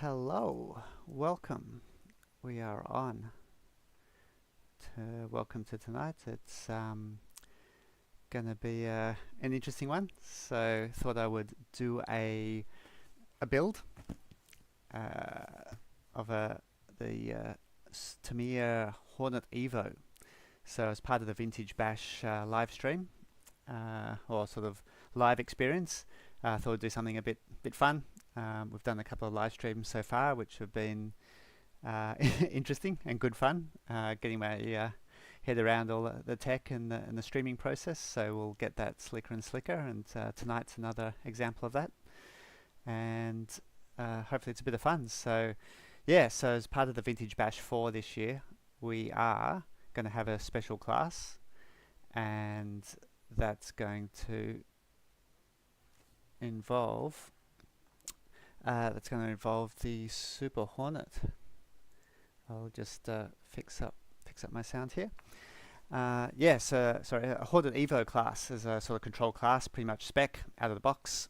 Hello, welcome. We are on. Welcome to tonight. It's going to be an interesting one. So thought I would do a build of the Tamiya Hornet EVO. So as part of the Vintage Bash live stream or sort of live experience, I thought I'd do something a bit fun. We've done a couple of live streams so far, which have been interesting and good fun. Getting my head around all the tech and the streaming process. So we'll get that slicker and slicker. And tonight's another example of that. And hopefully it's a bit of fun. So yeah, so as part of the Vintage Bash 4 this year, we are going to have a special class, and that's going to involve the Super Hornet. I'll just fix up my sound here. Yes, sorry, a Hornet EVO class is a sort of control class, pretty much spec out of the box,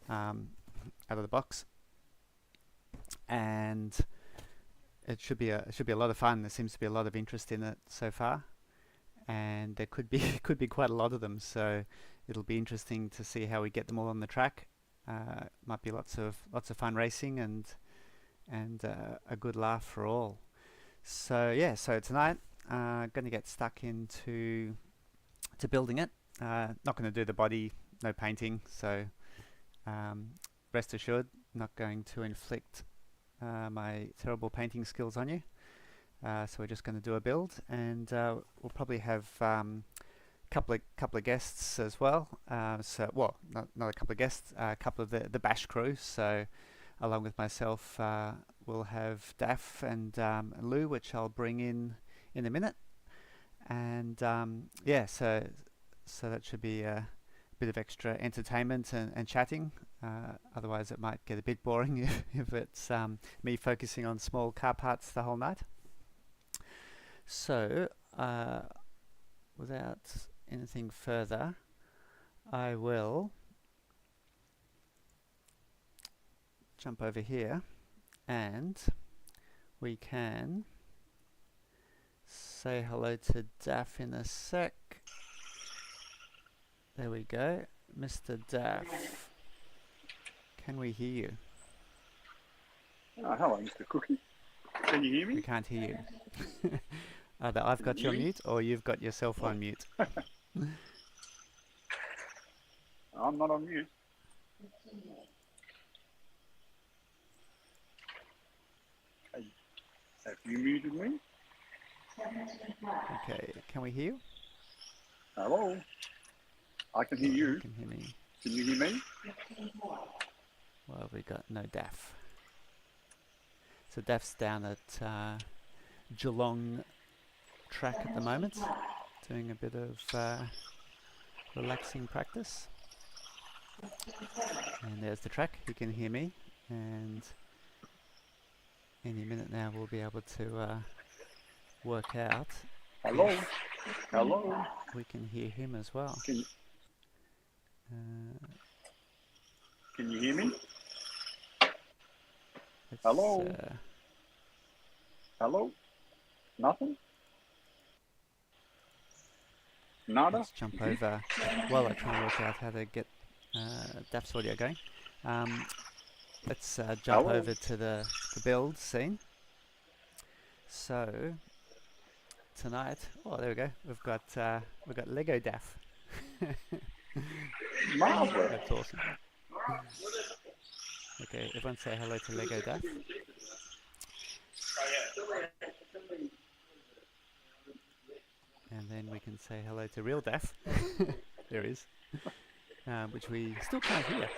and it should be a lot of fun. There seems to be a lot of interest in it so far, and there could be quite a lot of them. So it'll be interesting to see how we get them all on the track. Might be lots of fun racing and a good laugh for all. So yeah, so tonight going to get stuck into building it. Not going to do the body, no painting. So rest assured, not going to inflict my terrible painting skills on you. So we're just going to do a build, and we'll probably have couple of guests as well. So well, not a couple of guests, a couple of the Bash crew. So along with myself, we'll have Daff and Lou, which I'll bring in a minute. And yeah, so that should be a bit of extra entertainment and chatting. Otherwise, it might get a bit boring if it's me focusing on small car parts the whole night. So without anything further, I will jump over here, and we can say hello to Daff in a sec. There we go. Mr. Daff, can we hear you? Hello, Mr. Cookie. Can you hear me? We can't hear you. Either I've got you on mute or you've got yourself on mute. I'm not on mute. Have you muted me? Okay, can we hear you? Hello? I can hear you. You can hear me. Can you hear me? Well, we got no Daff. So Daff's down at Geelong track at the moment, doing a bit of relaxing practice. And there's the track. He can hear me, and any minute now we'll be able to work out. Hello? Hello? We can hear him as well. Can you hear me? Hello? Hello? Nothing? Nada? Let's jump over while I try and work out how to get Daff's audio going. Let's jump over to the build scene. So tonight, oh, there we go. We've got Lego Daff. Marvelous. That's awesome. Okay, everyone say hello to Lego Daff. And then we can say hello to real Daff. There he is. Which we still can't hear.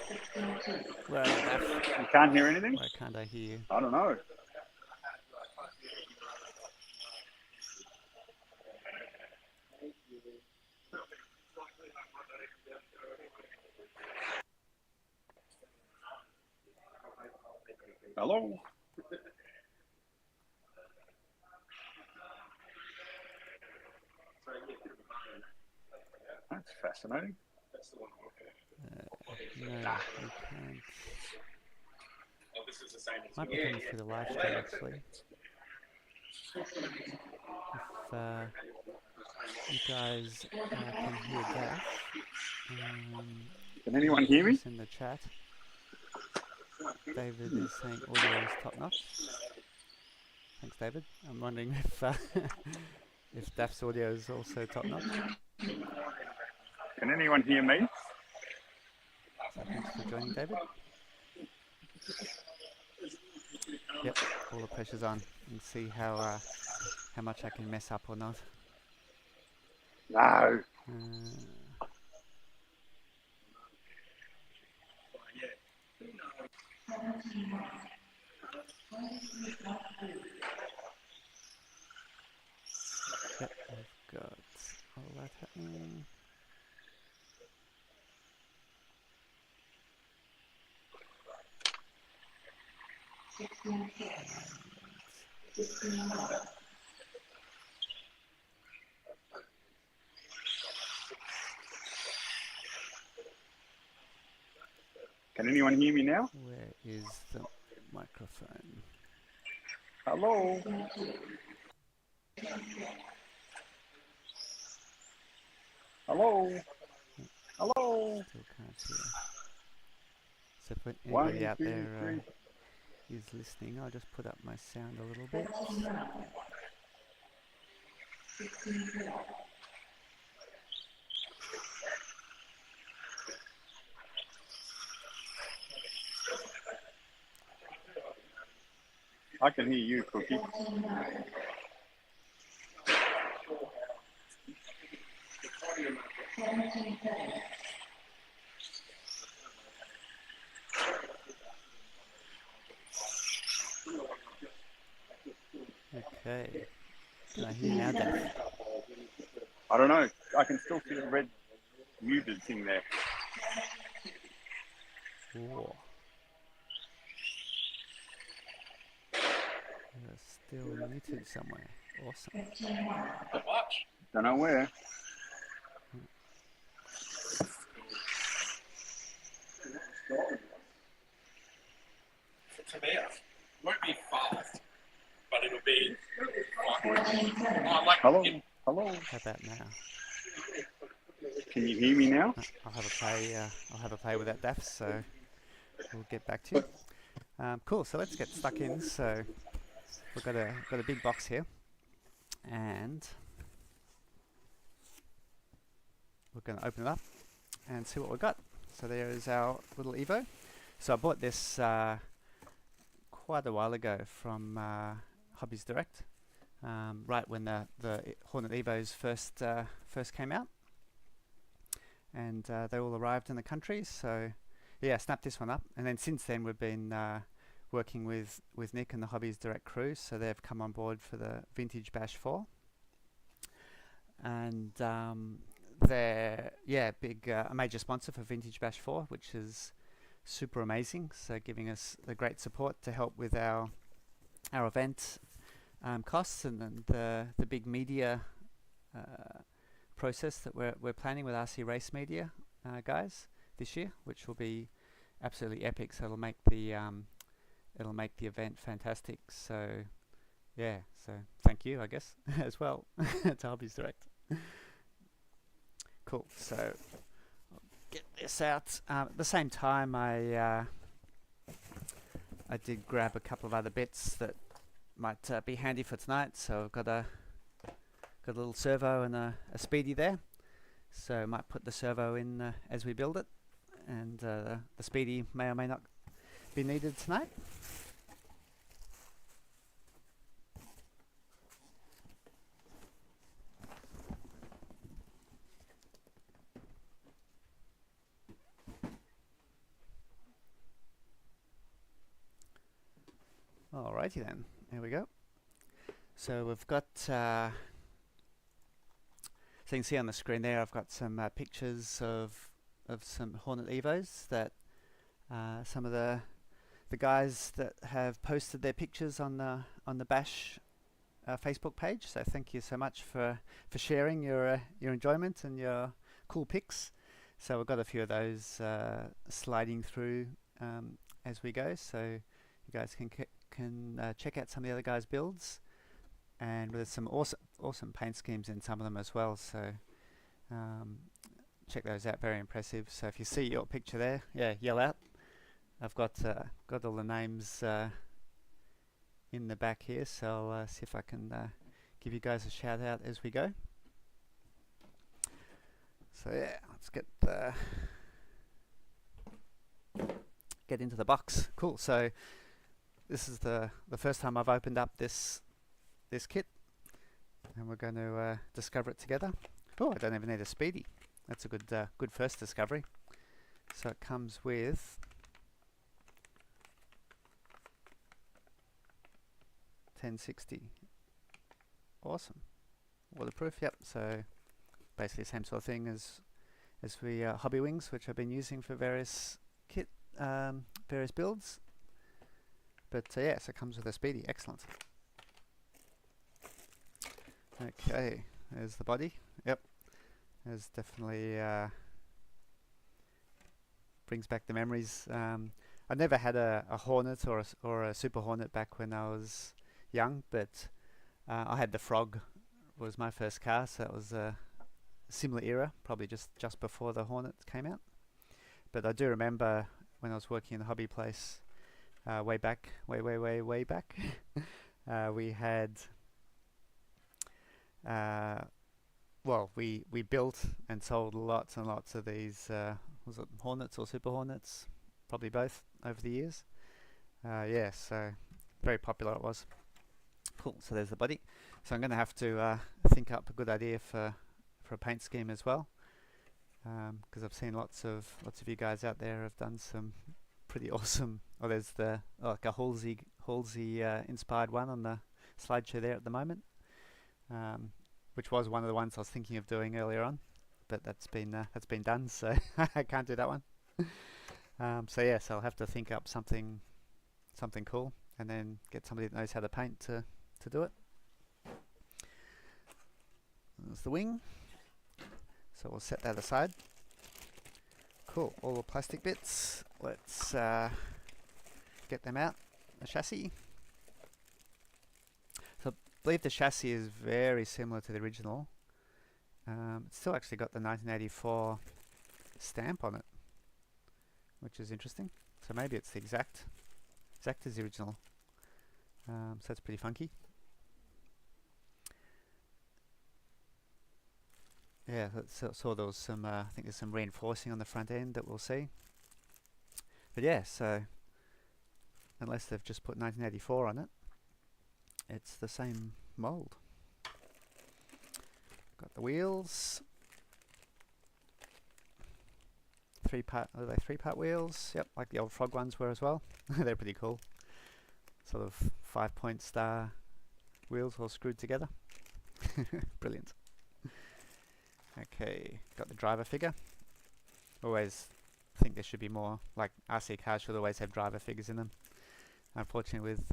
Well, Daff. You can't hear anything? Why can't I hear you? I don't know. Hello? That's fascinating. No, we can't. Might be coming through the live stream actually. If you guys can hear Daff, can anyone hear me? in the chat. David is saying audio is top notch. Thanks, David. I'm wondering if if Daff's audio is also top notch. Can anyone hear me? So thanks for joining, David. Yep, all the pressure's on. And see how much I can mess up or not. No. Yep, we've got all that happening. Can anyone hear me now? Where is the microphone? Hello. Hello. Hello. Still can't hear. So for anybody out there is listening, I'll just put up my sound a little bit. I can hear you, Cookie. Okay. Can I hear now, Dave? I don't know. I can still see the red muted thing there. Whoa. You're still muted somewhere. Awesome. Don't know where. For Tamiya, won't be fast, but it'll be. Hello. Hello. How about now? Can you hear me now? I'll have a play. I'll have a play with that DAF. So we'll get back to you. Cool. So let's get stuck in. So we've got a big box here, and we're going to open it up and see what we've got. So there is our little Evo. So I bought this quite a while ago from Hobbies Direct, right when the Hornet EVOs first came out, and they all arrived in the country. So yeah, I snapped this one up, and then since then we've been working with Nick and the Hobbies Direct crew. So they've come on board for the Vintage Bash 4, and they're a major sponsor for Vintage Bash 4, which is super amazing. So giving us the great support to help with our event costs, and then the big media process that we're planning with RC Race Media guys this year, which will be absolutely epic. So it'll make the event fantastic. So yeah, so thank you, I guess, as well to Hobbies Direct. Cool. So I'll get this out. At the same time, I did grab a couple of other bits that might be handy for tonight. So I've got a little servo and a speedy there. So I might put the servo in as we build it, and the speedy may or may not be needed tonight. Alrighty then, here we go. So we've got, so you can see on the screen there, I've got some pictures of some Hornet EVOs that some of the guys that have posted their pictures on the Bash Facebook page. So thank you so much for sharing your enjoyment and your cool pics. So we've got a few of those sliding through as we go. So you guys can check out some of the other guys' builds, and there's some awesome paint schemes in some of them as well. So check those out. Very impressive. So if you see your picture there, yeah, yell out. I've got all the names in the back here, so I'll see if I can give you guys a shout out as we go. So yeah, let's get into the box. Cool. So this is the first time I've opened up this kit, and we're going to discover it together. Oh, I don't even need a speedy. That's a good first discovery. So it comes with $10.60. Awesome. Waterproof. Yep. So basically the same sort of thing as the Hobby Wings, which I've been using for various various builds. But yeah, so it comes with a speedy. Excellent. Okay, there's the body. Yep, there's definitely brings back the memories. I never had a Hornet or a Super Hornet back when I was young, but I had the Frog. Was my first car, so it was a similar era, probably just before the Hornet came out. But I do remember when I was working in the hobby place way back, way back, we had well, we built and sold lots and lots of these was it Hornets or Super Hornets, probably both, over the years. Yeah, so very popular it was. Cool. So there's the body. So I'm going to have to think up a good idea for a paint scheme as well, because I've seen lots of you guys out there have done some pretty awesome. Oh, there's like a Halsey inspired one on the slideshow there at the moment, which was one of the ones I was thinking of doing earlier on, but that's been done, so I can't do that one. So yeah, so I'll have to think up something cool, and then get somebody that knows how to paint to do it. There's the wing. So we'll set that aside. Cool, all the plastic bits. Let's get them out. The chassis. So I believe the chassis is very similar to the original. It's still actually got the 1984 stamp on it, which is interesting. So maybe it's the exact as the original. So that's pretty funky. Yeah, saw there was some, I think there's some reinforcing on the front end that we'll see. But yeah, so unless they've just put 1984 on it, it's the same mold. Got the wheels. Are they three-part wheels? Yep, like the old Frog ones were as well. They're pretty cool. Sort of 5-point star wheels all screwed together. Brilliant. Okay, got the driver figure. Always think there should be more, like RC cars should always have driver figures in them. Unfortunately with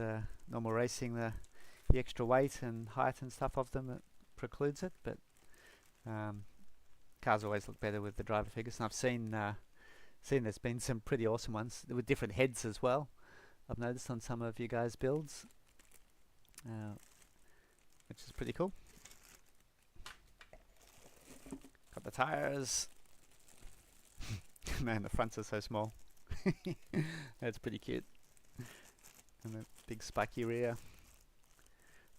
normal racing, the extra weight and height and stuff of them, it precludes it, but cars always look better with the driver figures. And I've seen there's been some pretty awesome ones with different heads as well. I've noticed on some of you guys' builds, which is pretty cool. Got the tires. Man, the fronts are so small. That's pretty cute. And the big spiky rear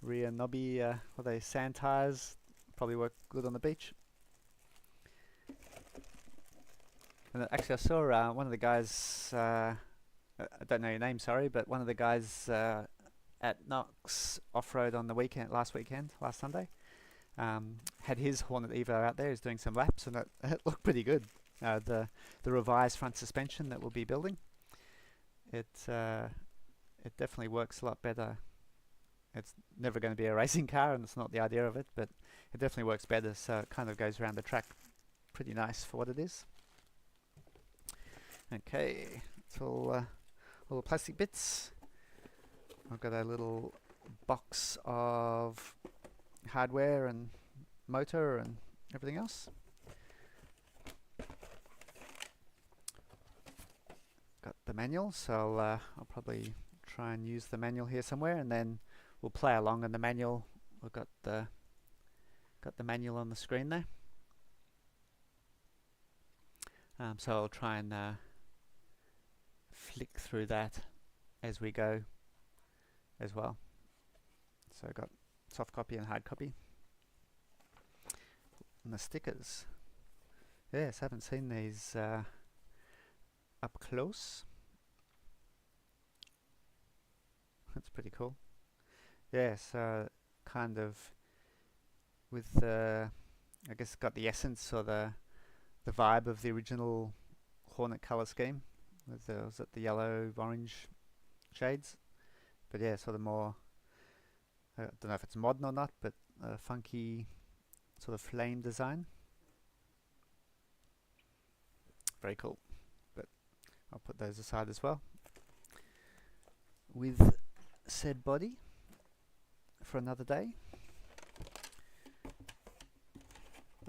knobby, what are they, sand tires? Probably work good on the beach. And actually I saw one of the guys, I don't know your name, sorry, but one of the guys at Knox Off-Road on the last Sunday, had his Hornet EVO out there. He's doing some laps, and it looked pretty good. The revised front suspension that we'll be building, it definitely works a lot better. It's never going to be a racing car, and it's not the idea of it, but it definitely works better. So it kind of goes around the track pretty nice for what it is. Okay, it's all the plastic bits. I've got a little box of hardware and motor and everything else. Got the manual, so I'll probably try and use the manual here somewhere, and then we'll play along in the manual. We've got the manual on the screen there. So I'll try and flick through that as we go as well. So I've got soft copy and hard copy. And the stickers. Yes, haven't seen these up close. That's pretty cool. Yeah, so kind of with the, I guess got the essence or the vibe of the original Hornet color scheme. Was it the yellow orange shades? But yeah, sort of more, I don't know if it's modern or not, but a funky sort of flame design. Very cool. But I'll put those aside as well. With said body for another day.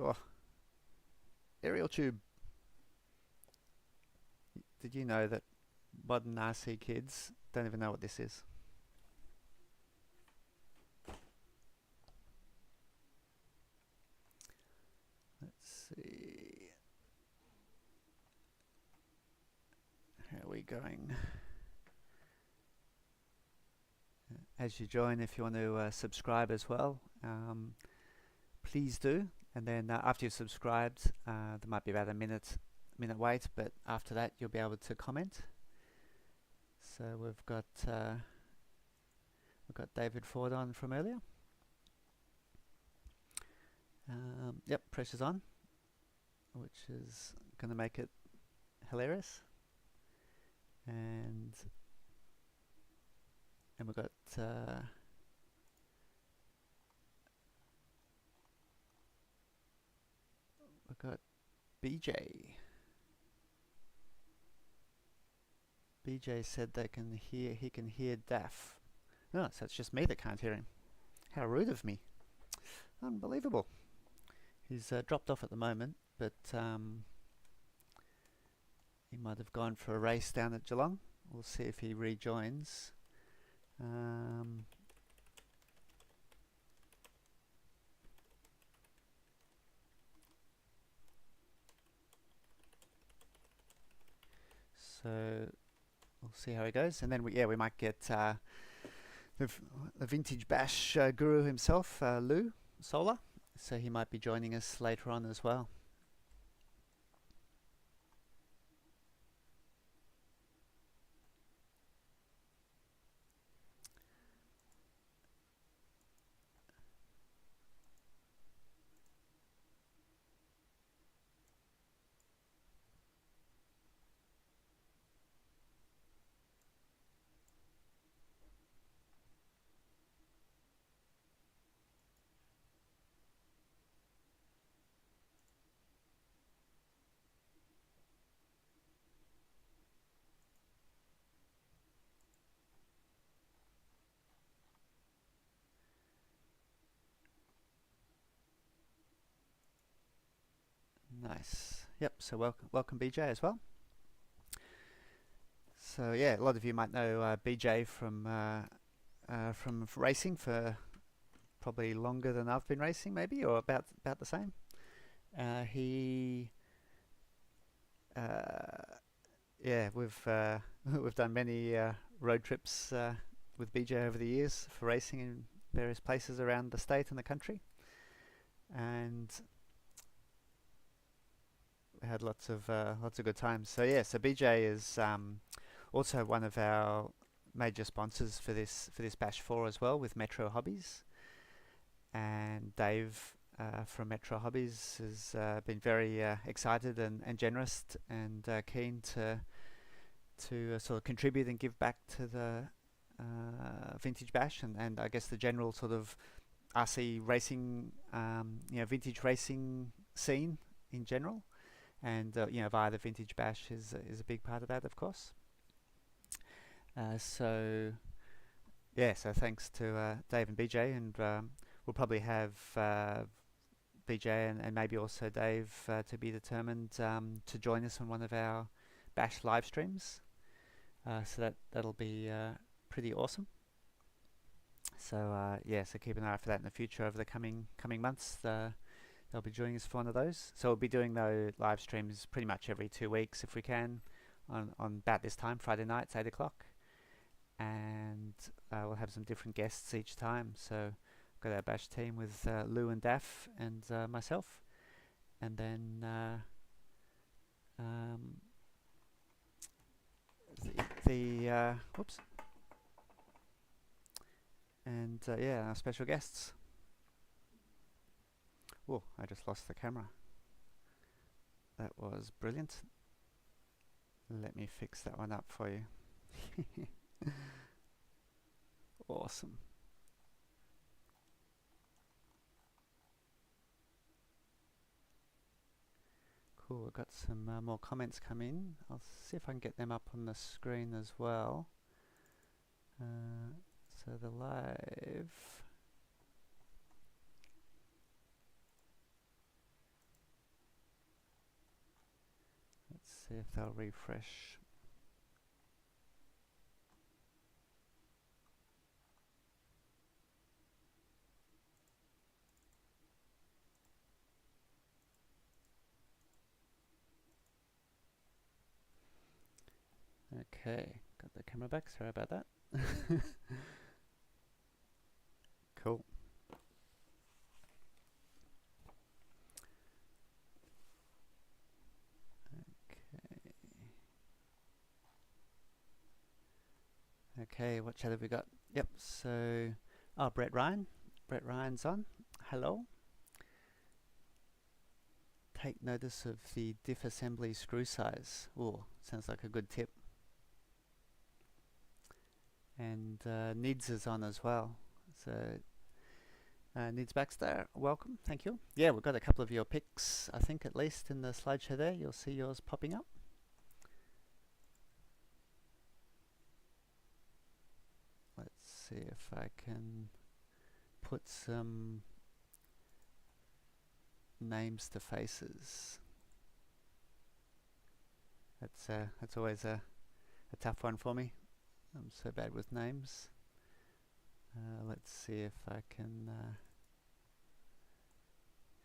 Oh, aerial tube. Did you know that modern RC kids don't even know what this is? Let's see. How are we going? As you join, if you want to subscribe as well, please do. And then after you've subscribed, there might be about a minute wait, but after that you'll be able to comment. So we've got David Ford on from earlier. Yep, pressure's on, which is going to make it hilarious. And we've got BJ. BJ said he can hear Daff. No, so it's just me that can't hear him. How rude of me. Unbelievable. He's dropped off at the moment, but he might have gone for a race down at Geelong. We'll see if he rejoins. So we'll see how he goes, and then we might get the vintage bash guru himself, Lou Solar. So he might be joining us later on as well. Nice. Yep. So welcome BJ as well. So yeah, a lot of you might know BJ from racing for probably longer than I've been racing, maybe, or about the same. Yeah, we've done many road trips with BJ over the years for racing in various places around the state and the country, and we had lots of good times. So yeah, so BJ is also one of our major sponsors for this Bash 4 as well, with Metro Hobbies. And Dave from Metro Hobbies has been very excited and generous and keen to sort of contribute and give back to the Vintage Bash and I guess the general sort of RC racing, vintage racing scene in general. And via the Vintage Bash is a big part of that, of course. So thanks to Dave and BJ, and we'll probably have BJ and maybe also Dave to be determined to join us on one of our Bash live streams. So that'll be pretty awesome. So yeah, so keep an eye out for that in the future over the coming months. They'll be joining us for one of those. So we'll be doing the live streams pretty much every 2 weeks if we can, on about this time, Friday nights, 8 o'clock. And we'll have some different guests each time. So we've got our bash team with Lou and Daff and myself. And then whoops. And yeah, our special guests. Oh, I just lost the camera. That was brilliant. Let me fix that one up for you. Awesome. Cool, I've got some more comments come in. I'll see if I can get them up on the screen as well. So the live... Let's see if they'll refresh. Okay, got the camera back, sorry about that. Cool. Okay, what chat have we got? Yep, so, Brett Ryan's on. Hello. Take notice of the diff assembly screw size. Oh, sounds like a good tip. And Nids is on as well. So, Nids Baxter, welcome, thank you. Yeah, we've got a couple of your pics, I think at least in the slideshow there. You'll see yours popping up. Let's see if I can put some names to faces. That's always a tough one for me. I'm so bad with names. Let's see if I can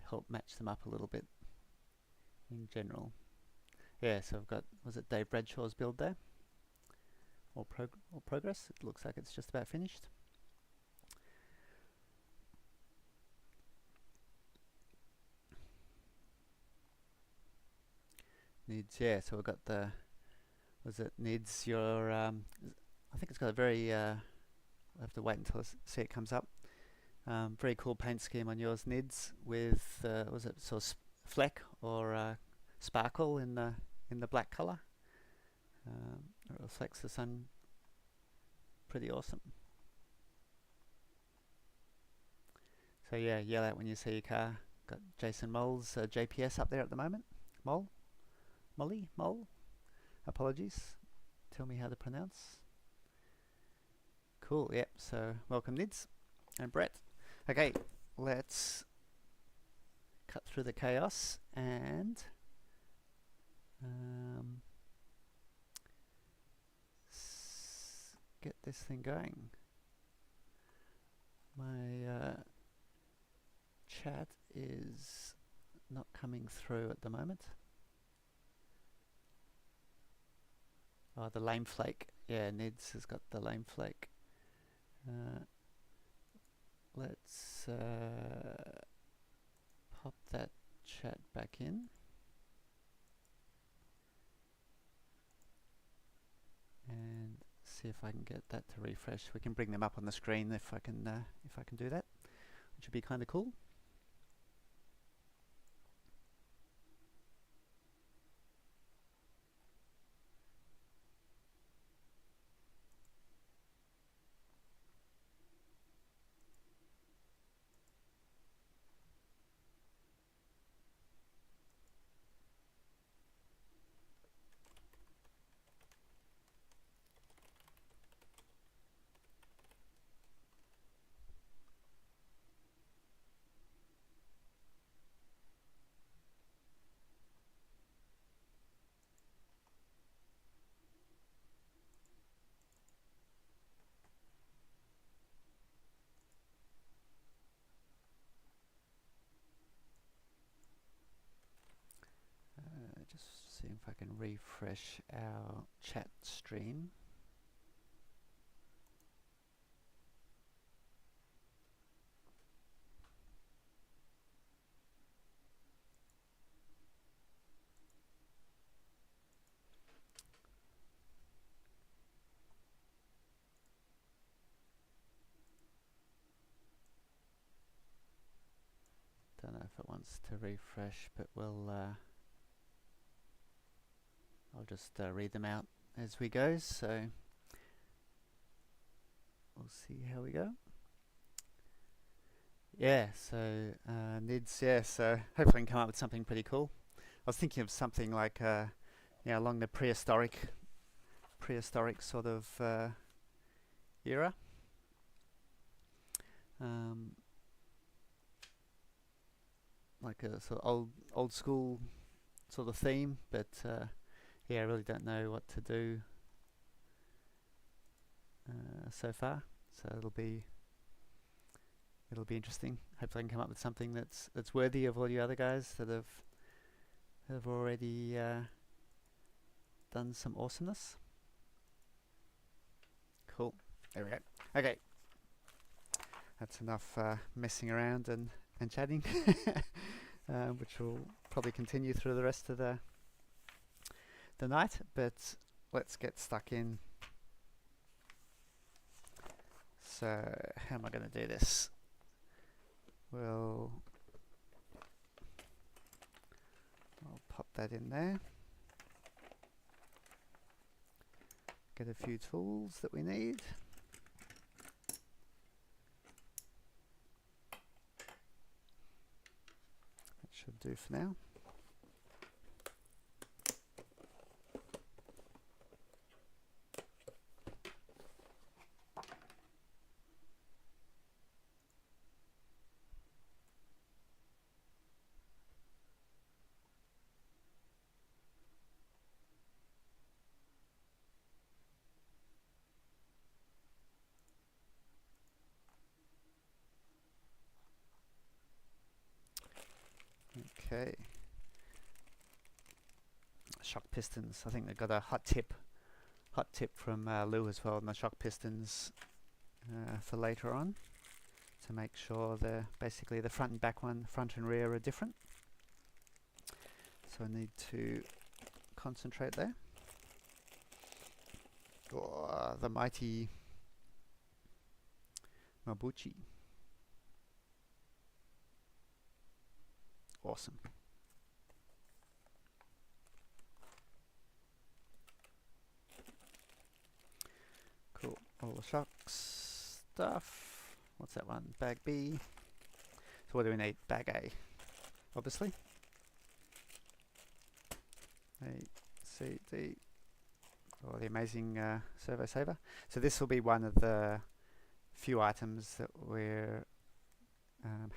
help match them up a little bit in general. Yeah, so I've got, was it Dave Bradshaw's build there? Or progress? It looks like it's just about finished. Needs, yeah, so we've got the, was it needs your, I think it's got a very, we'll have to wait until see it comes up. Very cool paint scheme on yours, Nids, with, was it sort of fleck or sparkle in the black colour. It reflects the sun pretty awesome. So yeah, yell out when you see your car. Got Jason Moll's JPS up there at the moment. Molly, apologies. Tell me how to pronounce. Cool, yep, so welcome Nids and Brett. Okay, let's cut through the chaos and get this thing going. My chat is not coming through at the moment. Oh, the lame flake. Yeah, Ned's has got the lame flake. Let's pop that chat back in. And see if I can get that to refresh. We can bring them up on the screen if I can do that, which would be kind of cool. if I can refresh our chat stream. Don't know if it wants to refresh, but we'll I'll just read them out as we go, so we'll see how we go. Yeah, so NIDS, yeah, so hopefully I can come up with something pretty cool. I was thinking of something like yeah, along the prehistoric sort of era. Like a sort of old school sort of theme, but yeah, I really don't know what to do so far. So it'll be interesting. Hopefully, I can come up with something that's worthy of all you other guys that have already done some awesomeness. Cool. There we go. Okay, that's enough messing around and chatting, which will probably continue through the rest of the night. But let's get stuck in. So how am I going to do this? Well, I'll pop that in there. Get a few tools that we need. That should do for now. Okay. Shock pistons. I think they've got a hot tip from Lou as well on the shock pistons for later on, to make sure basically the front and back one, front and rear, are different. So I need to concentrate there. Oh, the mighty Mabuchi. Awesome. Cool. All the shocks stuff. What's that one? Bag B. So what do we need? Bag A, obviously. A, C, D. Oh, the amazing servo saver. So this will be one of the few items that we're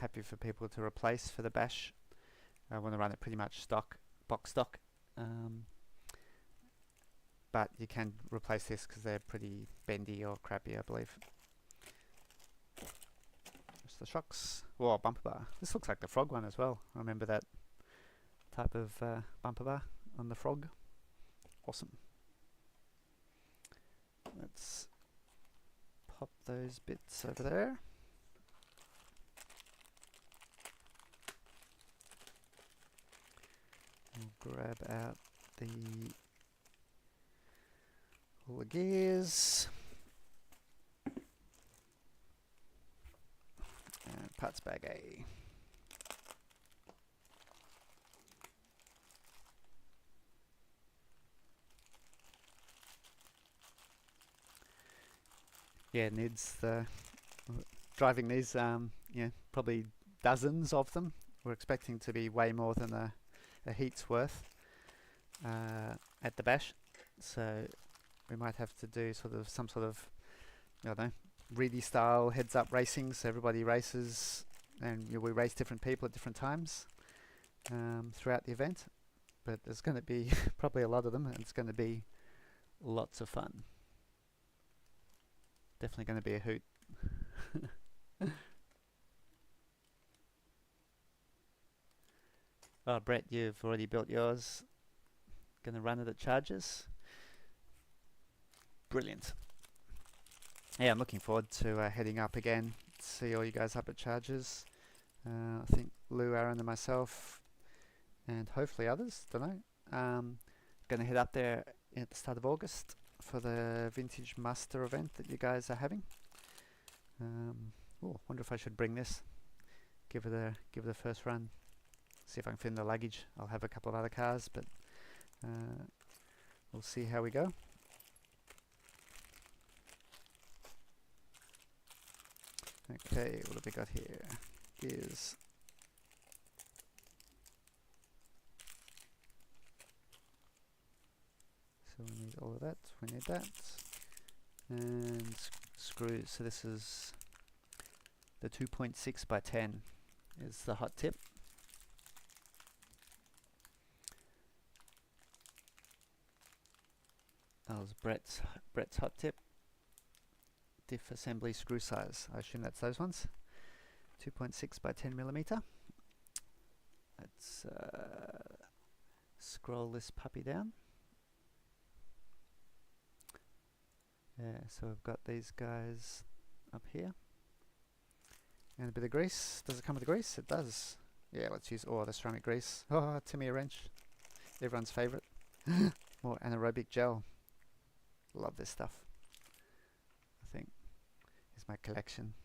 happy for people to replace for the bash. I want to run it pretty much box stock, but you can replace this because they're pretty bendy or crappy, I believe. Just the shocks. Whoa, bumper bar. This looks like the frog one as well. I remember that type of bumper bar on the frog. Awesome. Let's pop those bits over there. We'll grab out all the gears and parts bag A. Yeah, NIDS, driving these, yeah, probably dozens of them. We're expecting to be way more than a heat's worth at the bash, so we might have to do some sort of, I don't know, Reedy style heads up racing, so everybody races and we race different people at different times throughout the event. But there's going to be probably a lot of them, and it's going to be lots of fun. Definitely going to be a hoot. Oh, Brett, you've already built yours. Gonna run it at charges. Brilliant. Yeah, I'm looking forward to heading up again. See all you guys up at charges. I think Lou, Aaron, and myself, and hopefully others. Don't know. Gonna head up there at the start of August for the Vintage Muster event that you guys are having. Wonder if I should bring this. Give it a first run. See if I can fit in the luggage. I'll have a couple of other cars, but we'll see how we go. Okay, what have we got here? Gears. So we need all of that. We need that. And screws. So this is the 2.6 by 10 is the hot tip. That was Brett's hot tip. Diff assembly screw size. I assume that's those ones. 2.6 by 10 millimeter. Let's scroll this puppy down. Yeah, so I've got these guys up here. And a bit of grease. Does it come with the grease? It does. Yeah, let's use the ceramic grease. Oh, Tamiya wrench. Everyone's favourite. More anaerobic gel. Love this stuff. I think it's my collection.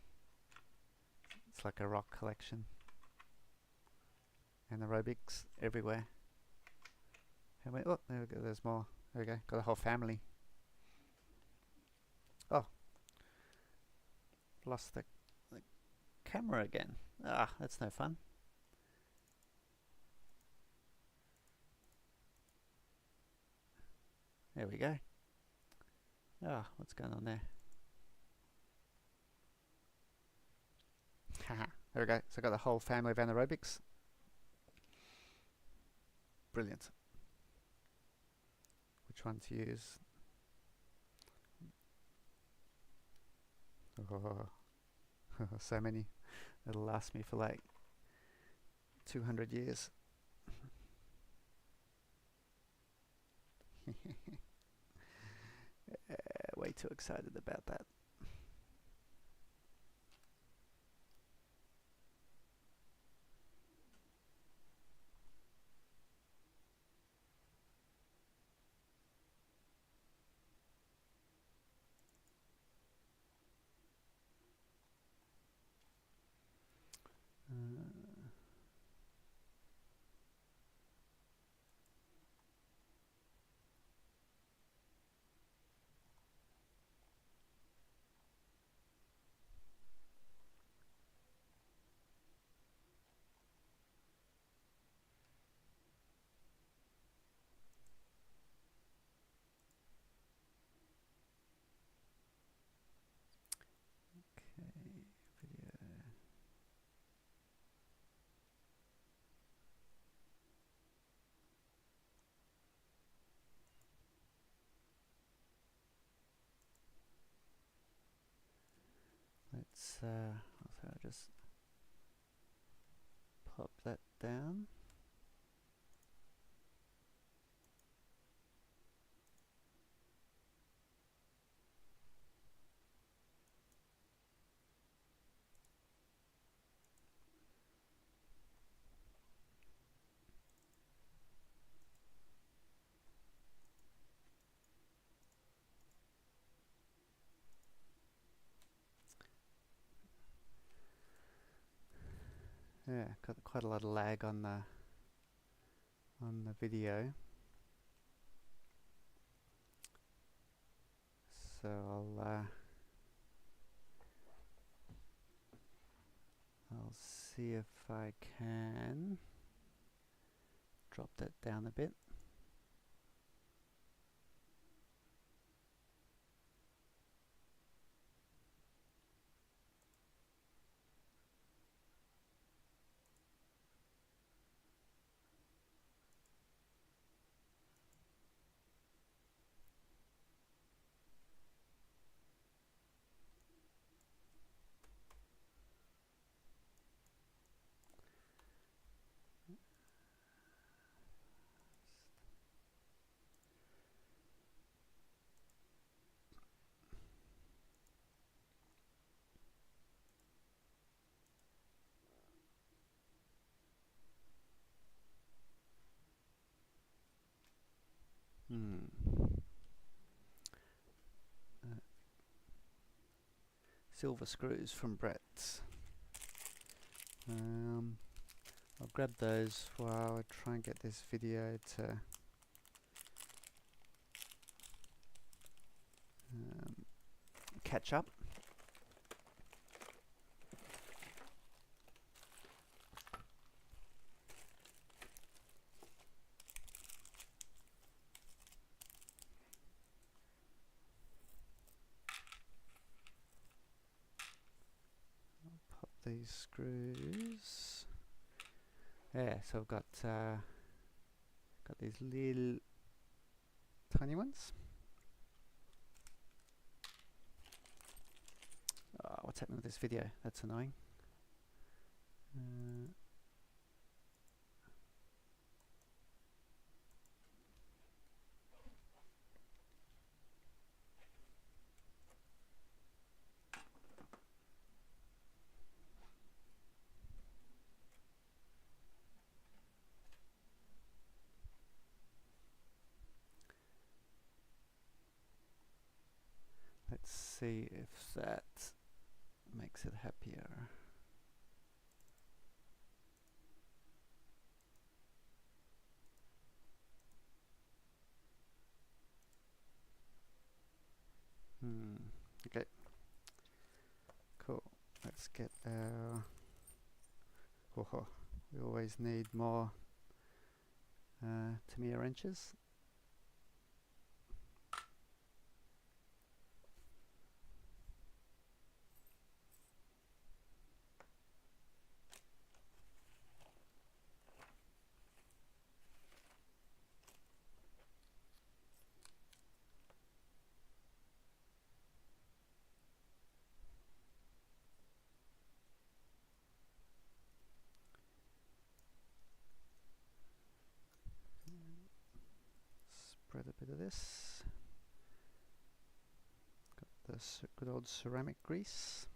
It's like a rock collection. Anaerobics everywhere. How many? Oh, there we go. There's more. There we go. Got a whole family. Oh, lost the camera again. Ah, that's no fun. There we go. Ah, what's going on there? Haha, there we go. So I got the whole family of anaerobics. Brilliant. Which one to use? Oh, so many. It'll last me for like 200 years. Way too excited about that. Let's I'll just pop that down. Yeah, got quite a lot of lag on the video. So I'll see if I can drop that down a bit. silver screws from Brett. I'll grab those while I try and get this video to catch up. Pop these screws. Yeah, so I've got these little tiny ones. Oh, what's happening with this video? That's annoying. Let's see if that makes it happier. Okay. Cool. Let's get our... Oh, we always need more Tamiya wrenches. Spread a bit of this. Got this good old ceramic grease.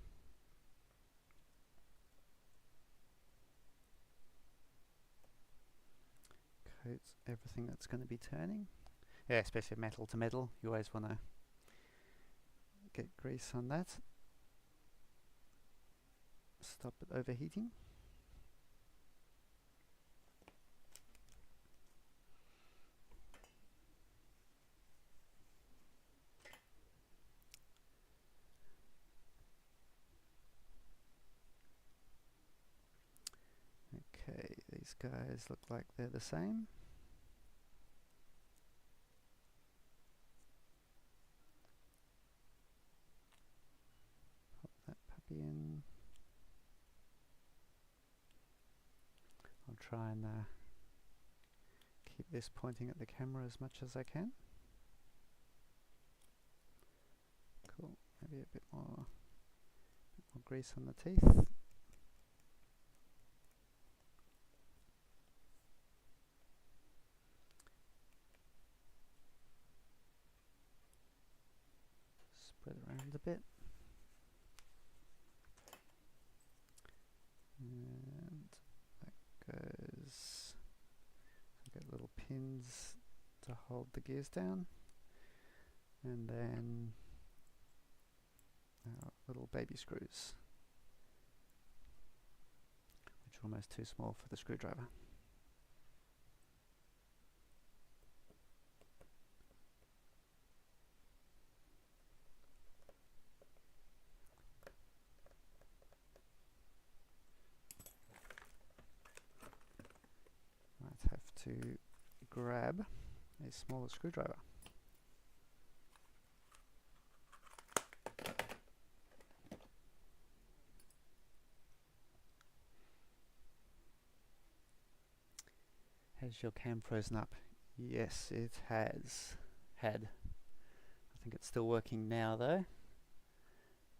Coats everything that's going to be turning. Yeah, especially metal to metal. You always want to get grease on that. Stop it overheating. Okay, these guys look like they're the same. Pop that puppy in. I'll try and keep this pointing at the camera as much as I can. Cool, maybe a bit more grease on the teeth. Spread around a bit. And that goes, so get little pins to hold the gears down. And then our little baby screws, which are almost too small for the screwdriver. Might have to grab a smaller screwdriver. Has your cam frozen up? Yes, it has. I think it's still working now though.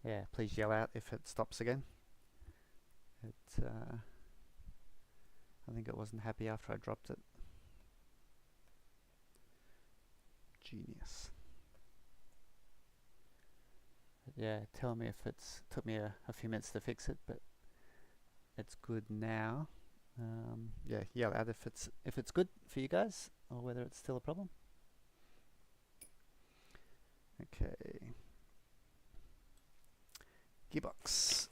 Yeah, please yell out if it stops again. I think it wasn't happy after I dropped it. Genius. But yeah, tell me if it's took me a few minutes to fix it, but it's good now. Yeah, yell out if it's good for you guys or whether it's still a problem. Okay. gearbox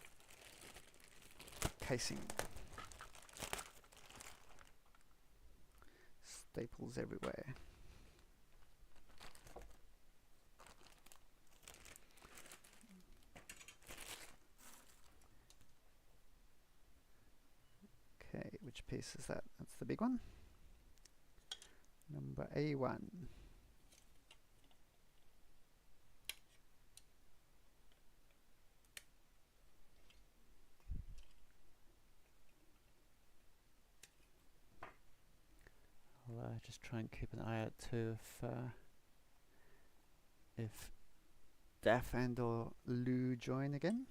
casing. Staples everywhere. Okay, which piece is that? That's the big one. Number A1. I'll just try and keep an eye out too if Daff and or Lou join again.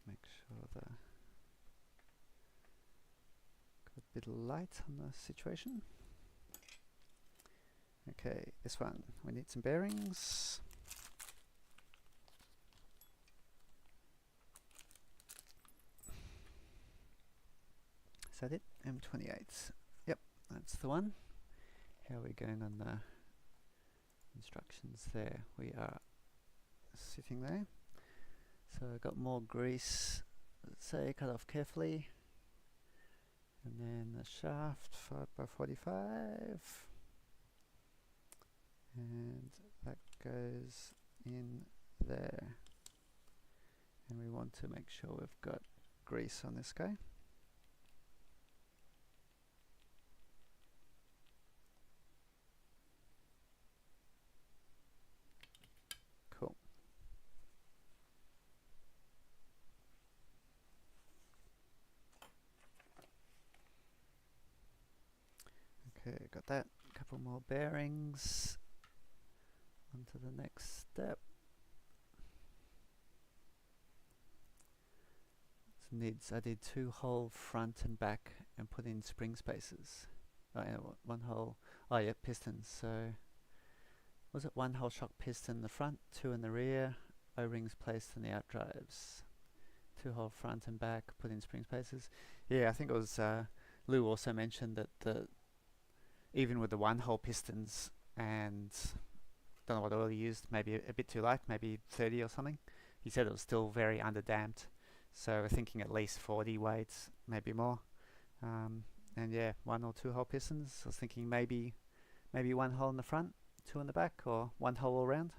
Make sure the got a bit of light on the situation. Okay, this one, we need some bearings. Is that it? M28. Yep, that's the one. How are we going on the instructions there? We are sitting there. So I got more grease, let's say, cut off carefully. And then the shaft 5x45. And that goes in there. And we want to make sure we've got grease on this guy. Cool. Okay, got that. A couple more bearings. On to the next step. So I did 2 hole front and back and put in spring spacers. Oh yeah, 1 hole. Oh yeah, pistons. So was it 1 hole shock piston in the front, 2 in the rear, O-rings placed in the outdrives. 2 hole front and back, put in spring spacers. Yeah, I think it was Lou also mentioned that even with the 1 hole pistons, and don't know what oil he used, maybe a bit too light, maybe 30 or something. He said it was still very underdamped. So we're thinking at least 40 weights, maybe more. And yeah, 1 or 2 hole pistons. I was thinking maybe 1 hole in the front, 2 in the back, or 1 hole all round.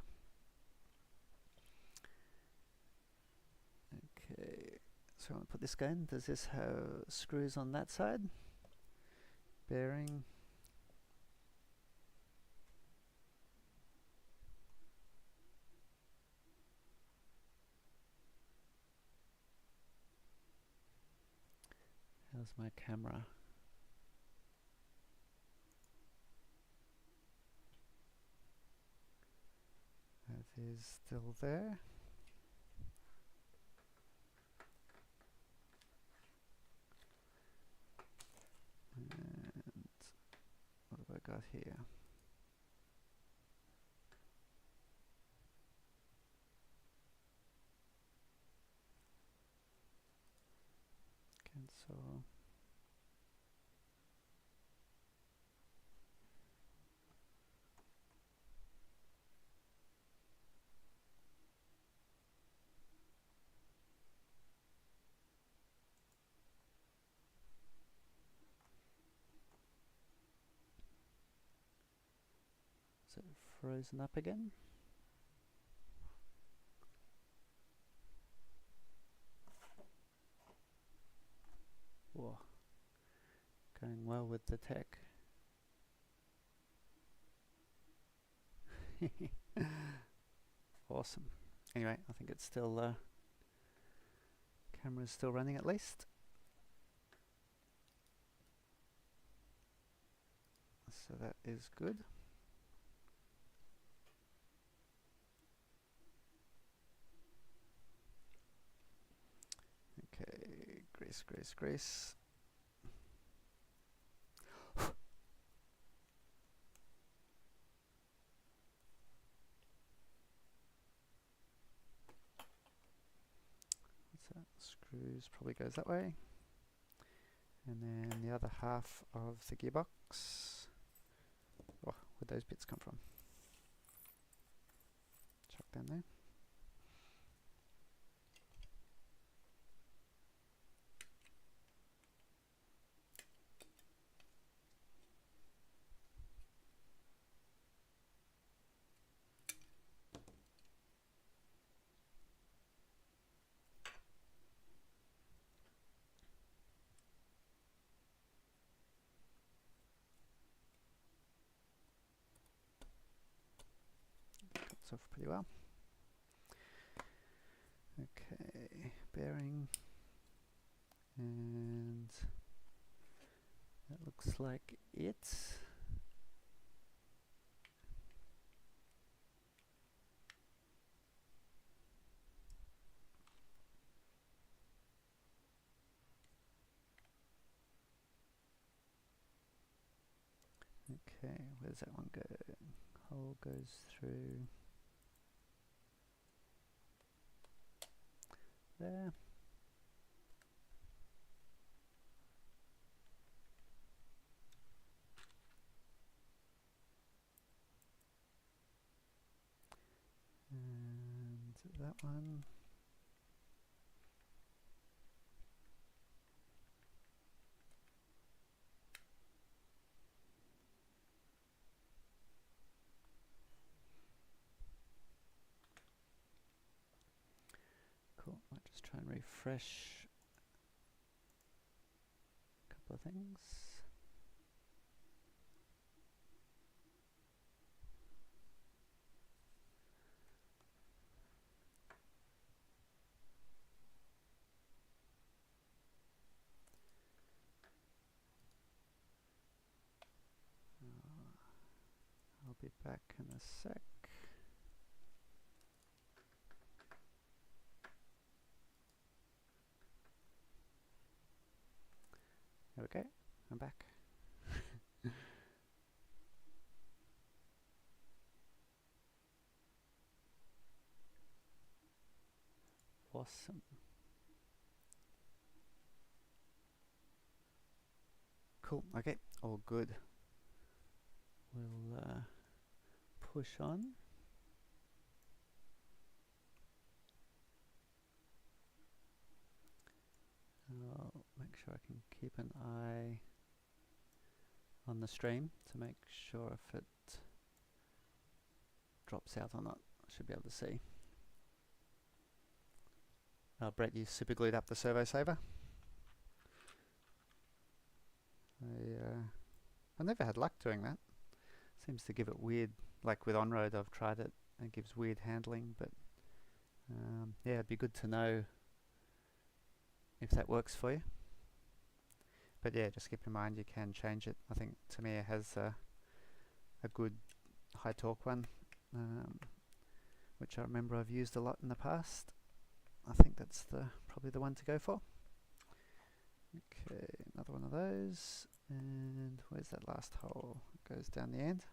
Okay, so I'm gonna put this guy in. Does this have screws on that side? Bearing. How's my camera? That is still there. And what have I got here? Cancel. Is it frozen up again? Whoa. Going well with the tech. Awesome. Anyway, I think it's still camera's still running at least. So that is good. Grease, grease, grease. What's that? Screws probably goes that way. And then the other half of the gearbox. Oh, where'd those bits come from? Chuck down there. Cuts off pretty well. Okay, bearing. And that looks like it. Okay, where does that one go? Hole goes through there. And that one. Cool, might just try and refresh a couple of things. I'll be back in a sec. Okay, I'm back. Awesome. Cool, okay, all good. We'll push on. I'll make sure I can keep an eye on the stream to make sure if it drops out or not. I should be able to see. Brett, you super glued up the servo saver. I never had luck doing that. Seems to give it weird, like with on-road I've tried it, it gives weird handling, but yeah, it'd be good to know if that works for you. But yeah, just keep in mind you can change it. I think Tamiya has a good high torque one, which I remember I've used a lot in the past. I think that's probably the one to go for. Okay, another one of those. And where's that last hole? It goes down the end.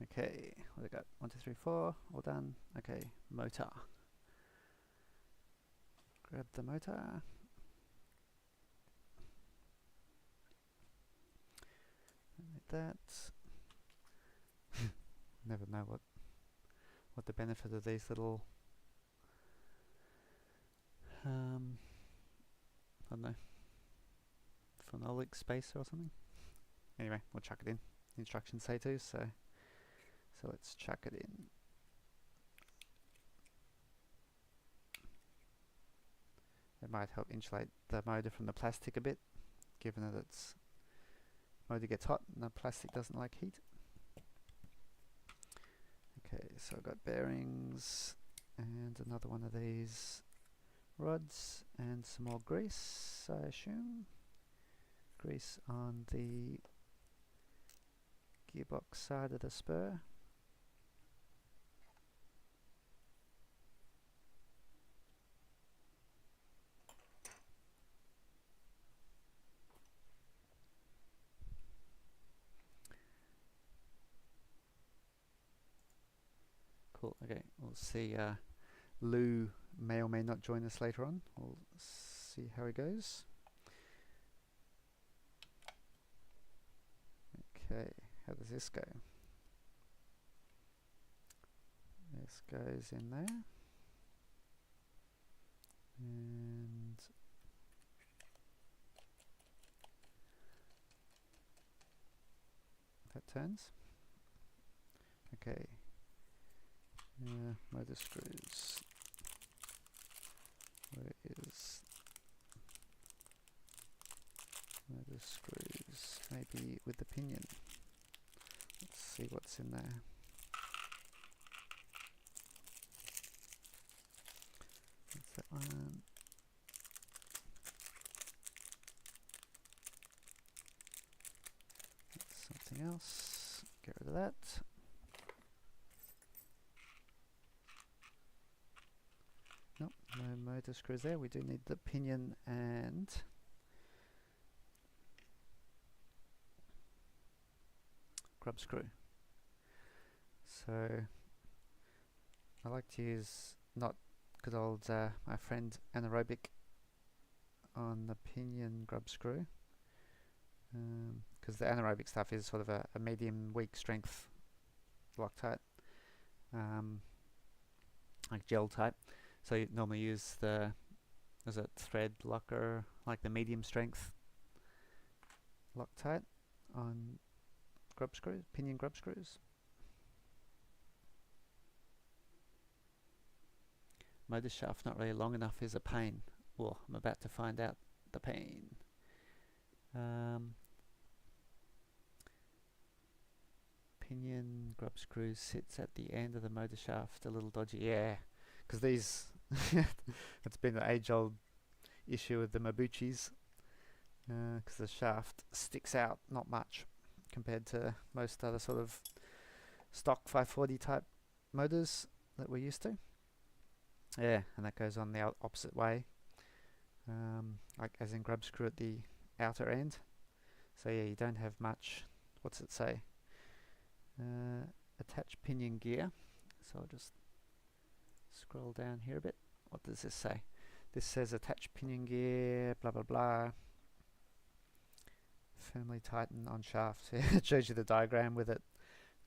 Okay, what have I got? 1, 2, 3, 4, all done. Okay, motor. Grab the motor. Like that. Never know what the benefit of these little I don't know, phenolic spacer or something. Anyway, we'll chuck it in. The instructions say to, so let's chuck it in. It might help insulate the motor from the plastic a bit, given that its motor gets hot and the plastic doesn't like heat. Okay, so I've got bearings and another one of these rods and some more grease, I assume. grease on the gearbox side of the spur. Cool, okay, we'll see. Lou may or may not join us later on. We'll see how it goes. Okay, how does this go? This goes in there. And that turns. Okay. Motor screws. Where is motor screws? Maybe with the pinion. Let's see what's in there. That's that one. That's something else. Get rid of that. Nope, no motor screws there. We do need the pinion and grub screw. So I like to use not good old my friend anaerobic on the pinion grub screw, because the anaerobic stuff is sort of a medium weak strength Loctite, like gel type. So you normally use the, is it thread locker, like the medium strength Loctite on grub screws, pinion grub screws. Motor shaft not really long enough is a pain. Well, I'm about to find out the pain. Pinion grub screws sits at the end of the motor shaft, a little dodgy. Yeah, because these, it's been an age-old issue with the Mabuchis, because the shaft sticks out not much compared to most other sort of stock 540 type motors that we're used to. Yeah, and that goes on the opposite way, like as in grub screw at the outer end. So yeah, you don't have much. What's it say? Attach pinion gear. So I'll just scroll down here a bit. What does this say? This says attach pinion gear, blah blah blah. Firmly tighten on shaft. It shows you the diagram with it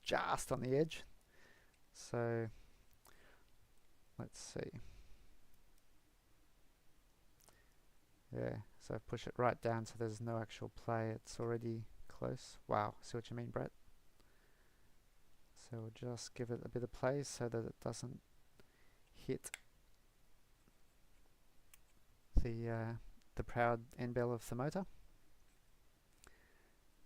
just on the edge. So let's see. Yeah, so I push it right down so there's no actual play. It's already close. Wow, see what you mean, Brett? So we'll just give it a bit of play so that it doesn't hit the proud end bell of the motor.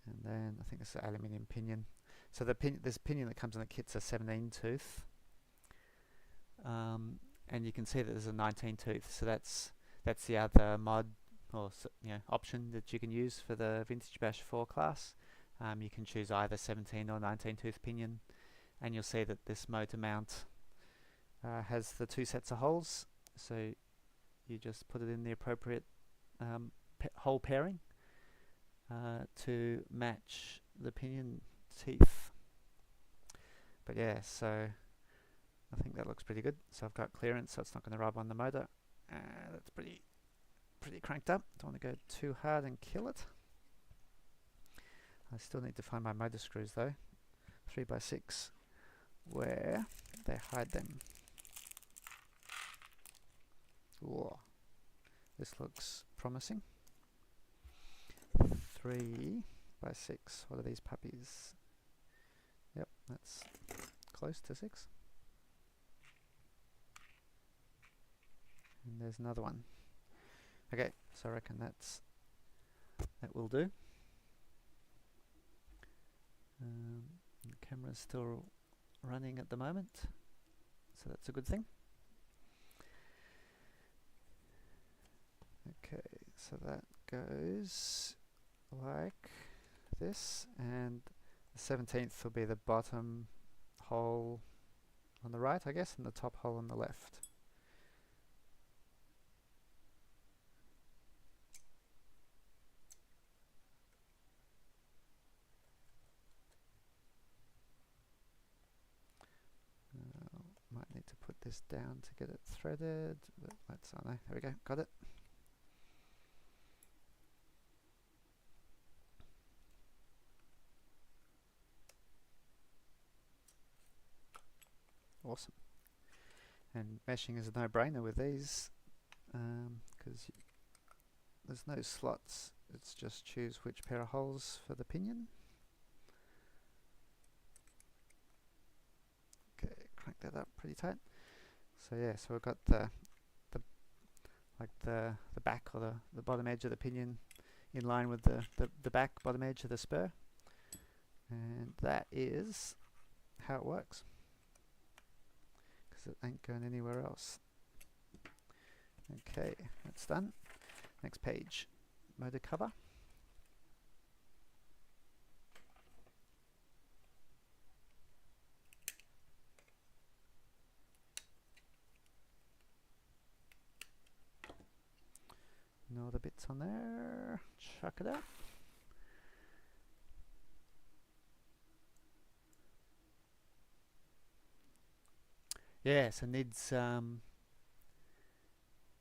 And then I think it's an aluminium pinion. So the this pinion that comes in the kit's a 17 tooth, and you can see that there's a 19 tooth. So that's the other mod or option that you can use for the Vintage Bash 4 class. You can choose either 17 or 19 tooth pinion, and you'll see that this motor mount has the two sets of holes. So you just put it in the appropriate hole pairing to match the pinion teeth. But yeah, so I think that looks pretty good. So I've got clearance, so it's not going to rub on the motor. That's pretty cranked up. Don't want to go too hard and kill it. I still need to find my motor screws though. 3x6, where they hide them. Whoa, this looks promising. 3x6. What are these puppies? Yep, that's close to 6. And there's another one. Okay, so I reckon that will do. The camera's still running at the moment, so that's a good thing. Okay, so that goes like this, and the 17th will be the bottom hole on the right, I guess, and the top hole on the left. Might need to put this down to get it threaded, but let's, oh no, there we go, got it. Awesome. And meshing is a no-brainer with these, because there's no slots, it's just choose which pair of holes for the pinion. Okay, crank that up pretty tight. So yeah, so we've got the back or the bottom edge of the pinion in line with the back bottom edge of the spur, and that is how it works, because it ain't going anywhere else. Okay, that's done. Next page, motor cover. And all the bits on there, chuck it out. Yeah, so Nids,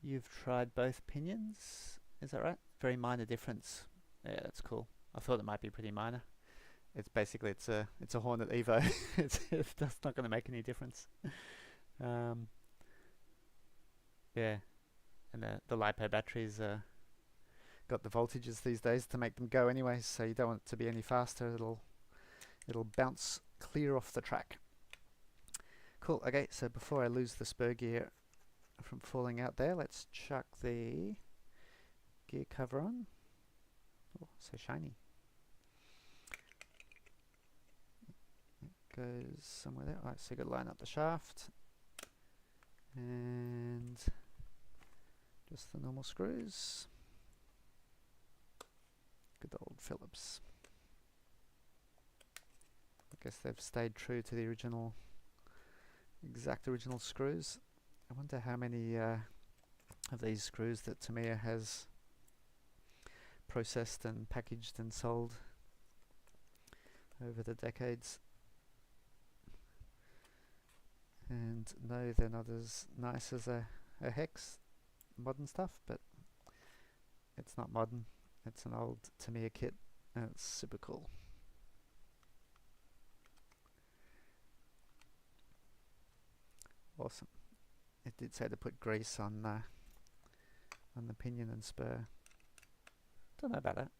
you've tried both pinions, is that right? Very minor difference. Yeah, that's cool. I thought it might be pretty minor. It's basically it's a Hornet EVO. That's not going to make any difference. Yeah, and the LiPo batteries got the voltages these days to make them go anyway, so you don't want it to be any faster. It'll bounce clear off the track. Cool. Okay, so before I lose the spur gear from falling out there, let's chuck the gear cover on. Oh, so shiny. It goes somewhere there. Alright, so you got to line up the shaft and just the normal screws. Good old Phillips. I guess they've stayed true to the exact original screws. I wonder how many of these screws that Tamiya has processed and packaged and sold over the decades. And no, they're not as nice as a hex modern stuff, but it's not modern. It's an old Tamiya kit, and it's super cool. Awesome. It did say to put grease on the pinion and spur. Don't know about that.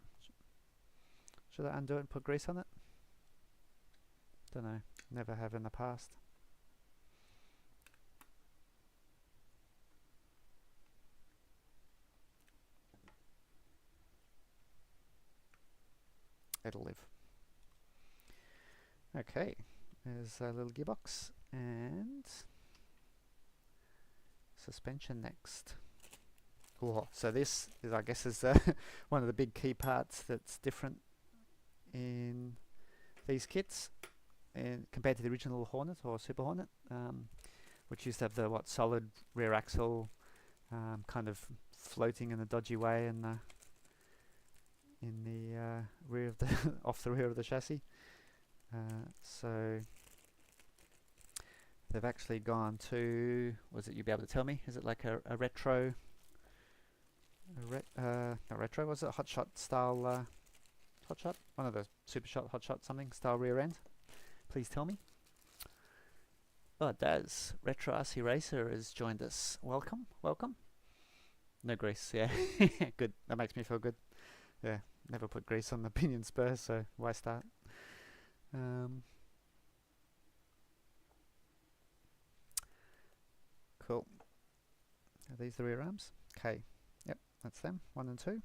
Should I undo it and put grease on it? Don't know. Never have in the past. It'll live. Okay, there's a little gearbox and suspension next. Cool. So this is, I guess, is one of the big key parts that's different in these kits, and compared to the original Hornet or Super Hornet, which used to have the solid rear axle, kind of floating in a dodgy way, and in the rear of the off the rear of the chassis. So they've actually gone to, was it, you'll be able to tell me, is it like a retro, not retro, was it a hotshot style, hotshot, one of the supershot hotshot something style rear end? Please tell me. Oh, it does. Retro RC Racer has joined us. Welcome, welcome. No grease, yeah. Good, that makes me feel good. Yeah, never put grease on the pinion spur, so why start? Cool. Are these the rear arms? Okay. Yep, that's them. 1 and 2.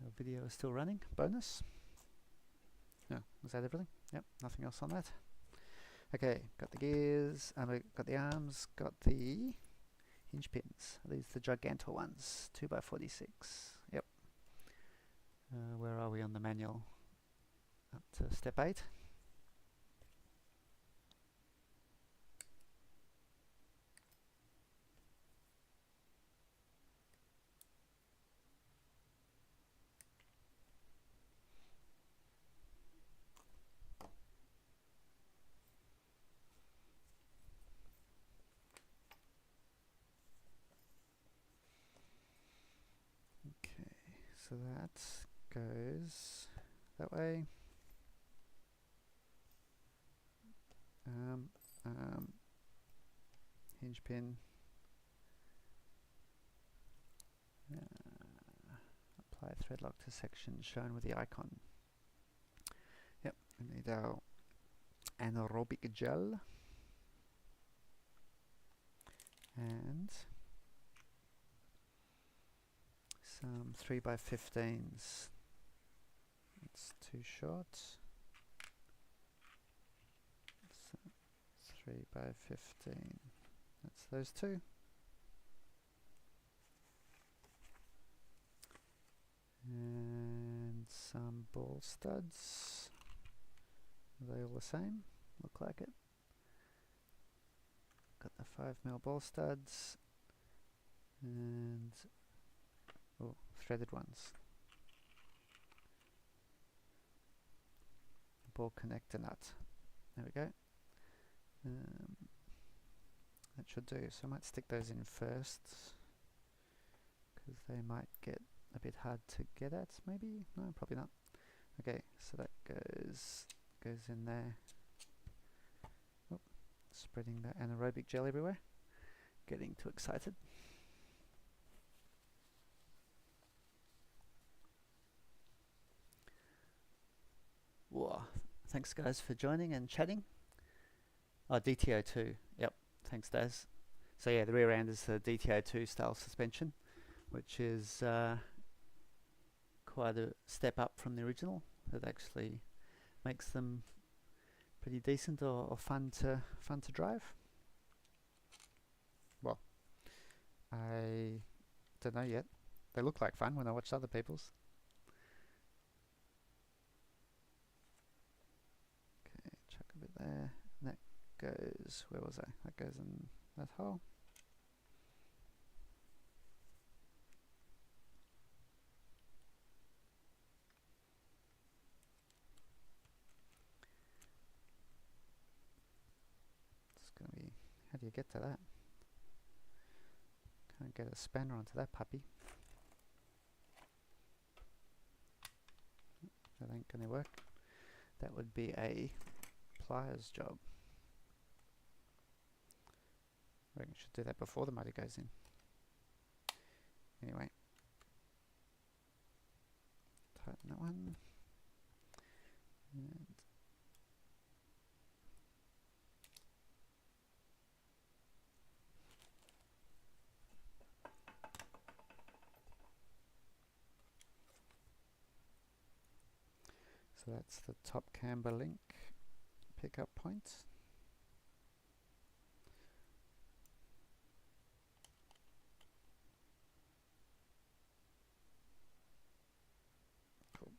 Our video is still running. Bonus. No, was that everything? Yep, nothing else on that. Okay, got the gears, got the arms, got the hinge pins. Are these the Gigantor ones? 2x46. Yep. Where are we on the manual? Up to step 8. Okay, so that goes that way. Hinge pin. Apply thread lock to section shown with the icon. Yep, we need our anaerobic gel and some 3x15s. It's too short. So 3x15. That's those two. And some ball studs. Are they all the same? Look like it. Got the 5mm ball studs and threaded ones. Ball connector nut. There we go. That should do. So I might stick those in first because they might get a bit hard to get at. Maybe? No, probably not. Okay, so that goes in there. Oh, spreading the anaerobic gel everywhere. Getting too excited. Whoa. Thanks guys for joining and chatting. Oh, DTO2. Yep. Thanks, Daz. So yeah, the rear end is the DTO2 style suspension, which is quite a step up from the original. That actually makes them pretty decent or fun to drive. Well, I don't know yet. They look like fun when I watch other people's. Okay, chuck a bit there. And that goes, where was I? That goes in that hole. It's going to be, how do you get to that? Can't get a spanner onto that puppy. That ain't going to work. That would be a pliers job. I reckon I should do that before the motor goes in. Anyway. Tighten that one. And so that's the top camber link pickup point. Cool.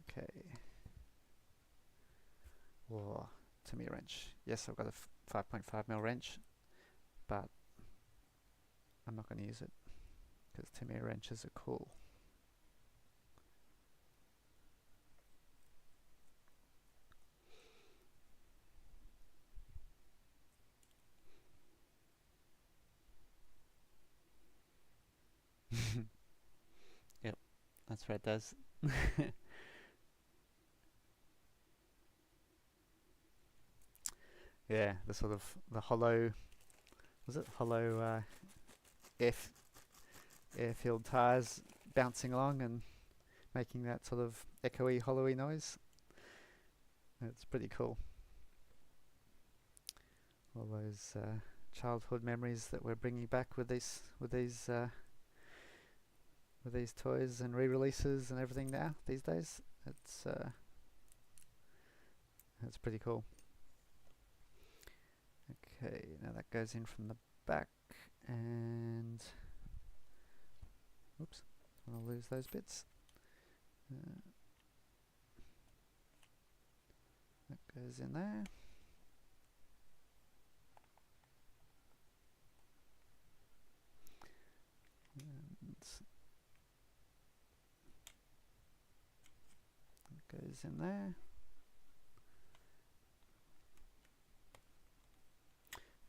Okay. Whoa, Tamiya wrench. Yes, I've got a 5.5mm wrench, but I'm not going to use it because Tamiya wrenches are cool. Yep, that's right, Daz. Yeah, the sort of the hollow, was it hollow airfield tires bouncing along and making that sort of echoey, hollowy noise. It's pretty cool. All those childhood memories that we're bringing back with these toys and re-releases and everything now these days. It's That's pretty cool. Okay, now that goes in from the back, and oops, I want to lose those bits. That goes in there. And that goes in there.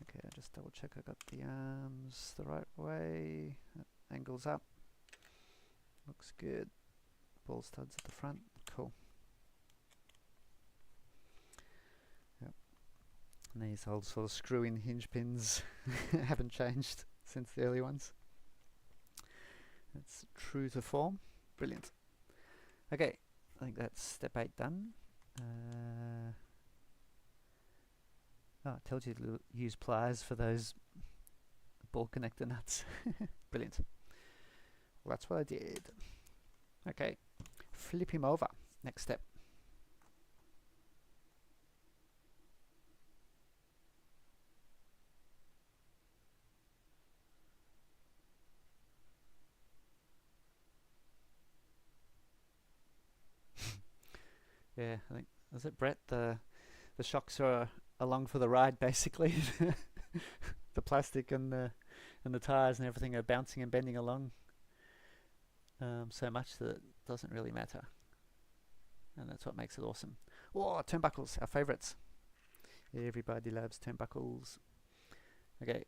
Okay, I'll just double check I got the arms the right way. That angles up. Looks good. Ball studs at the front. Cool. Yep. And these old sort of screw-in hinge pins haven't changed since the early ones. It's true to form. Brilliant. Okay, I think that's step 8 done. Oh, it tells you to use pliers for those ball connector nuts. Brilliant. Well, that's what I did. Okay, flip him over. Next step. Yeah, I think, is it Brett? The shocks are along for the ride, basically. The plastic and the tires and everything are bouncing and bending along so much that it doesn't really matter, and that's what makes it awesome. Oh, turnbuckles, our favourites. Everybody loves turnbuckles. Okay,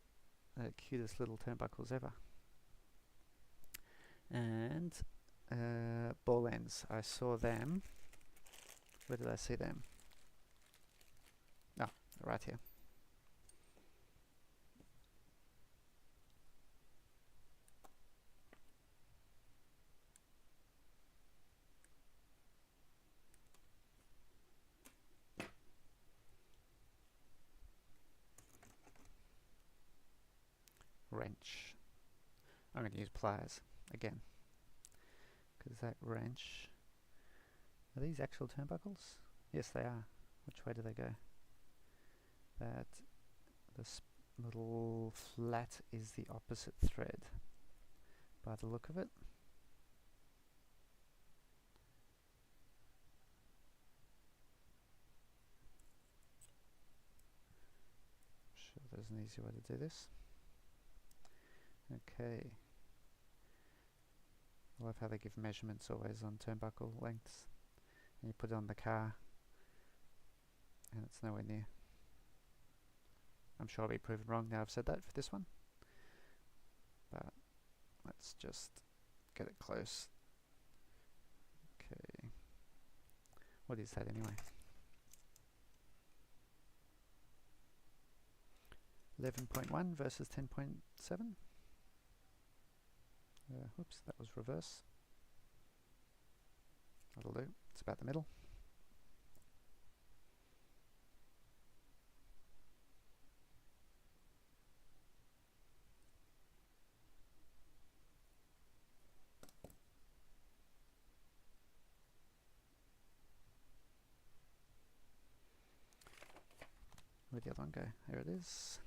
the cutest little turnbuckles ever. And ball ends. I saw them. Where did I see them? Oh, right here. Wrench. I'm going to use pliers again, because that wrench... Are these actual turnbuckles? Yes, they are. Which way do they go? That this little flat is the opposite thread, by the look of it. Sure, there's an easy way to do this. Okay. I love how they give measurements always on turnbuckle lengths. And you put it on the car, and it's nowhere near. I'm sure I'll be proven wrong now I've said that for this one. But let's just get it close. Okay. What is that anyway? 11.1 versus 10.7. Oops, that was reverse. That'll do. It's about the middle. Where'd the other one go? Here it is.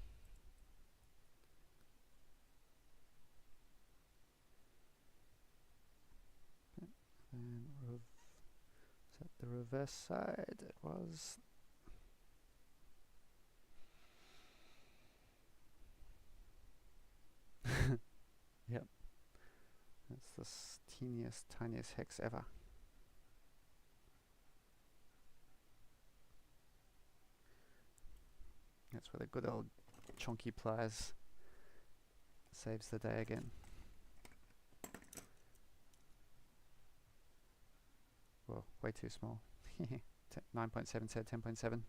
And is that the reverse side? It was. Yep. That's the teeniest, tiniest hex ever. That's where the good old chunky pliers saves the day again. Well, way too small. 9.7 said 10.7.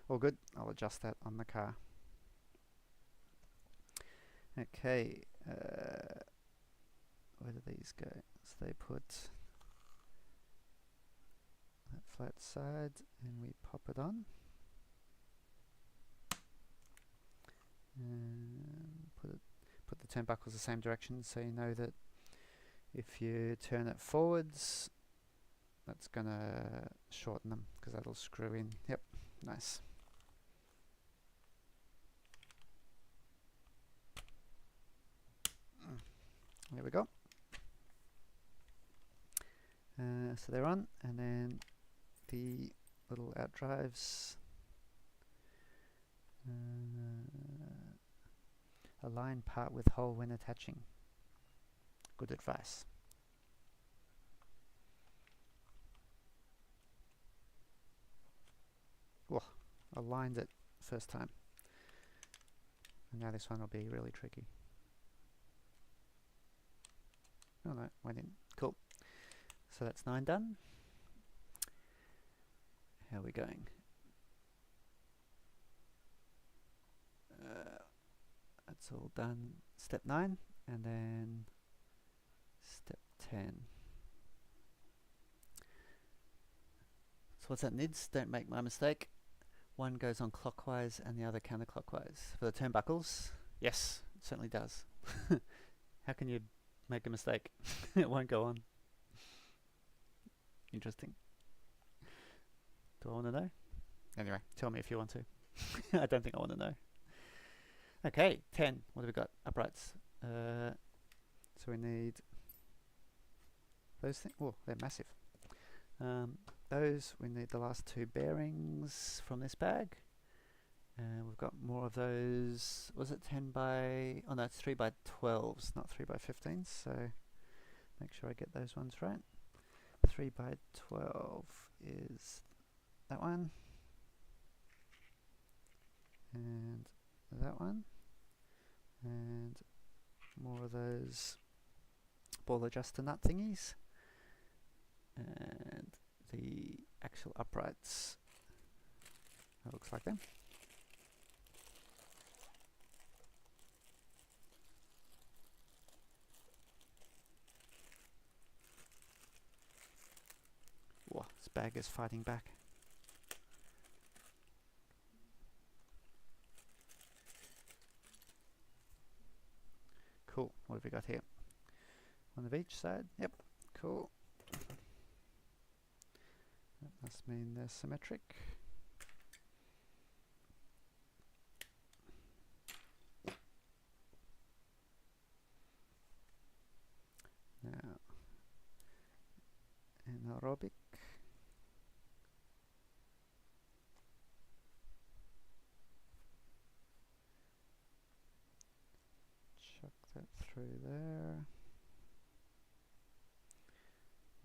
All good. I'll adjust that on the car. Okay. Where do these go? So they put that flat side and we pop it on. And put the turnbuckles the same direction, so you know that if you turn it forwards, that's gonna shorten them because that'll screw in. Yep. Nice. There we go. So they're on, and then the little out drives. Align part with hole when attaching. Good advice. Oh, aligned it first time. And now this one will be really tricky. Oh no, went in. Cool. So that's 9 done. How are we going? That's all done. Step 9, and then step 10. So what's that, Nids? Don't make my mistake. One goes on clockwise and the other counterclockwise. For the turnbuckles, yes, it certainly does. How can you make a mistake? It won't go on. Interesting. Do I want to know? Anyway, tell me if you want to. I don't think I want to know. Okay, 10. What have we got? Uprights. So we need those things. Oh, they're massive. Those, we need the last 2 bearings from this bag. And we've got more of those. Was it 10 by... Oh no, it's 3 by 12s, not 3 by 15s. So make sure I get those ones right. 3 by 12 is that one. And that one. And more of those ball adjuster nut thingies. And the actual uprights. That looks like them. Whoa, this bag is fighting back. Cool. What have we got here? One of each side. Yep. Cool. That must mean they're symmetric. Now, anaerobic. Chuck that through there.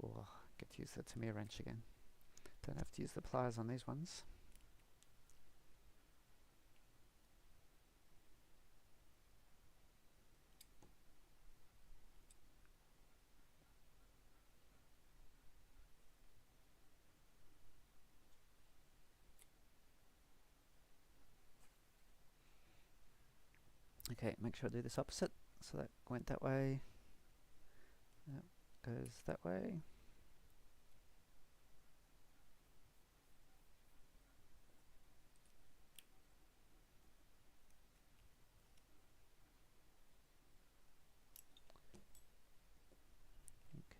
Oh, get to use the Tamiya wrench again. Don't have to use the pliers on these ones. Okay, make sure I do this opposite. So that went that way. That goes that way.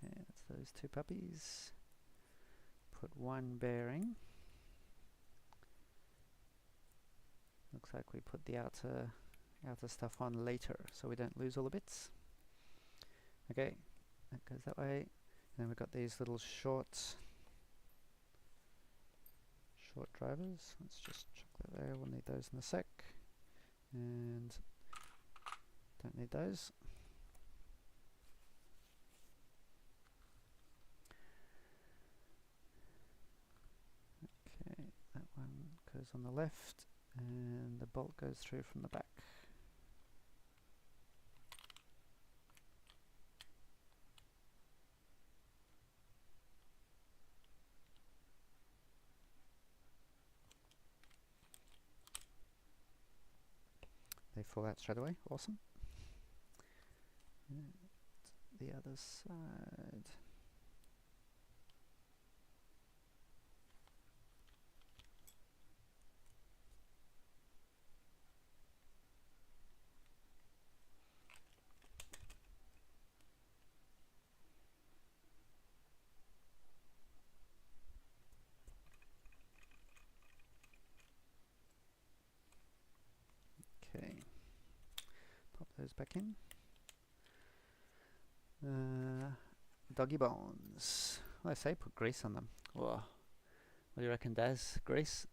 Okay, that's those 2 puppies. Put 1 bearing. Looks like we put the outer stuff on later, so we don't lose all the bits. Okay, that goes that way. And then we've got these little short drivers. Let's just chuck that there. We'll need those in a sec. And don't need those. Okay, that one goes on the left, and the bolt goes through from the back. They fall out straight away. Awesome. And the other side. those back in. Doggy bones. Well, I say put grease on them. Whoa. What do you reckon, Daz? Grease?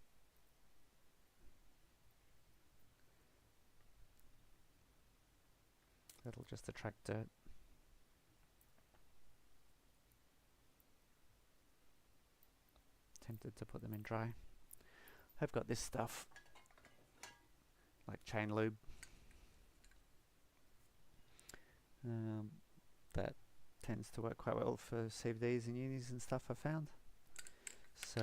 That'll just attract dirt. Tempted to put them in dry. I've got this stuff, like chain lube, that tends to work quite well for CVDs and unis and stuff, I found. So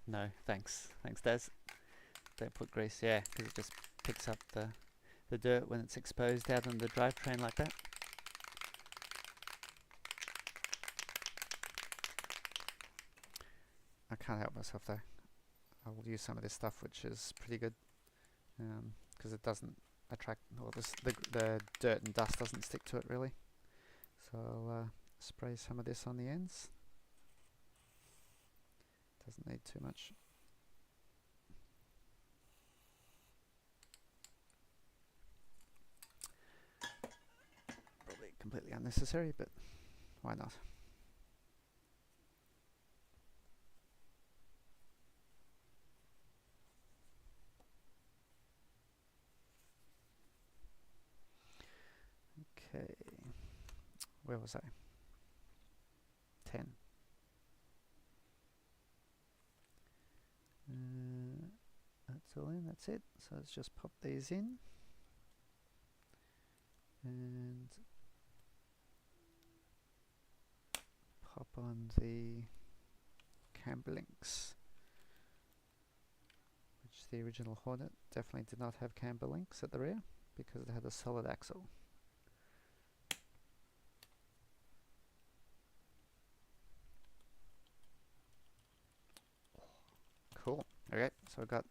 no, thanks Daz. Don't put grease, yeah, because it just picks up the dirt when it's exposed out on the drivetrain like that. I can't help myself though. I will use some of this stuff, which is pretty good, because it doesn't attract, or the dirt and dust doesn't stick to it really. So I'll spray some of this on the ends. Doesn't need too much. Probably completely unnecessary, but why not? Okay, where was I? 10. That's all in, that's it. So let's just pop these in. And pop on the camber links, which the original Hornet definitely did not have camber links at the rear because it had a solid axle. Cool. Okay, so we've got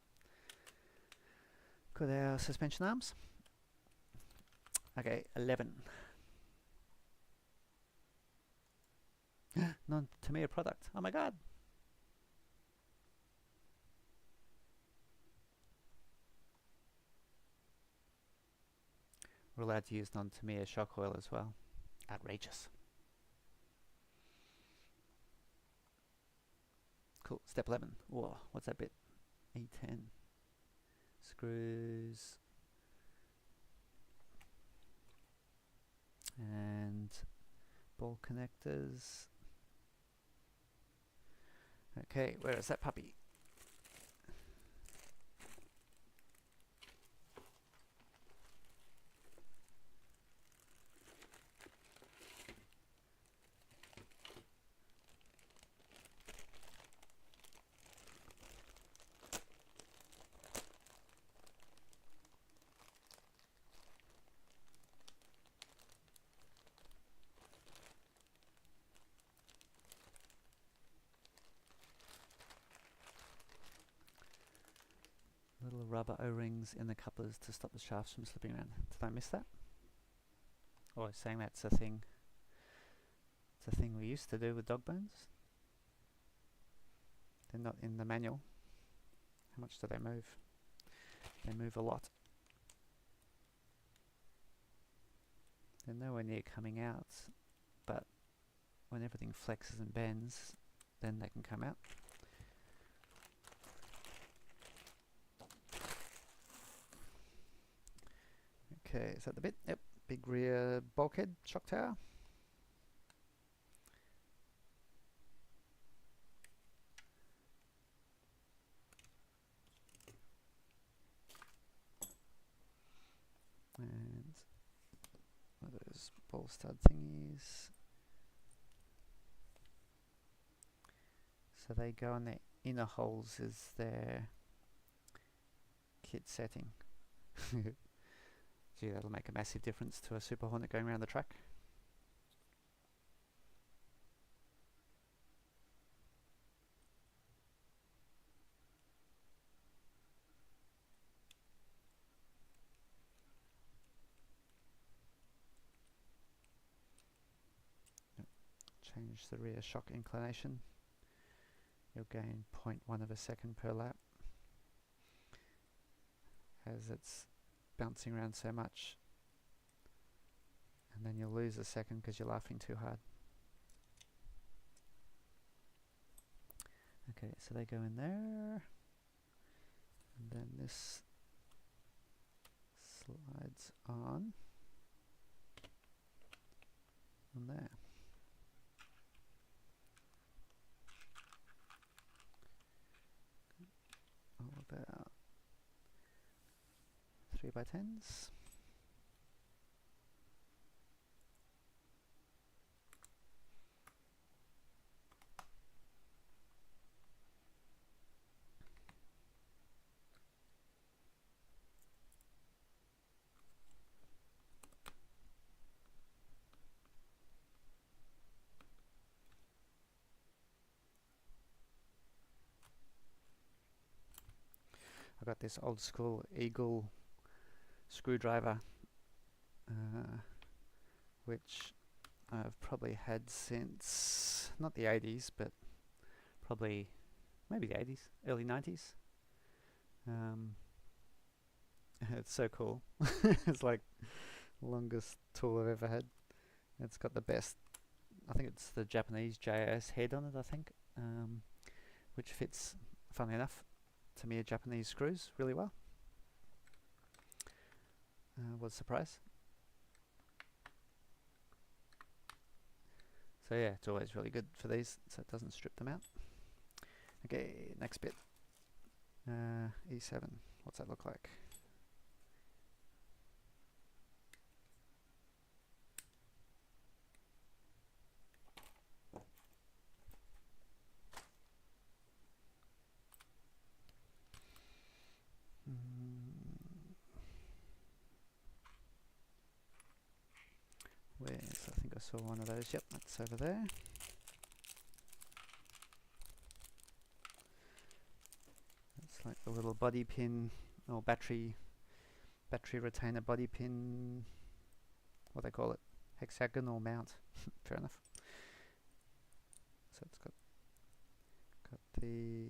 our suspension arms. Okay, 11. Non-Tamiya product. Oh my god. We're allowed to use non-Tamiya shock oil as well. Outrageous. Cool. Step 11. Whoa, what's that bit? E10. Screws. And ball connectors. Okay, where is that puppy? Little rubber O-rings in the couplers to stop the shafts from slipping around. Did I miss that? Oh, I was saying that's a thing. It's a thing we used to do with dog bones. They're not in the manual. How much do they move? They move a lot. They're nowhere near coming out, but when everything flexes and bends, then they can come out. Okay, is that the bit? Yep, big rear bulkhead, shock tower. And what are those ball stud thingies? So they go on the inner holes as their kit setting. Gee, that'll make a massive difference to a Super Hornet going around the track. Change the rear shock inclination. You'll gain 0.1 of a second per lap as it's bouncing around so much, and then you'll lose a second because you're laughing too hard. Okay, so they go in there, and then this slides on there. All about 3x10s. I got this old school Eagle screwdriver, which I've probably had since not the 80s, but probably maybe the 80s, early 90s. It's so cool. It's like the longest tool I've ever had. It's got the best, I think it's the Japanese JS head on it, I think, which fits, funnily enough, Tamiya Japanese screws really well. Was a surprise. So yeah, it's always really good for these, so it doesn't strip them out. Okay, next bit. E7, what's that look like? Where's, I think I saw one of those. Yep, that's over there. It's like the little body pin or battery retainer body pin, what they call it, hexagonal mount. Fair enough. So it's got the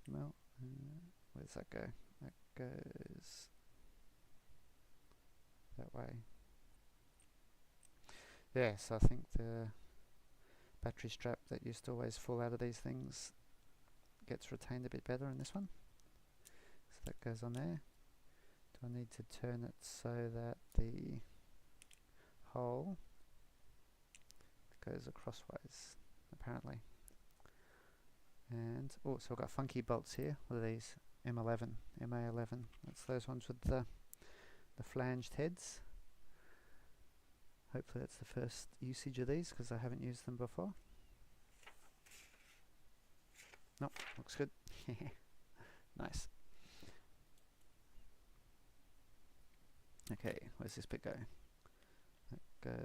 mount. Where does that go? That goes that way. Yeah, so I think the battery strap that used to always fall out of these things gets retained a bit better in this one. So that goes on there. Do I need to turn it so that the hole goes acrossways, apparently? And, oh, so I've got funky bolts here. What are these? M11, MA11. That's those ones with the flanged heads. Hopefully that's the first usage of these, because I haven't used them before. Nope, looks good. Nice. Okay, where's this bit go? That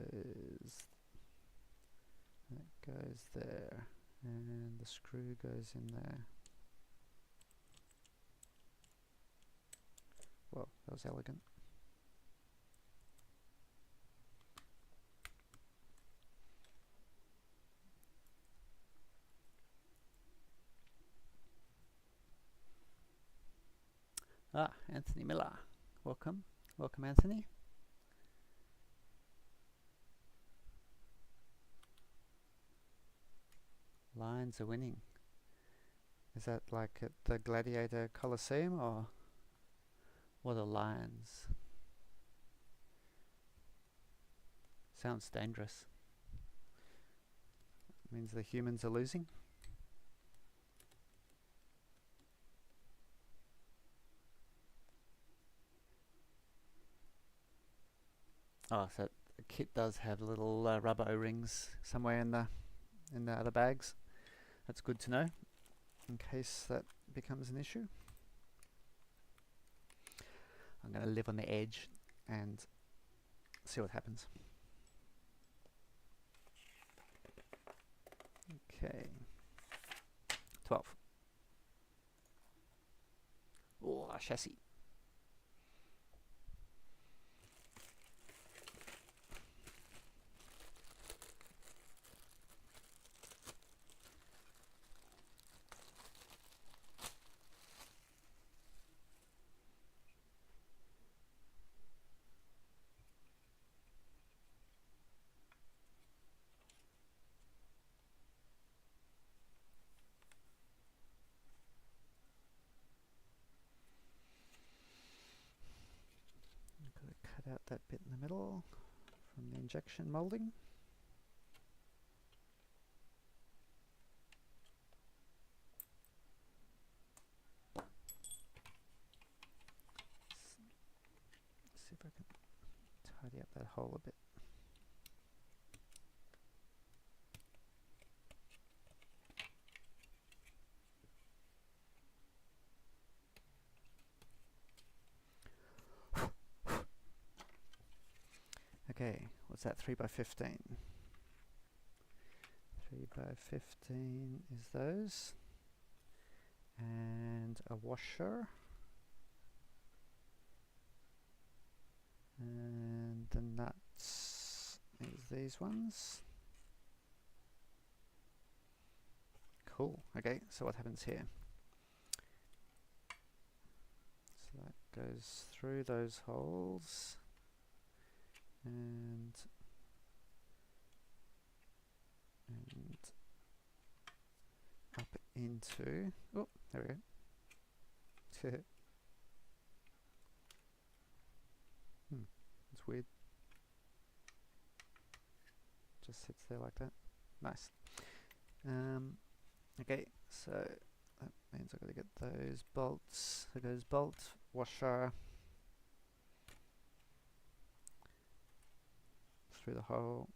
goes there, and the screw goes in there. Well, that was elegant. Ah, Anthony Miller. Welcome. Welcome, Anthony. Lions are winning. Is that like at the Gladiator Coliseum, or what are lions? Sounds dangerous. Means the humans are losing. Oh, so the kit does have little rubber O-rings somewhere in the other bags. That's good to know, in case that becomes an issue. I'm going to live on the edge and see what happens. Okay. 12. Oh, chassis. cut out that bit in the middle from the injection molding. See if I can tidy up that hole a bit. Okay, what's that? 3x15. 3x15 is those. And a washer. And the nuts is these ones. Cool. Okay, so what happens here? So that goes through those holes and up into, oh, there we go. It's weird. Just sits there like that. Nice. Okay, so that means I've got to get those bolts. So goes bolt, washer, through the hole.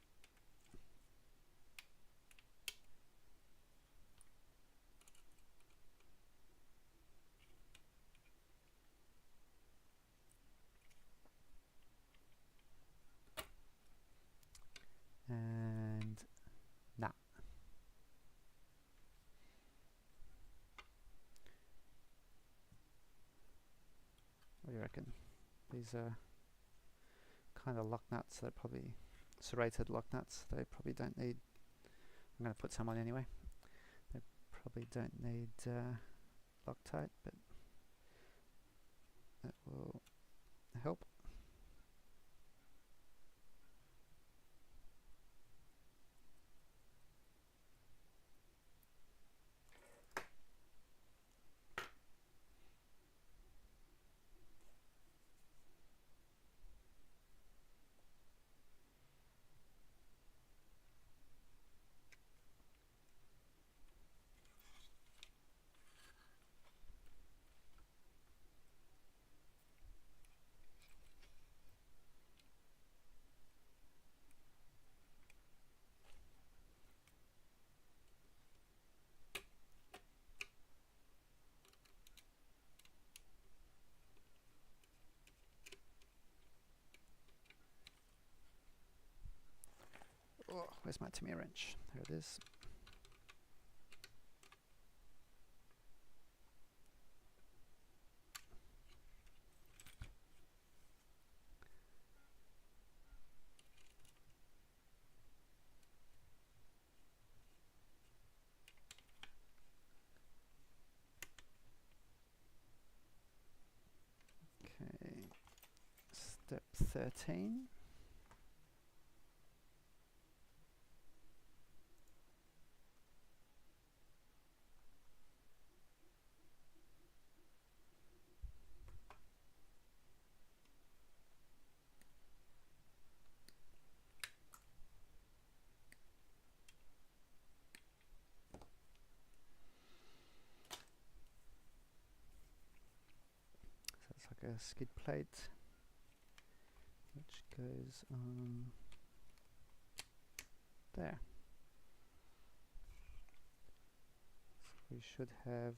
And nah. What do you reckon? These are kind of lock nuts. They're probably serrated lock nuts. They probably don't need. I'm going to put some on anyway. They probably don't need Loctite, but that will help. Oh, where's my Tamiya wrench? There it is. Okay, step 13. So it's like a skid plate which goes on there. So we should have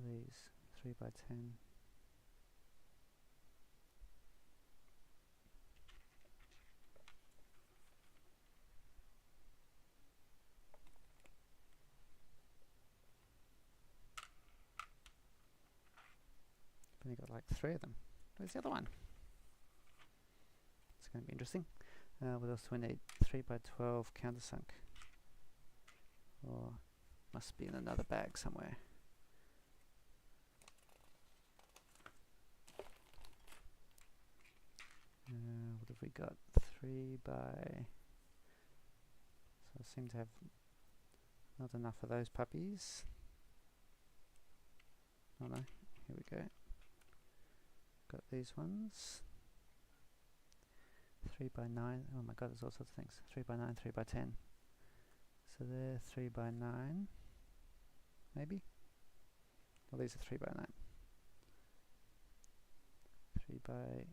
these 3x10. I've only got like 3 of them. Where's the other one? It's going to be interesting. What else do we need? 3x12 countersunk. Or must be in another bag somewhere. What have we got? 3 by. So I seem to have not enough of those puppies. Oh no, here we go. Got these ones. 3 by 9. Oh my god, there's all sorts of things. 3 by 9, 3 by 10. So they're 3 by 9. Maybe? Well, these are 3 by 9. 3 by...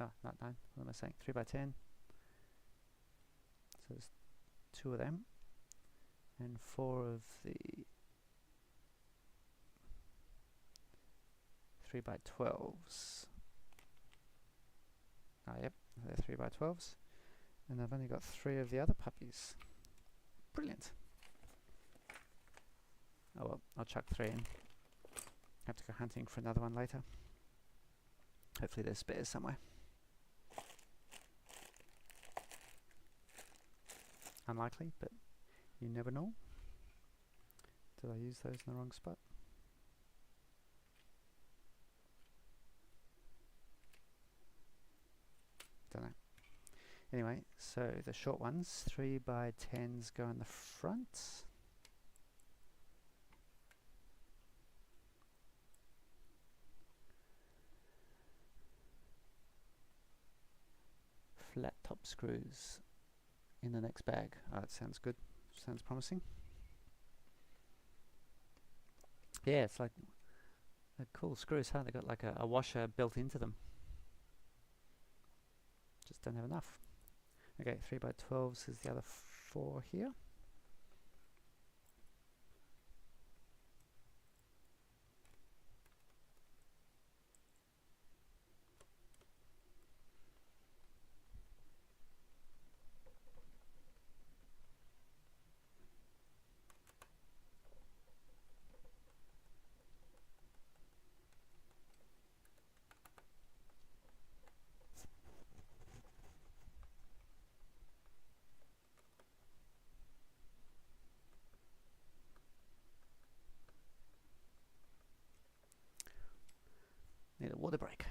Oh, not 9. What am I saying? 3 by 10. So there's 2 of them. And 4 of the 3 by 12s. Ah, yep, they're 3 by 12s. And I've only got 3 of the other puppies. Brilliant. Oh well, I'll chuck 3 in. Have to go hunting for another one later. Hopefully there's spares somewhere. Unlikely, but you never know. Did I use those in the wrong spot? Don't know. Anyway, so the short ones, 3 by 10s go in the front. Flat top screws in the next bag. Oh, that sounds good. Sounds promising. Yeah, it's like cool screws, huh? They got like a washer built into them. Just don't have enough. Okay, 3 by 12s is the other 4 here. Need a water break.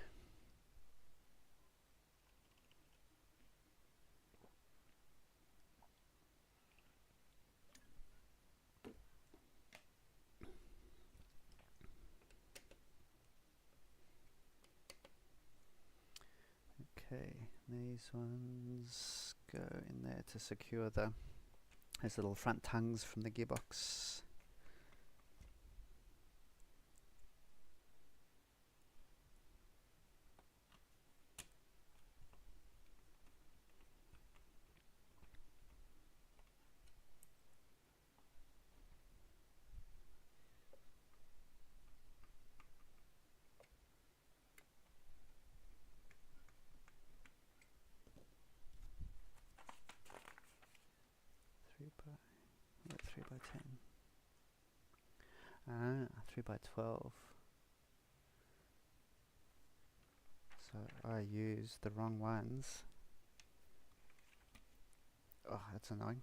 Okay, these ones go in there to secure those little front tongues from the gearbox. Three by 10. Ah, 3 by 12. So I used the wrong ones. Oh, that's annoying.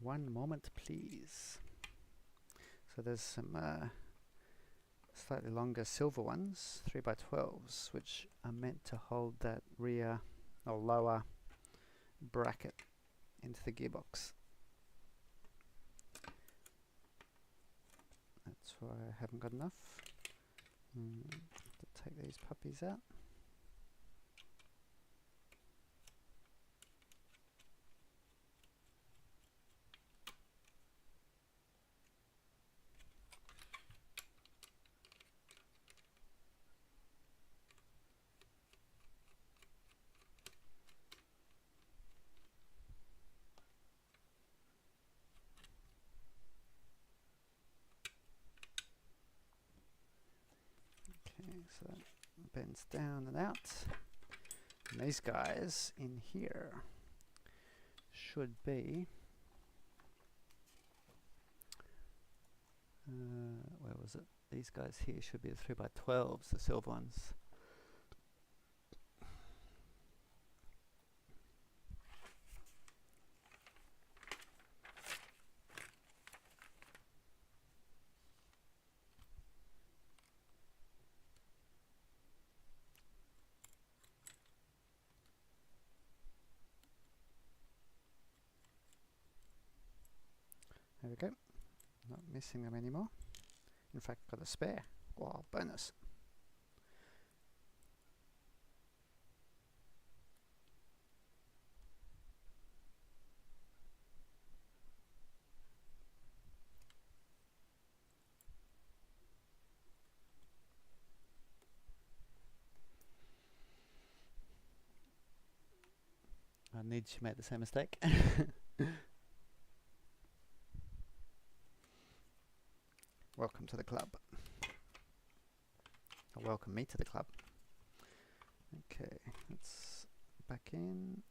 One moment, please. So there's some slightly longer silver ones, 3 by 12s, which are meant to hold that rear or lower bracket into the gearbox. That's why I haven't got enough. To take these puppies out. Okay, so that bends down and out. And these guys in here should be where was it? These guys here should be the 3 by 12s, the silver ones. There we go. Not missing them anymore. In fact, got a spare. Wow, bonus. I need to make the same mistake. Welcome to the club. Or welcome me to the club. Okay, let's back in.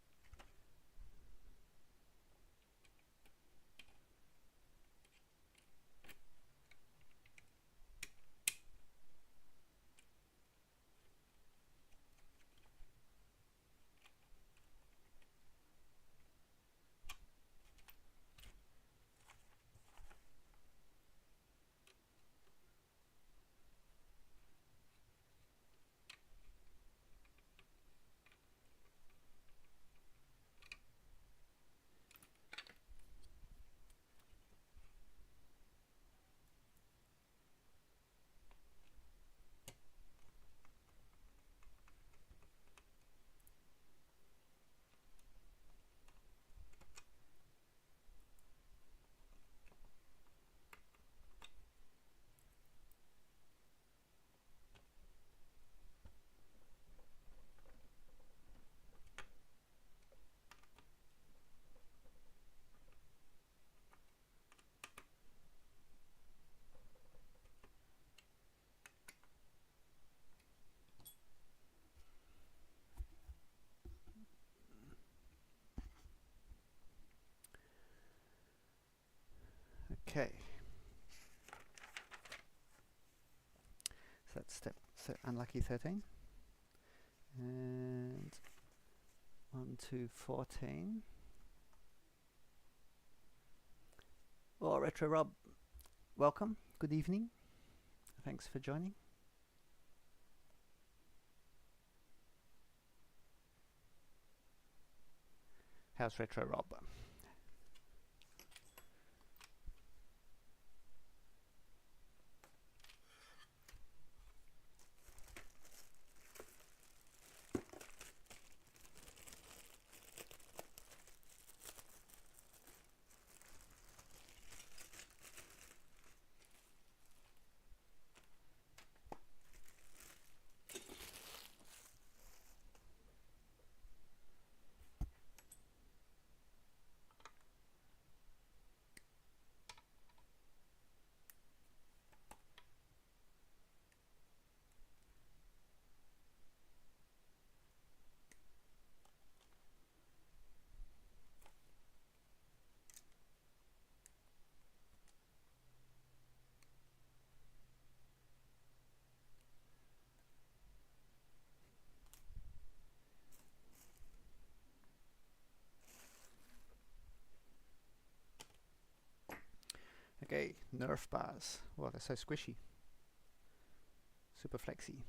Okay. So that's step unlucky 13. And on to 14. Well, Retro Rob, welcome. Good evening. Thanks for joining. How's Retro Rob? Okay, Nerf bars. Well, they're so squishy. Super flexy.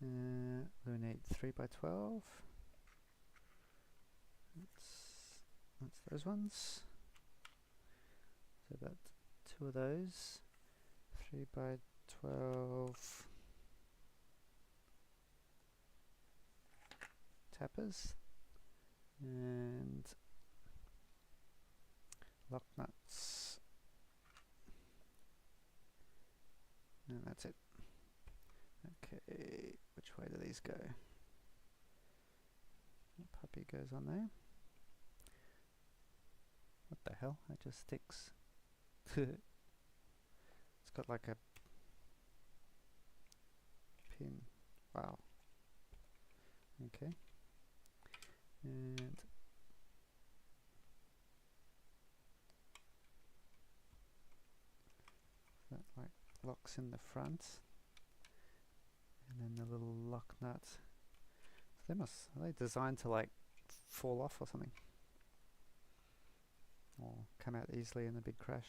We need 3x12. That's those ones. So about 2 of those. 3x12 tappers. And lock nuts. And that's it. Okay, which way do these go? The puppy goes on there. What the hell? It just sticks. It's got like a pin. Wow. Okay. And that like locks in the front. And then the little lock nut. So are they designed to like fall off or something? Or come out easily in a big crash?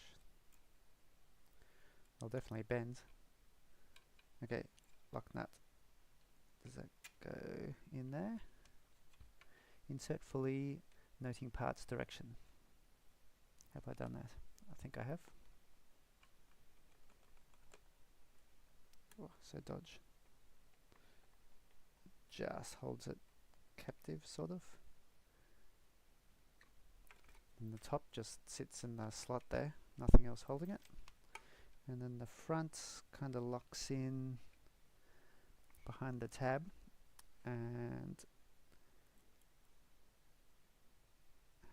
They'll definitely bend. Okay, lock nut. Does that go in there? Insert fully, noting parts direction. Have I done that? I think I have. Oh, so dodge. Just holds it captive, sort of. And the top just sits in the slot there, nothing else holding it. And then the front kind of locks in behind the tab and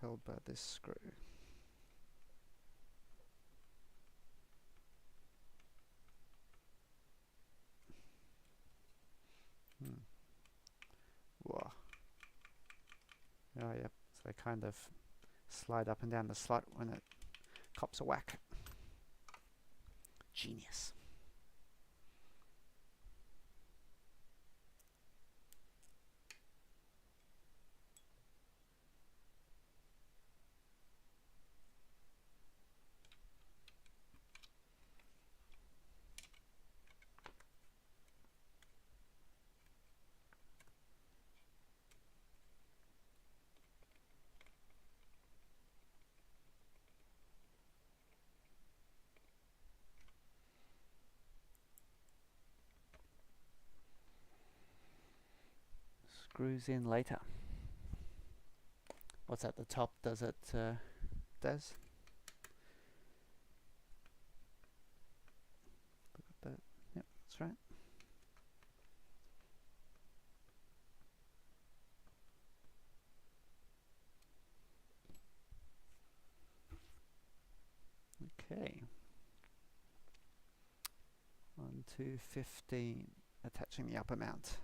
held by this screw. Whoa. Oh yep, so they kind of slide up and down the slot when it cops a whack. Genius. Screws in later. What's at the top does it, Des? Yep, that's right. Okay. On to 15, attaching the upper mount.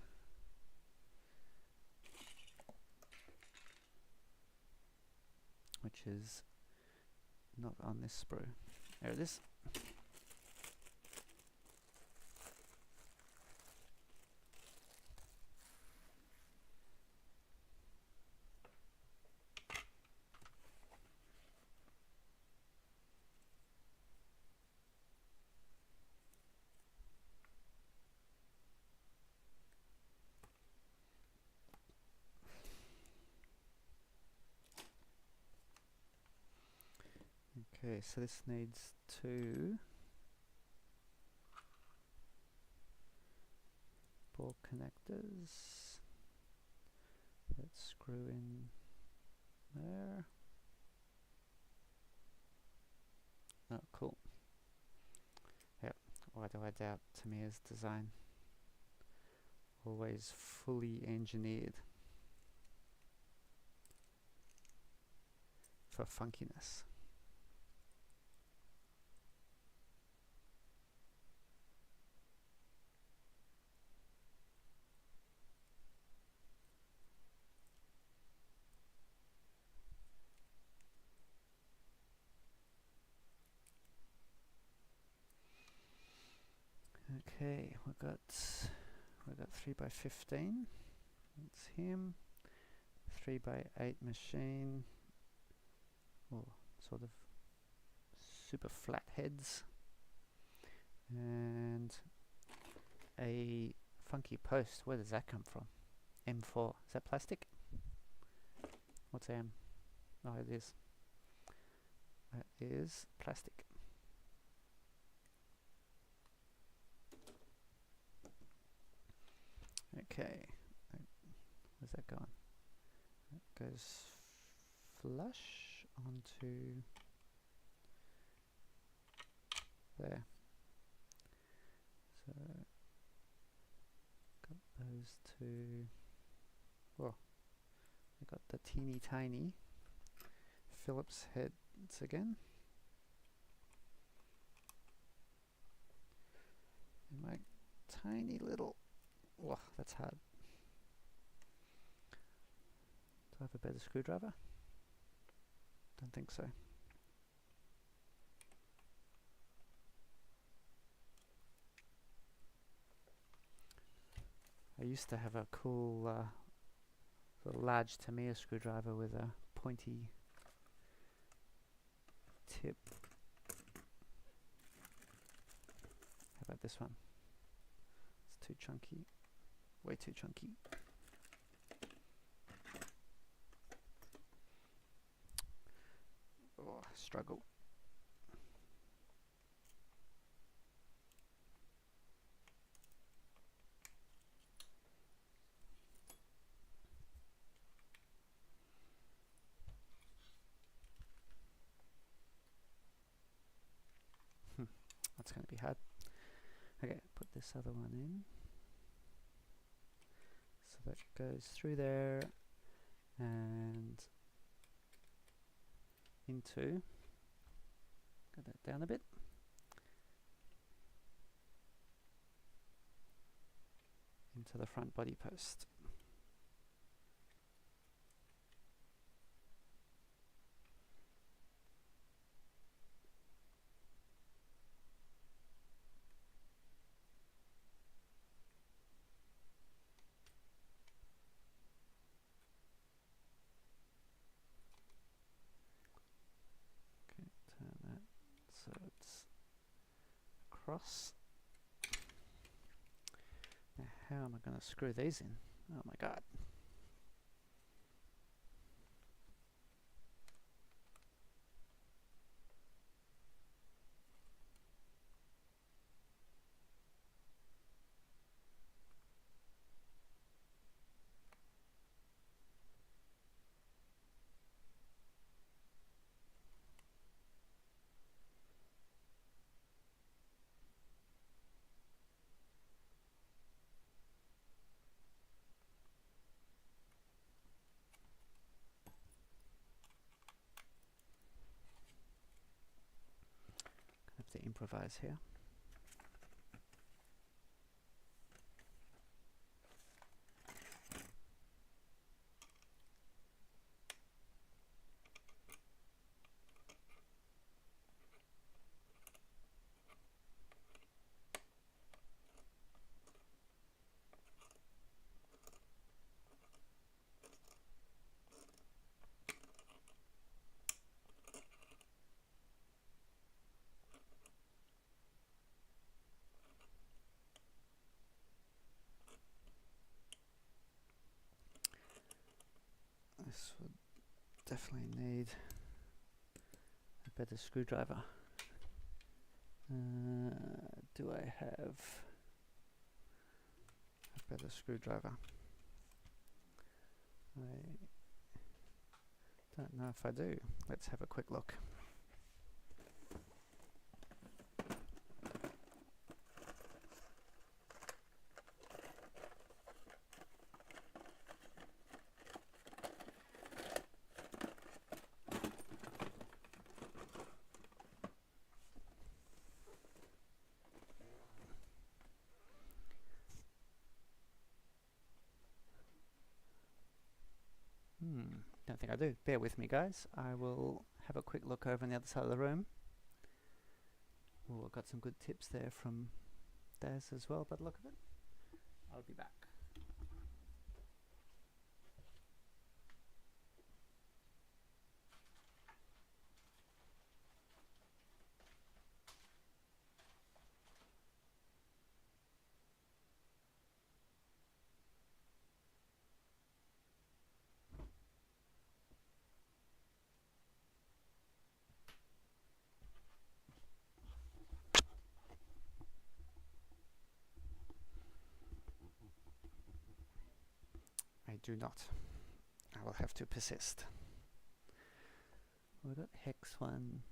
Which is not on this sprue. There it is. Okay, so this needs 2 ball connectors. Let's screw in there. Oh, cool. Yep, why do I doubt Tamiya's design? Always fully engineered for funkiness. Okay, we got 3x15. That's him. 3x8 machine. Oh, sort of super flat heads. And a funky post. Where does that come from? M4. Is that plastic? What's M? Oh, it is. That is plastic. Okay, where's that going? That goes flush onto there. So, got those two. Whoa, I got the teeny tiny Phillips heads again. And my tiny little. Whoa, that's hard. Do I have a better screwdriver? Don't think so. I used to have a cool sort of large Tamiya screwdriver with a pointy tip. How about this one? It's too chunky. Way too chunky. Oh, struggle. That's going to be hard. Okay, put this other one in. So that goes through there and into, go that down a bit. Into the front body post. Turn that so it's across. Now how am I going to screw these in? Oh my god. Have to improvise here. This would definitely need a better screwdriver. Do I have a better screwdriver? I don't know if I do. Let's have a quick look. Don't think I do. Bear with me, guys. I will have a quick look over on the other side of the room. Oh, I've got some good tips there from Daz as well, but look at it. I'll be back. I do not. I will have to persist. We've got hex 1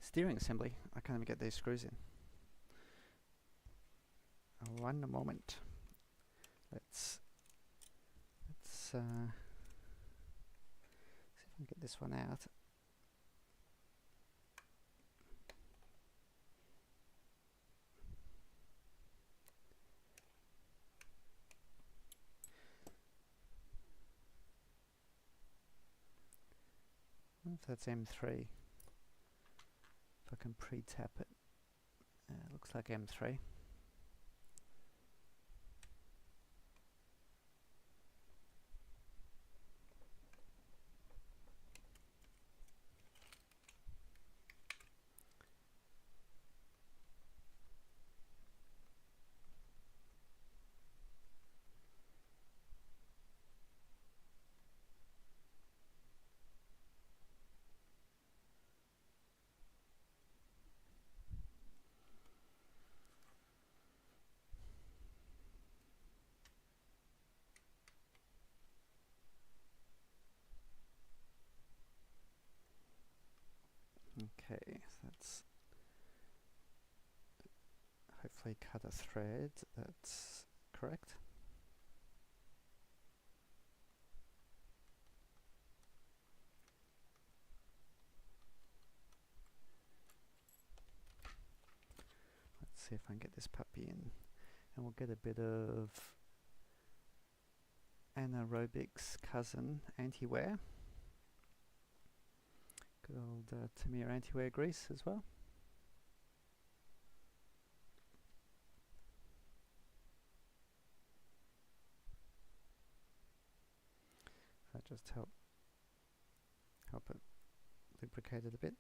steering assembly. I can't even get these screws in. One moment. Let's see if I can get this one out. I wonder if that's M3. If I can pre-tap it. Looks like M3. Okay, so let's hopefully cut a thread that's correct. Let's see if I can get this puppy in, and we'll get a bit of anaerobics cousin anti-wear. Good old Tamiya anti-wear grease as well. That just help it lubricate it a bit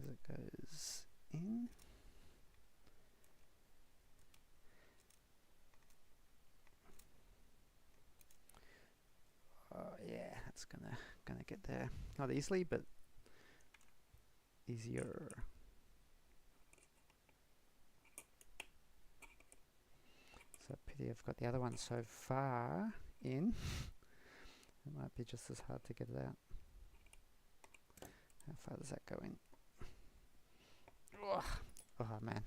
as it goes in. Oh yeah, that's gonna get there. Not easily, but easier. So pity I've got the other one so far in. It might be just as hard to get it out. How far does that go in? Oh man.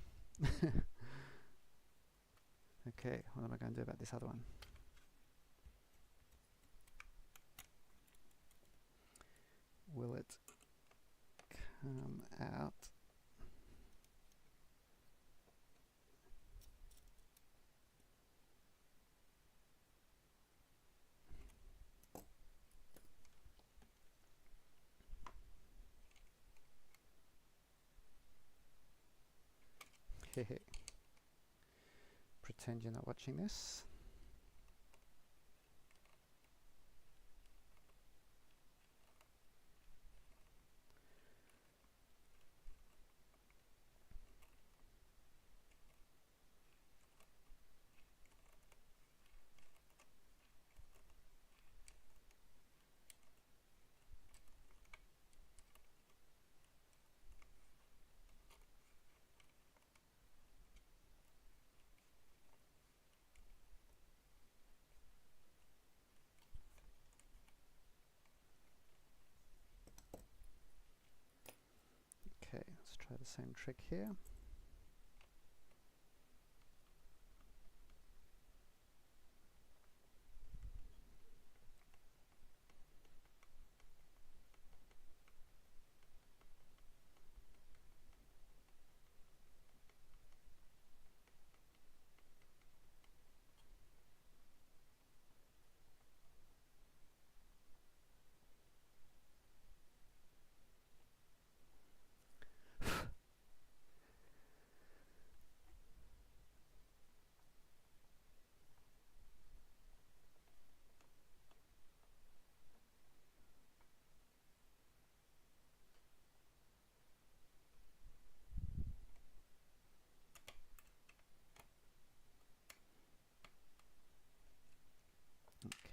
Okay, what am I going to do about this other one? Will it come out? Pretend you're not watching this. Okay, let's try the same trick here.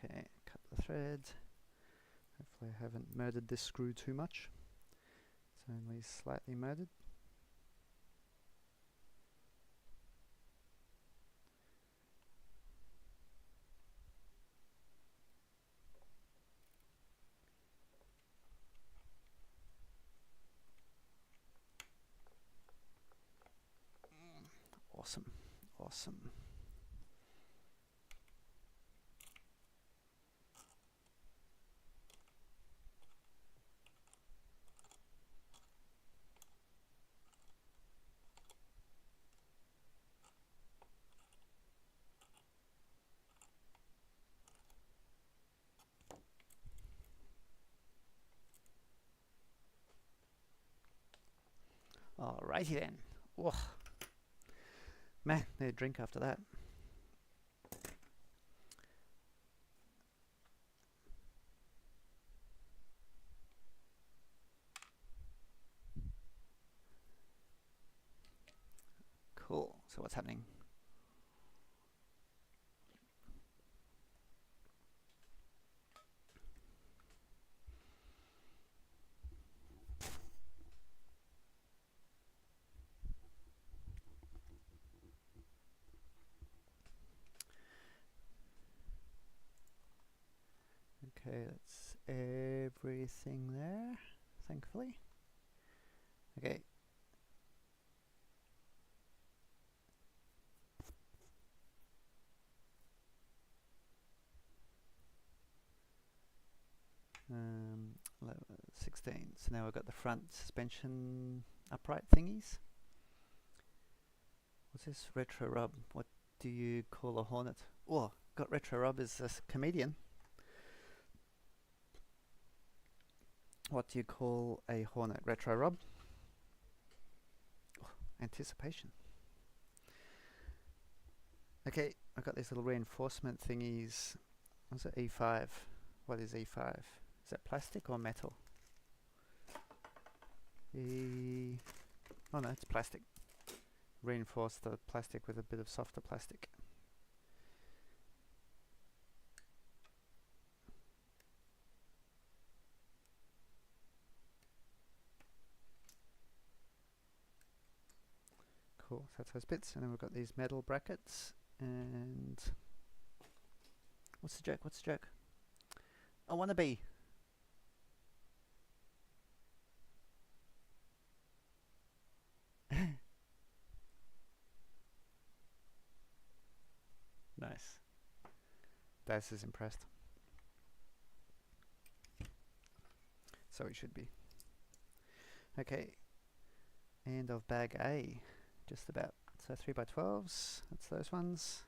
Okay, cut the thread. Hopefully I haven't murdered this screw too much. It's only slightly murdered. Awesome, awesome. Alrighty then. Oh, man, need a drink after that. Cool. So what's happening? Okay, that's everything there. thankfully. Okay. Um, 16. So now we've got the front suspension upright thingies. What's this? Retro Rob. What do you call a Hornet? Oh, got Retro Rob as a comedian. What do you call a Hornet? Retro Rob? Oh, anticipation. Okay, I've got these little reinforcement thingies. What's it? E5. What is E5? Is that plastic or metal? Oh no, it's plastic. Reinforce the plastic with a bit of softer plastic. Cool, so that's those bits, and then we've got these metal brackets, and what's the joke? What's the joke? I want to be. Nice. Daz is impressed. So it should be. Okay. End of bag A. Just about. So 3x12s. That's those ones.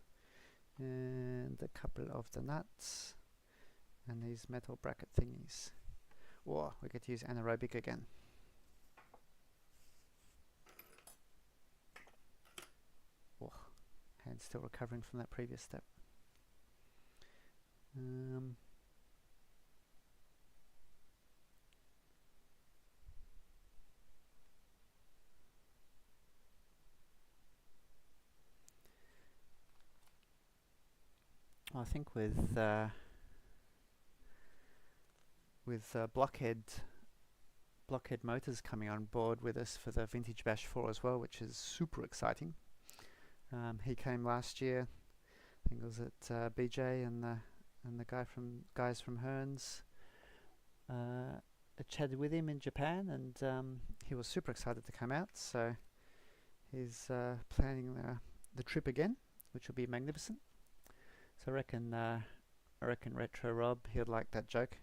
And a couple of the nuts. And these metal bracket thingies. Or we could use anaerobic again. Oh, hand's still recovering from that previous step. I think with blockhead motors coming on board with us for the Vintage Bash 4 as well, which is super exciting. He came last year. I think it was at BJ and the guys from Hearns. I chatted with him in Japan, and he was super excited to come out. So he's planning the trip again, which will be magnificent. So I reckon Retro Rob, he'd like that joke.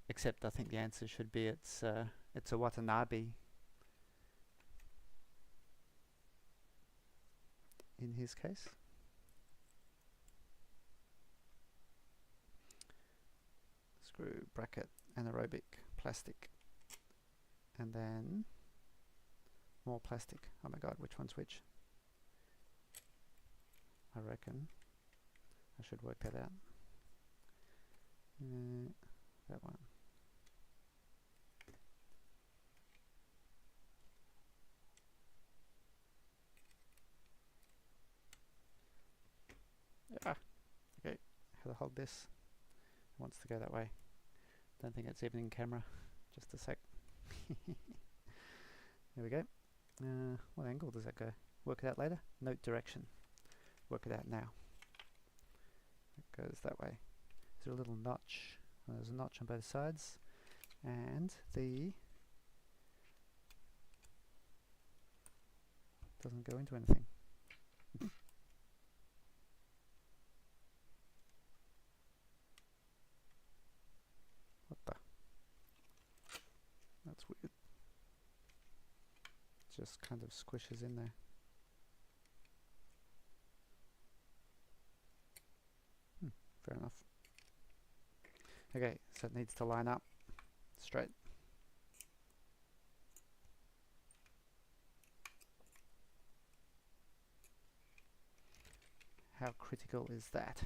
Except I think the answer should be it's a Watanabe in his case. Screw, bracket, anaerobic, plastic, and then more plastic. Oh my god, which one's which? I reckon I should work that out. That one. Ah, okay. How to hold this? It wants to go that way. Don't think it's even in camera. Just a sec. There we go. What angle does that go? Work it out later. Note direction. Work it out now. It goes that way. Is there a little notch? Well, there's a notch on both sides, and the doesn't go into anything. What the? That's weird. It just kind of squishes in there. Fair enough. Okay, so it needs to line up straight. How critical is that?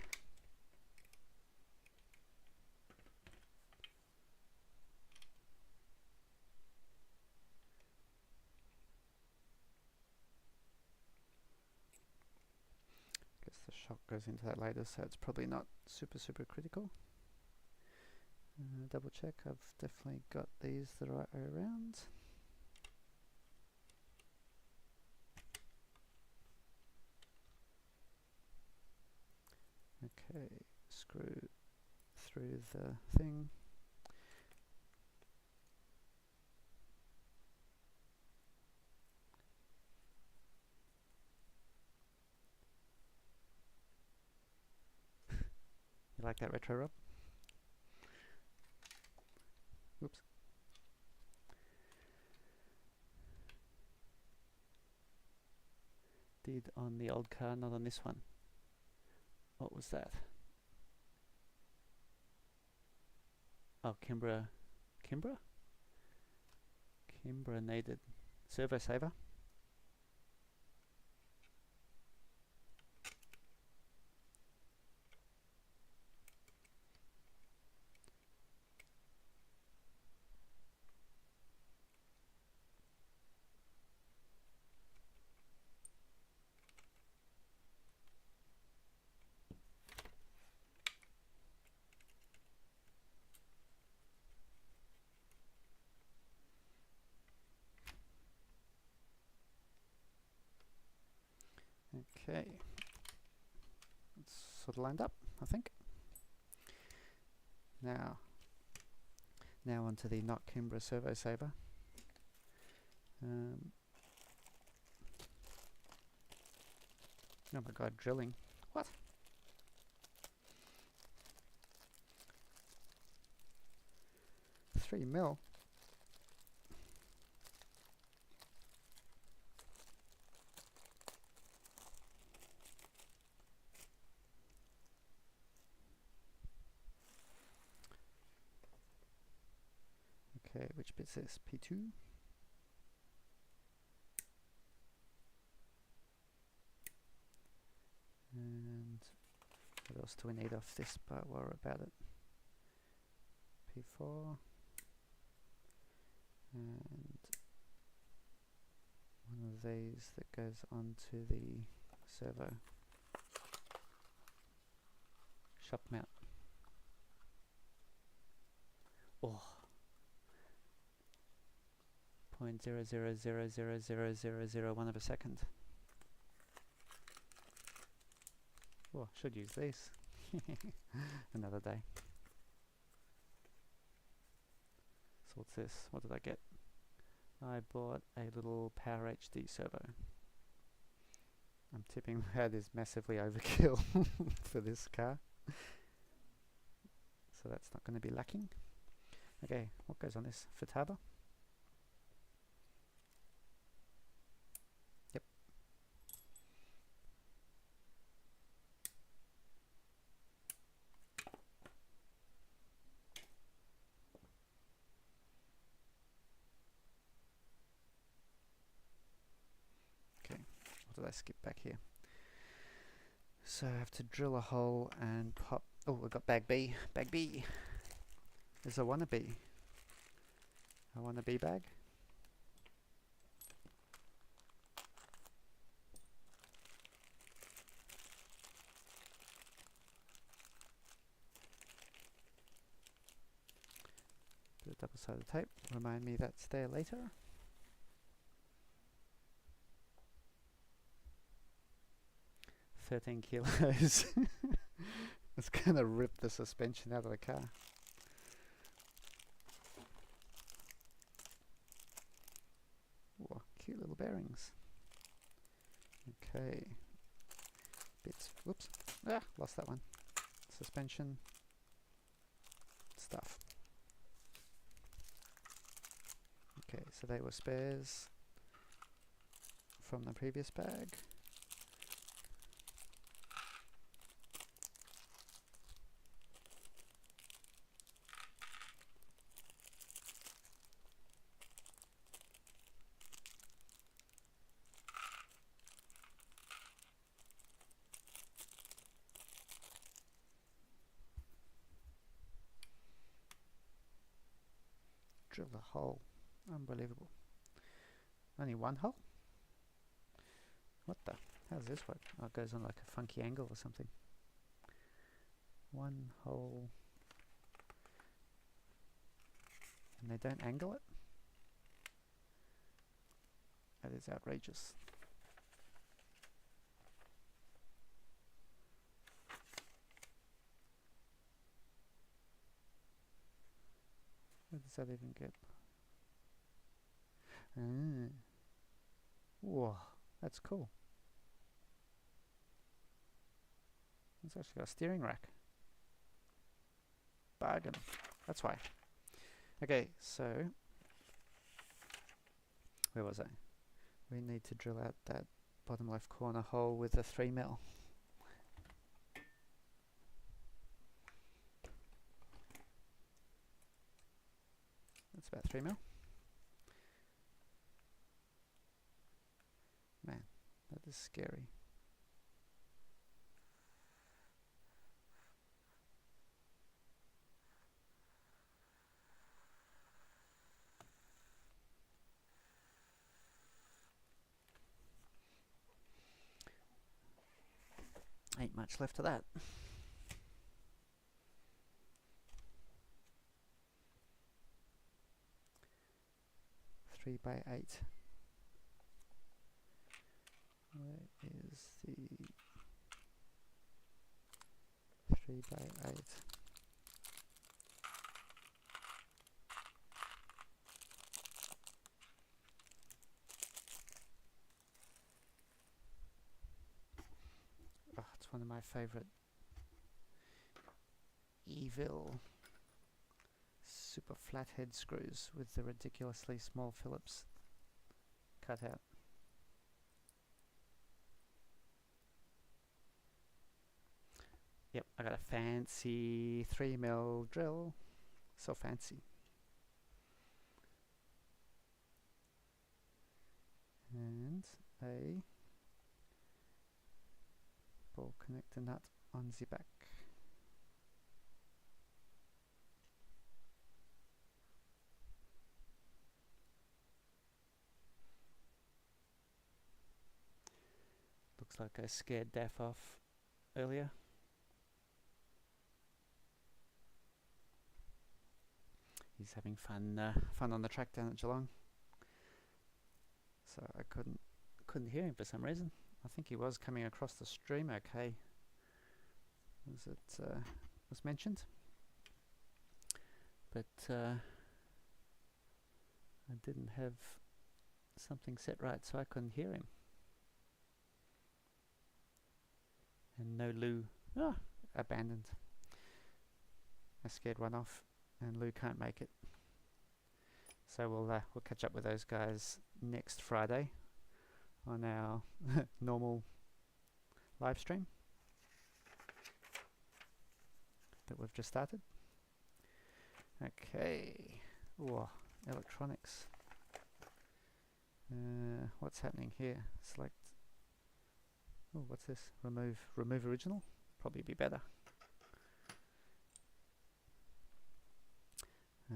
Guess the shock goes into that later, so it's probably not super critical. Double check, I've definitely got these the right way around. Okay, screw through the thing. You like that retro, Rob? Oops. Did on the old car, not on this one. What was that? Oh, Kimbra needed servo saver. Okay, it's sort of lined up, I think. Now onto the not Kimbra servo saver. Oh my god, drilling. What? $3 mil? Okay, which bit's this? P2? And what else do we need off this part while we're about it? P4. And one of these that goes onto the servo shock mount. Oh, 0.00000001 of a second. Oh, should use these another day. So what's this? What did I get? I bought a little Power HD servo. I'm tipping that is massively overkill for this car. So that's not going to be lacking. Okay, what goes on this? Futaba? Yep. Okay, what did I skip back here? So I have to drill a hole and pop. Oh, we've got bag B. Bag B. There's a wannabe. A wannabe bag. Bit of double-sided tape. Remind me that's there later. $13 kilos. It's gonna rip the suspension out of the car. Whoa, cute little bearings. Okay. Bits. Whoops. Ah, lost that one. Suspension. Stuff. Okay, so they were spares from the previous bag. Drill a hole. Unbelievable. Only one hole? What the? How does this work? Oh, it goes on like a funky angle or something. One hole. And they don't angle it? That is outrageous. Where does that even get? Whoa, that's cool. It's actually got a steering rack. bargain. That's why. Okay, so where was I? We need to drill out that bottom left corner hole with a 3mm. That's about 3mm. Man, that is scary. Ain't much left of that. Three by 8. Where is the 3 by 8? Oh, it's one of my favorite EVO super flathead screws with the ridiculously small Phillips cut out. Yep, I got a fancy 3mm drill. So fancy. And a ball connector nut on the back. Looks like I scared Daff off earlier. He's having fun on the track down at Geelong. So I couldn't hear him for some reason. I think he was coming across the stream okay, as it was mentioned. But I didn't have something set right, so I couldn't hear him. And no Lou. Ah, abandoned. I scared one off, and Lou can't make it. So we'll catch up with those guys next Friday on our normal live stream that we've just started. Okay. Whoa, electronics. What's happening here? Select. Oh, what's this? Remove original? Probably be better.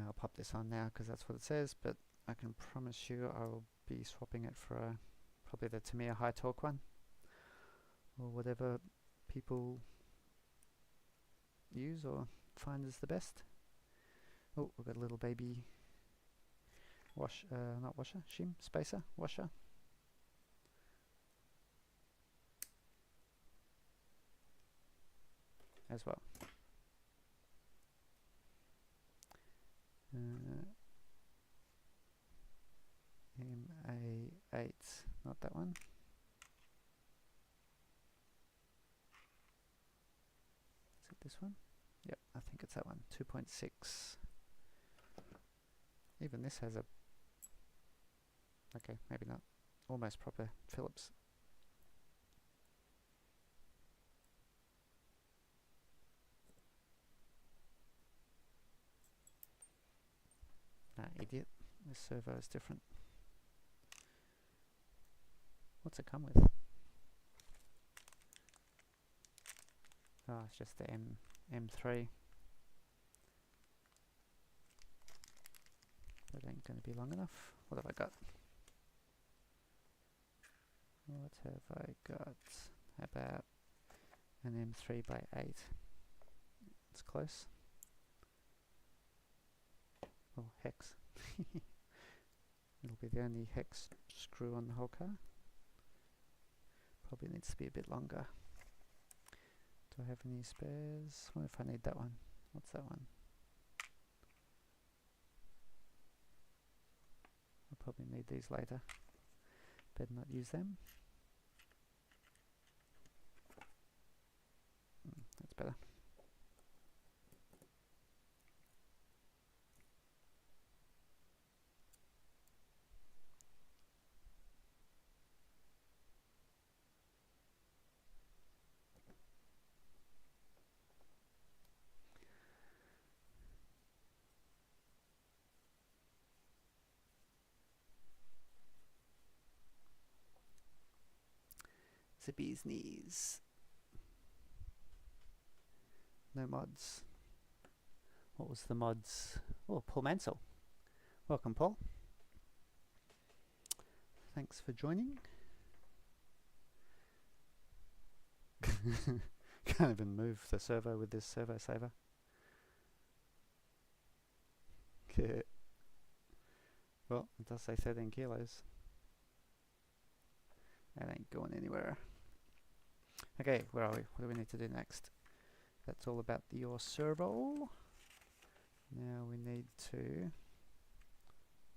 I'll pop this on now because that's what it says, but I can promise you I'll be swapping it for probably the Tamiya high torque one, or whatever people use or find is the best. Oh, we've got a little baby not washer, shim, spacer, washer. As well. MA8, not that one. Is it this one? Yep, I think it's that one. 2.6. Even this has a, okay, maybe not, almost proper Phillips. Nah, idiot. This servo is different. What's it come with? Oh, it's just the M3. That ain't going to be long enough. What have I got? What have I got? How about an M3 by 8? It's close. Oh, hex. It'll be the only hex screw on the whole car. Probably needs to be a bit longer. Do I have any spares? What if I need that one? What's that one? I'll probably need these later. Better not use them. That's better. It's a bee's knees. No mods. What was the mods? Oh, Paul Mansell. Welcome, Paul. Thanks for joining. Can't even move the servo with this servo saver. Okay. Well, it does say 13 kilos. That ain't going anywhere. Okay, where are we? What do we need to do next? That's all about your servo. Now we need to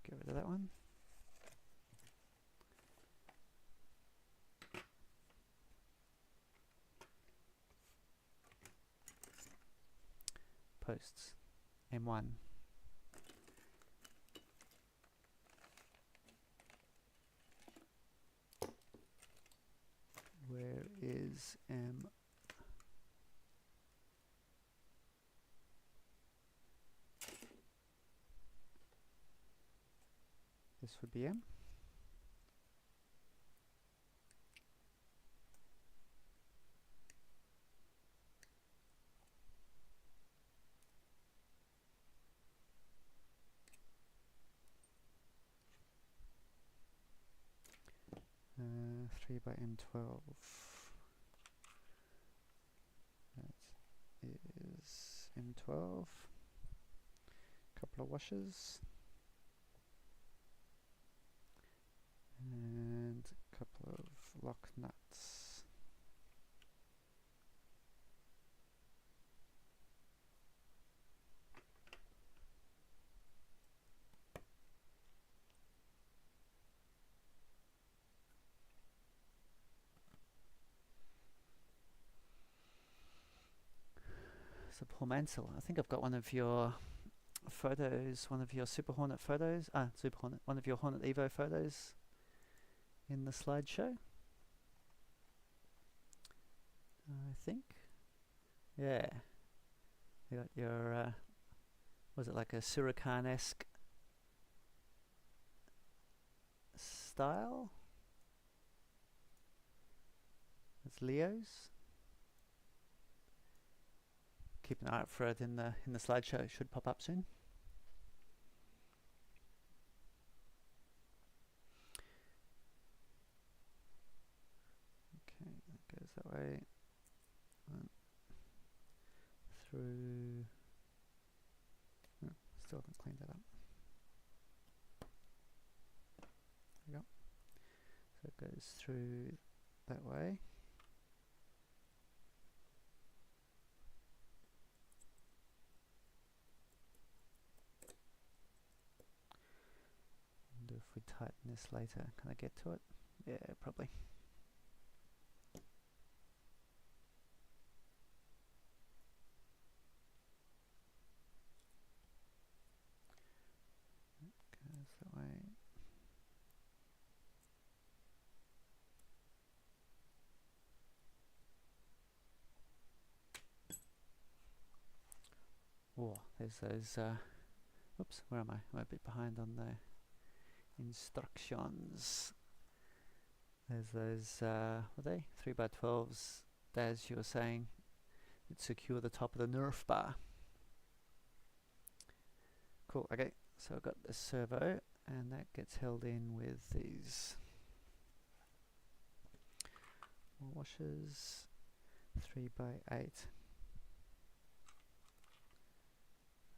get rid of that one. Posts. M1. Where is M? This would be M. Uh, 3 by M12. That is M12. Couple of washers. And a couple of lock nuts. So Paul Mansell, I think I've got one of your photos, one of your Super Hornet photos, Super Hornet, one of your Hornet EVO photos in the slideshow, I think. Yeah. You got your, was it like a Surakan-esque style? It's Leo's. Keep an eye out for it in the slideshow. It should pop up soon. Okay, that goes that way. Through. Oh, still haven't cleaned that up. There we go. So it goes through that way. If we tighten this later, can I get to it? Yeah, probably. Goes that way. Oh, there's those. Oops, where am I? I'm a bit behind on the instructions. There's those, what are they? 3x12s, as you were saying, that secure the top of the Nerf bar. Cool, okay, so I've got the servo, and that gets held in with these more washers, 3x8.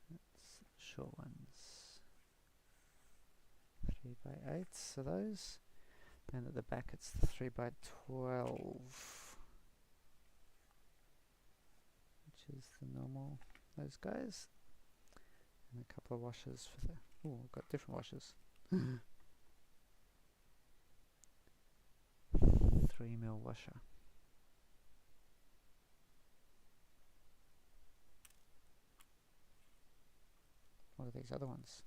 That's short ones. 3x8, so those. And at the back it's the 3x12, which is the normal, those guys. And a couple of washers for the, oh, I've got different washers. 3mm washer. What are these other ones?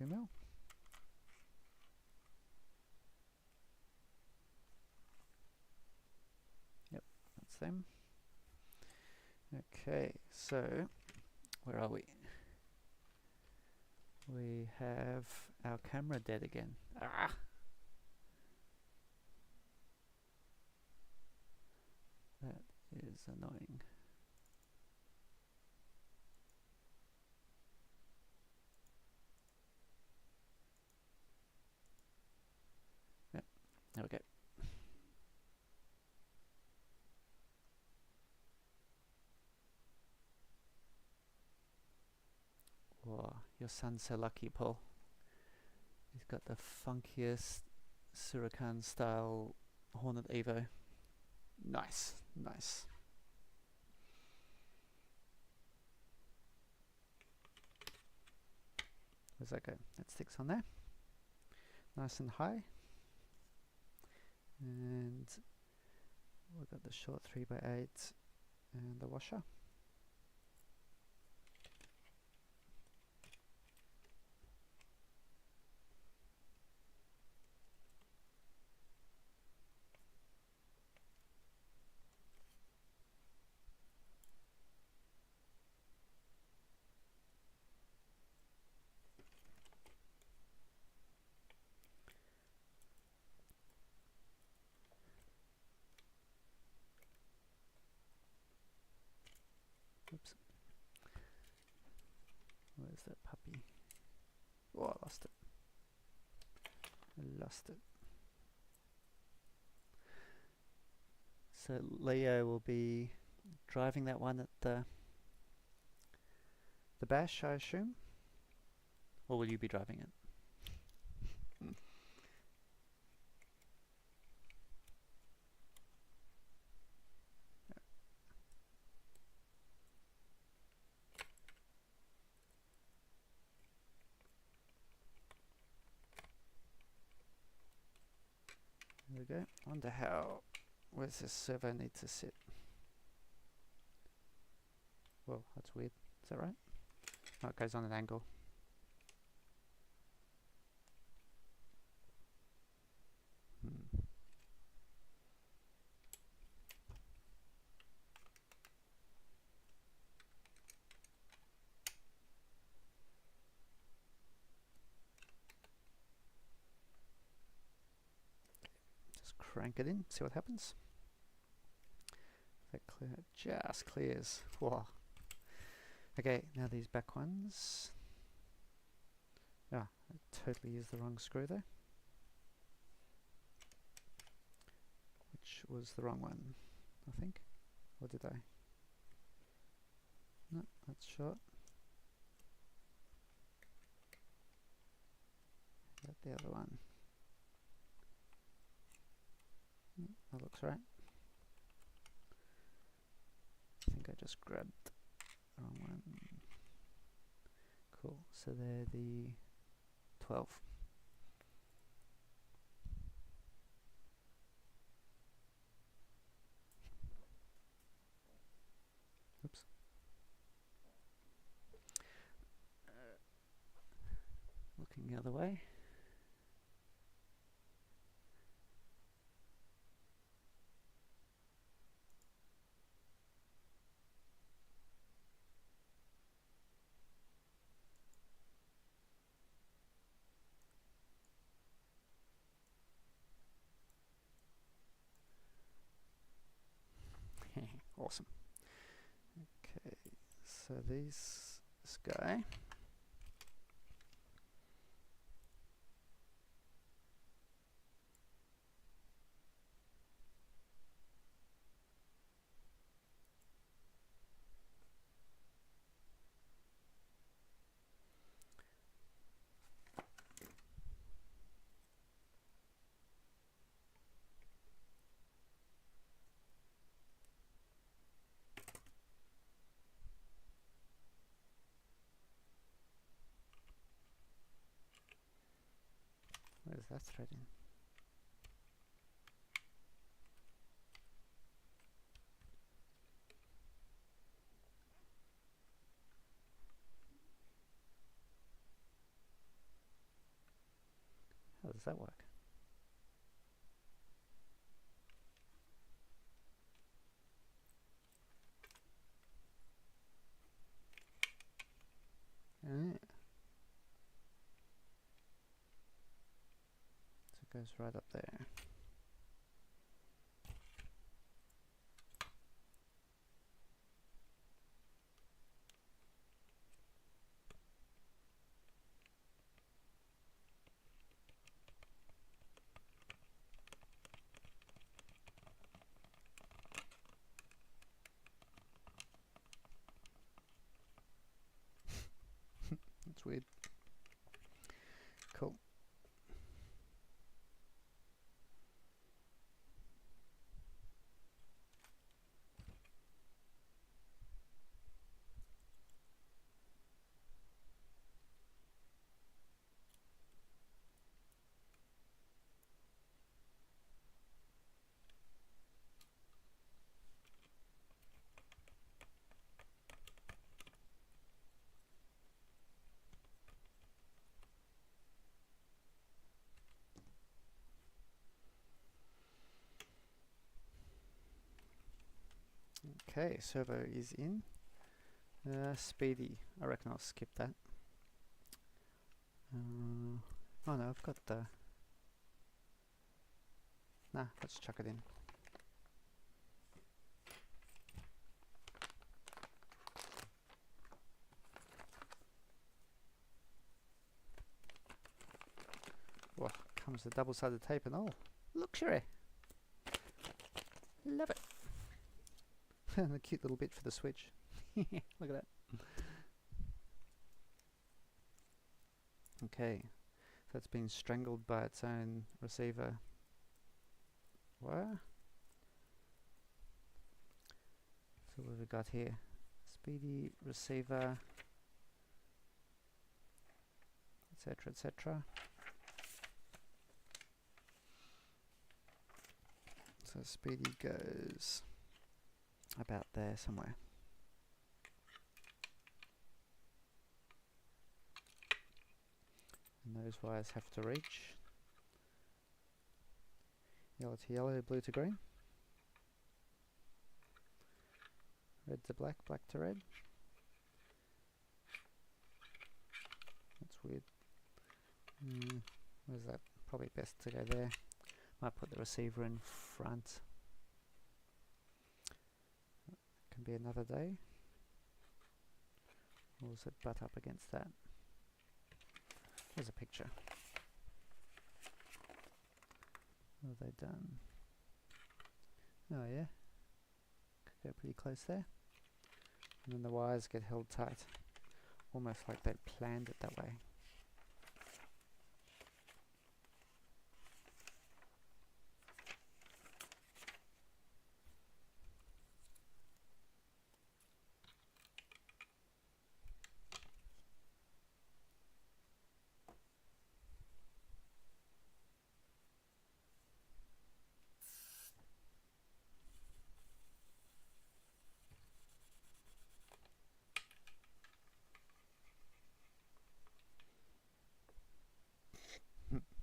2mm? Yep, that's them. Okay, so where are we? We have our camera dead again. Ah! is annoying. Yep, there we go. Whoa, your son's so lucky, Paul. He's got the funkiest Surakan style Hornet EVO. Nice, nice. Where's that go? That sticks on there. Nice and high. And we've got the short 3x8 and the washer. Oops. Where's that puppy? Oh, I lost it. I lost it. So Leo will be driving that one at the bash, I assume? Or will you be driving it? There we go. Wonder how. Where's this servo need to sit? Whoa, that's weird. Is that right? Oh, it goes on an angle. Just crank it in, see what happens. That just clears. Whoa. Okay, now these back ones. Ah, I totally used the wrong screw there. Which was the wrong one, I think. Or did I? No, that's short. Got the other one. That looks right. I think I just grabbed the wrong one. Cool, so they're the 12. Oops. Looking the other way. Awesome. Okay, so this guy. Where's that thread in? How does that work? So it goes right up there. That's weird. Cool. Okay, servo is in. Speedy, I reckon I'll skip that. Oh no, I've got the... Nah, let's chuck it in. Whoa, comes the double-sided tape and all. Luxury! Love it! And a cute little bit for the switch. Look at that. Okay, so it's been strangled by its own receiver. What? So what have we got here? Speedy receiver, etc., etc. So Speedy goes about there somewhere. And those wires have to reach. Yellow to yellow, blue to green. Red to black, black to red. That's weird. Where's that? Probably best to go there. Might put the receiver in front. Can be another day. Or does it butt up against that? Here's a picture. What have they done? Oh yeah. Could go pretty close there. And then the wires get held tight. Almost like they planned it that way.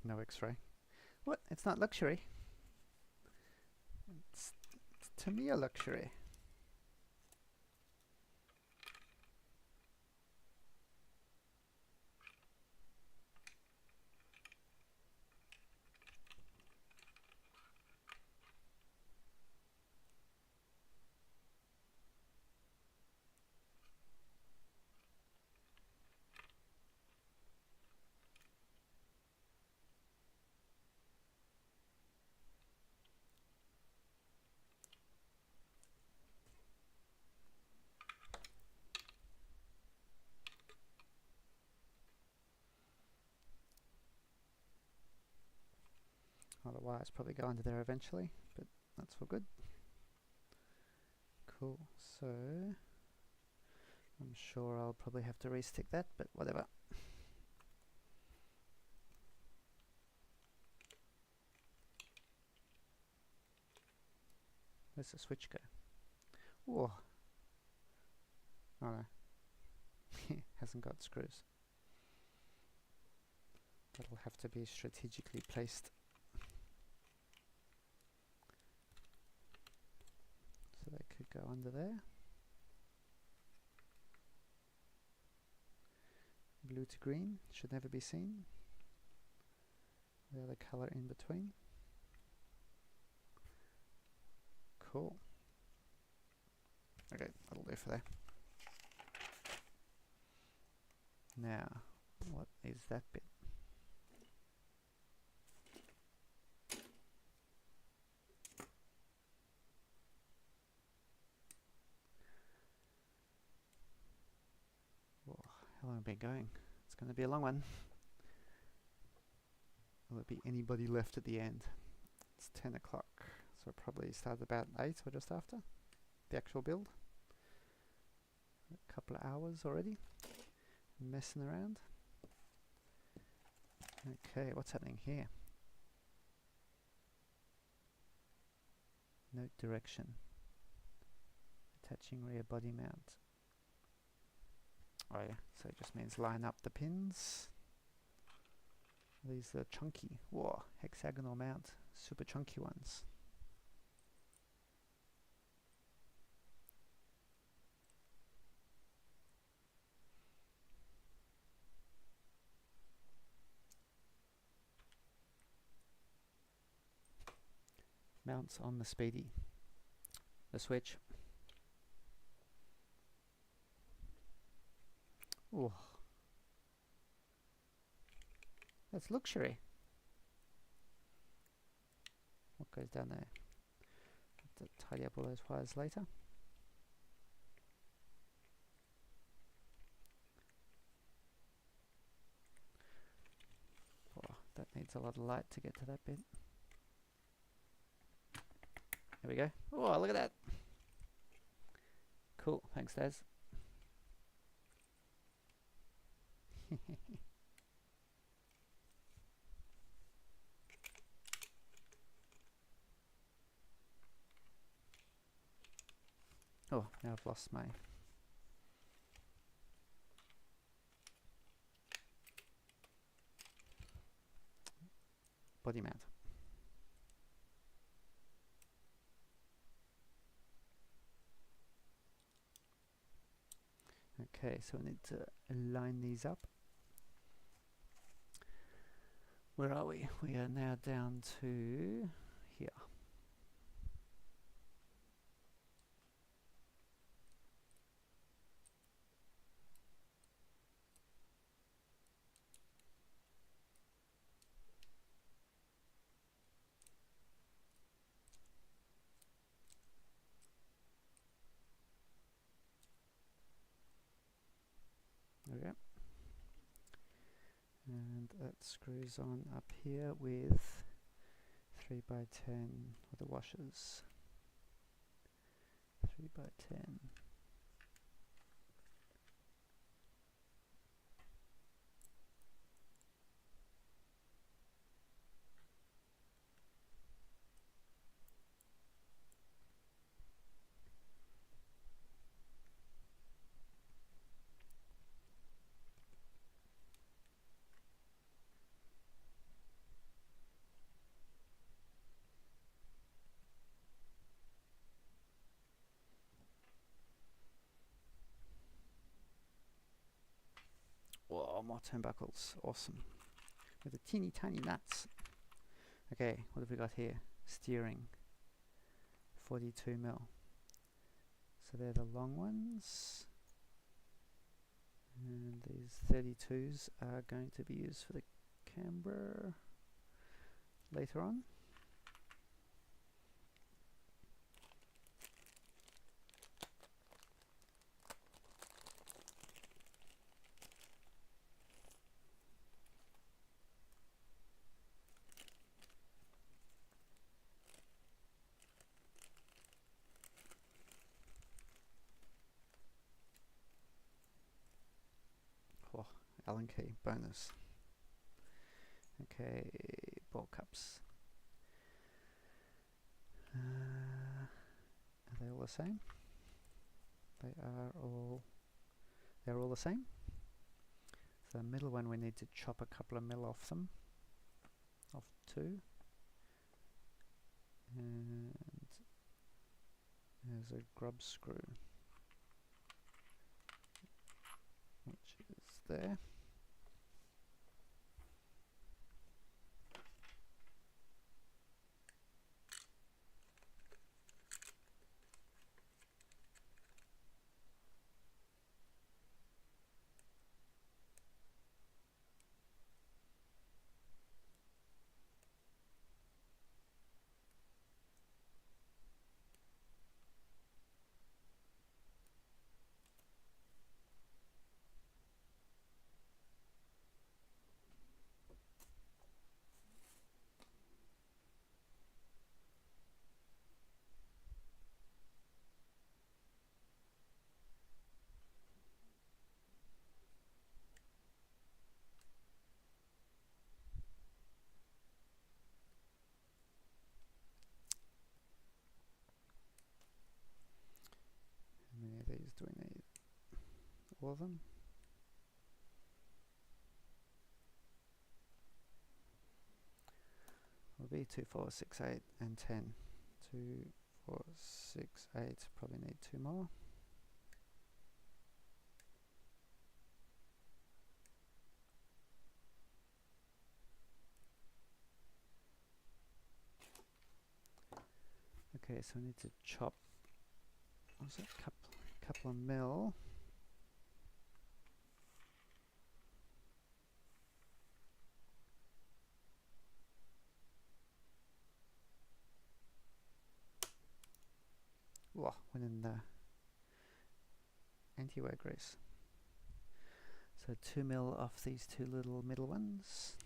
No X-ray. What? It's not luxury. It's Tamiya luxury. Well, the wires probably go under there eventually, but that's all good. Cool, so I'm sure I'll probably have to restick that, but whatever. Where's the switch go? Whoa. Oh no. Hasn't got screws. That'll have to be strategically placed. So they could go under there. Blue to green should never be seen. The other color in between. Cool. Okay, that'll do for there. Now, what is that bit? Whoa, how long have I been going? It's going to be a long one. Will there be anybody left at the end? It's 10 o'clock, so it probably started about 8 or just after the actual build. A couple of hours already, messing around. Okay, what's happening here? Note direction. Attaching rear body mount. Oh yeah, so it just means line up the pins. These are chunky. Whoa, hexagonal mount. Super chunky ones. Mounts on the Speedy. The switch. Oh, that's luxury. What goes down there? Have to tidy up all those wires later. Oh, that needs a lot of light to get to that bit. There we go. Oh, look at that. Cool. Thanks, Daz. Oh, now I've lost my body mount. Okay, so we need to line these up. Where are we? We are now down to here. There we go. And that screws on up here with 3x10 with the washers. 3x10. Whoa, more turnbuckles. Awesome. With the teeny tiny nuts. Okay, what have we got here? Steering. 42mm. So they're the long ones. And these 32s are going to be used for the camber later on. Oh, Allen key bonus. Okay, ball cups. Are they all the same? They're all the same. So the middle one, we need to chop a couple of mil off them, off 2. And there's a grub screw, which is there. all of them. Will be 2, 4, 6, 8 and 10. 2, 4, 6, 8, probably need 2 more. Okay, so I need to chop, what's it, couple of mil. Whoa, went in the anti-wear grease. So 2 mil off these 2 little middle ones.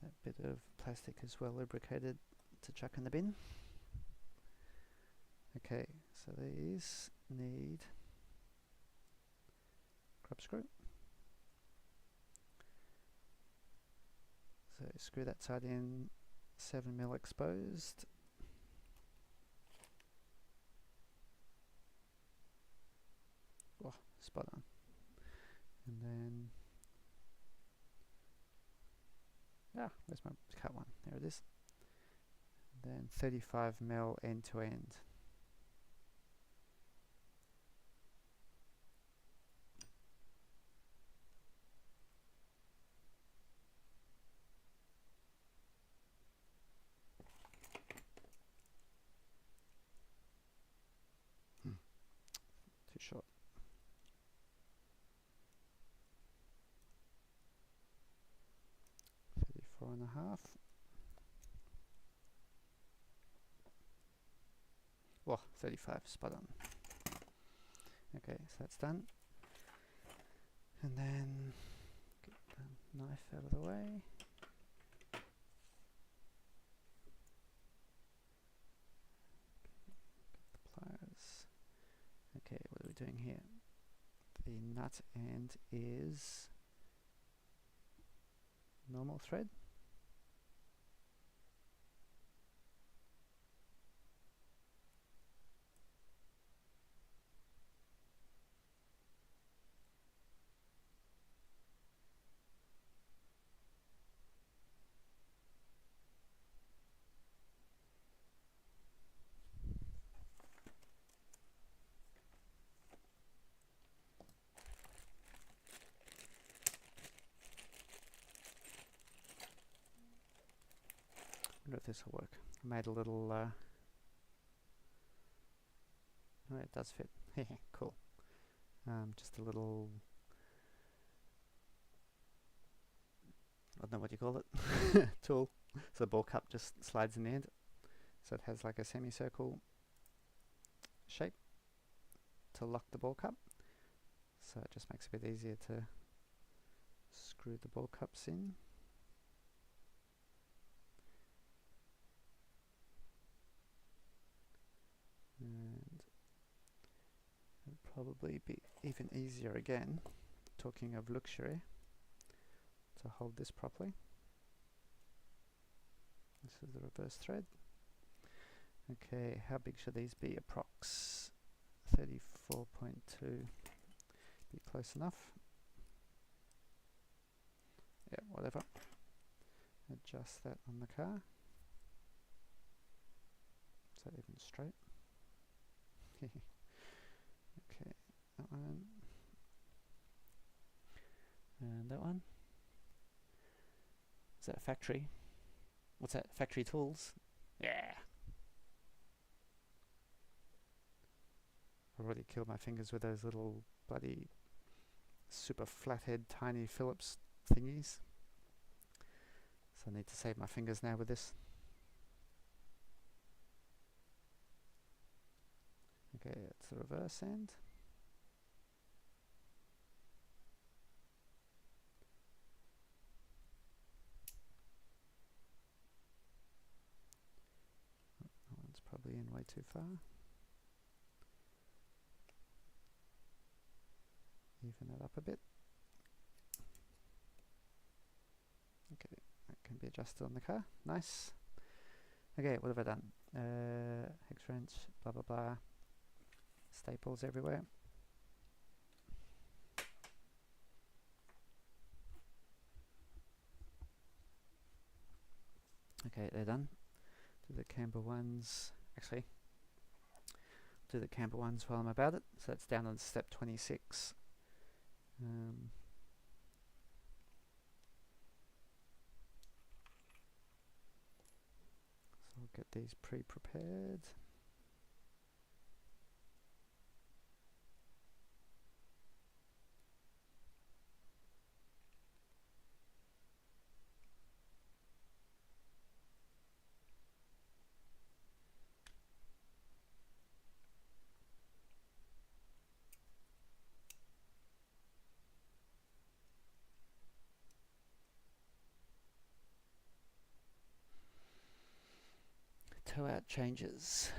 That bit of plastic is well lubricated to chuck in the bin. Okay, so these need crop screw. So screw that side in, 7 mil exposed. Oh, spot on. And then, where's my cut one? There it is. And then 35 mil end to end. Too short. Four and a half. Whoa, 35, spot on. Okay, so that's done. And then get the knife out of the way. Get the pliers. Okay, what are we doing here? The nut end is normal thread. I wonder if this will work. I made a little, oh, it does fit. Cool. Just a little, I don't know what you call it, tool. So the ball cup just slides in the end. So it has like a semicircle shape to lock the ball cup. So it just makes it a bit easier to screw the ball cups in. And it'll probably be even easier again, talking of luxury, to hold this properly. This is the reverse thread. Okay, how big should these be? Approx 34.2. Be close enough. Yeah, whatever. Adjust that on the car. Is that even straight? Okay, that one. And that one. Is that factory? What's that? Factory tools? Yeah! I've already killed my fingers with those little bloody super flathead tiny Phillips thingies. So I need to save my fingers now with this. Okay, that's the reverse end. That one's probably in way too far. Even it up a bit. Okay, can be adjusted on the car. Nice. Okay, what have I done? Hex wrench, blah blah blah. Staples everywhere. Okay, they're done. Do the camber ones. Actually, do the camber ones while I'm about it. So that's down on step 26. So I'll get these pre-prepared. Toe out changes,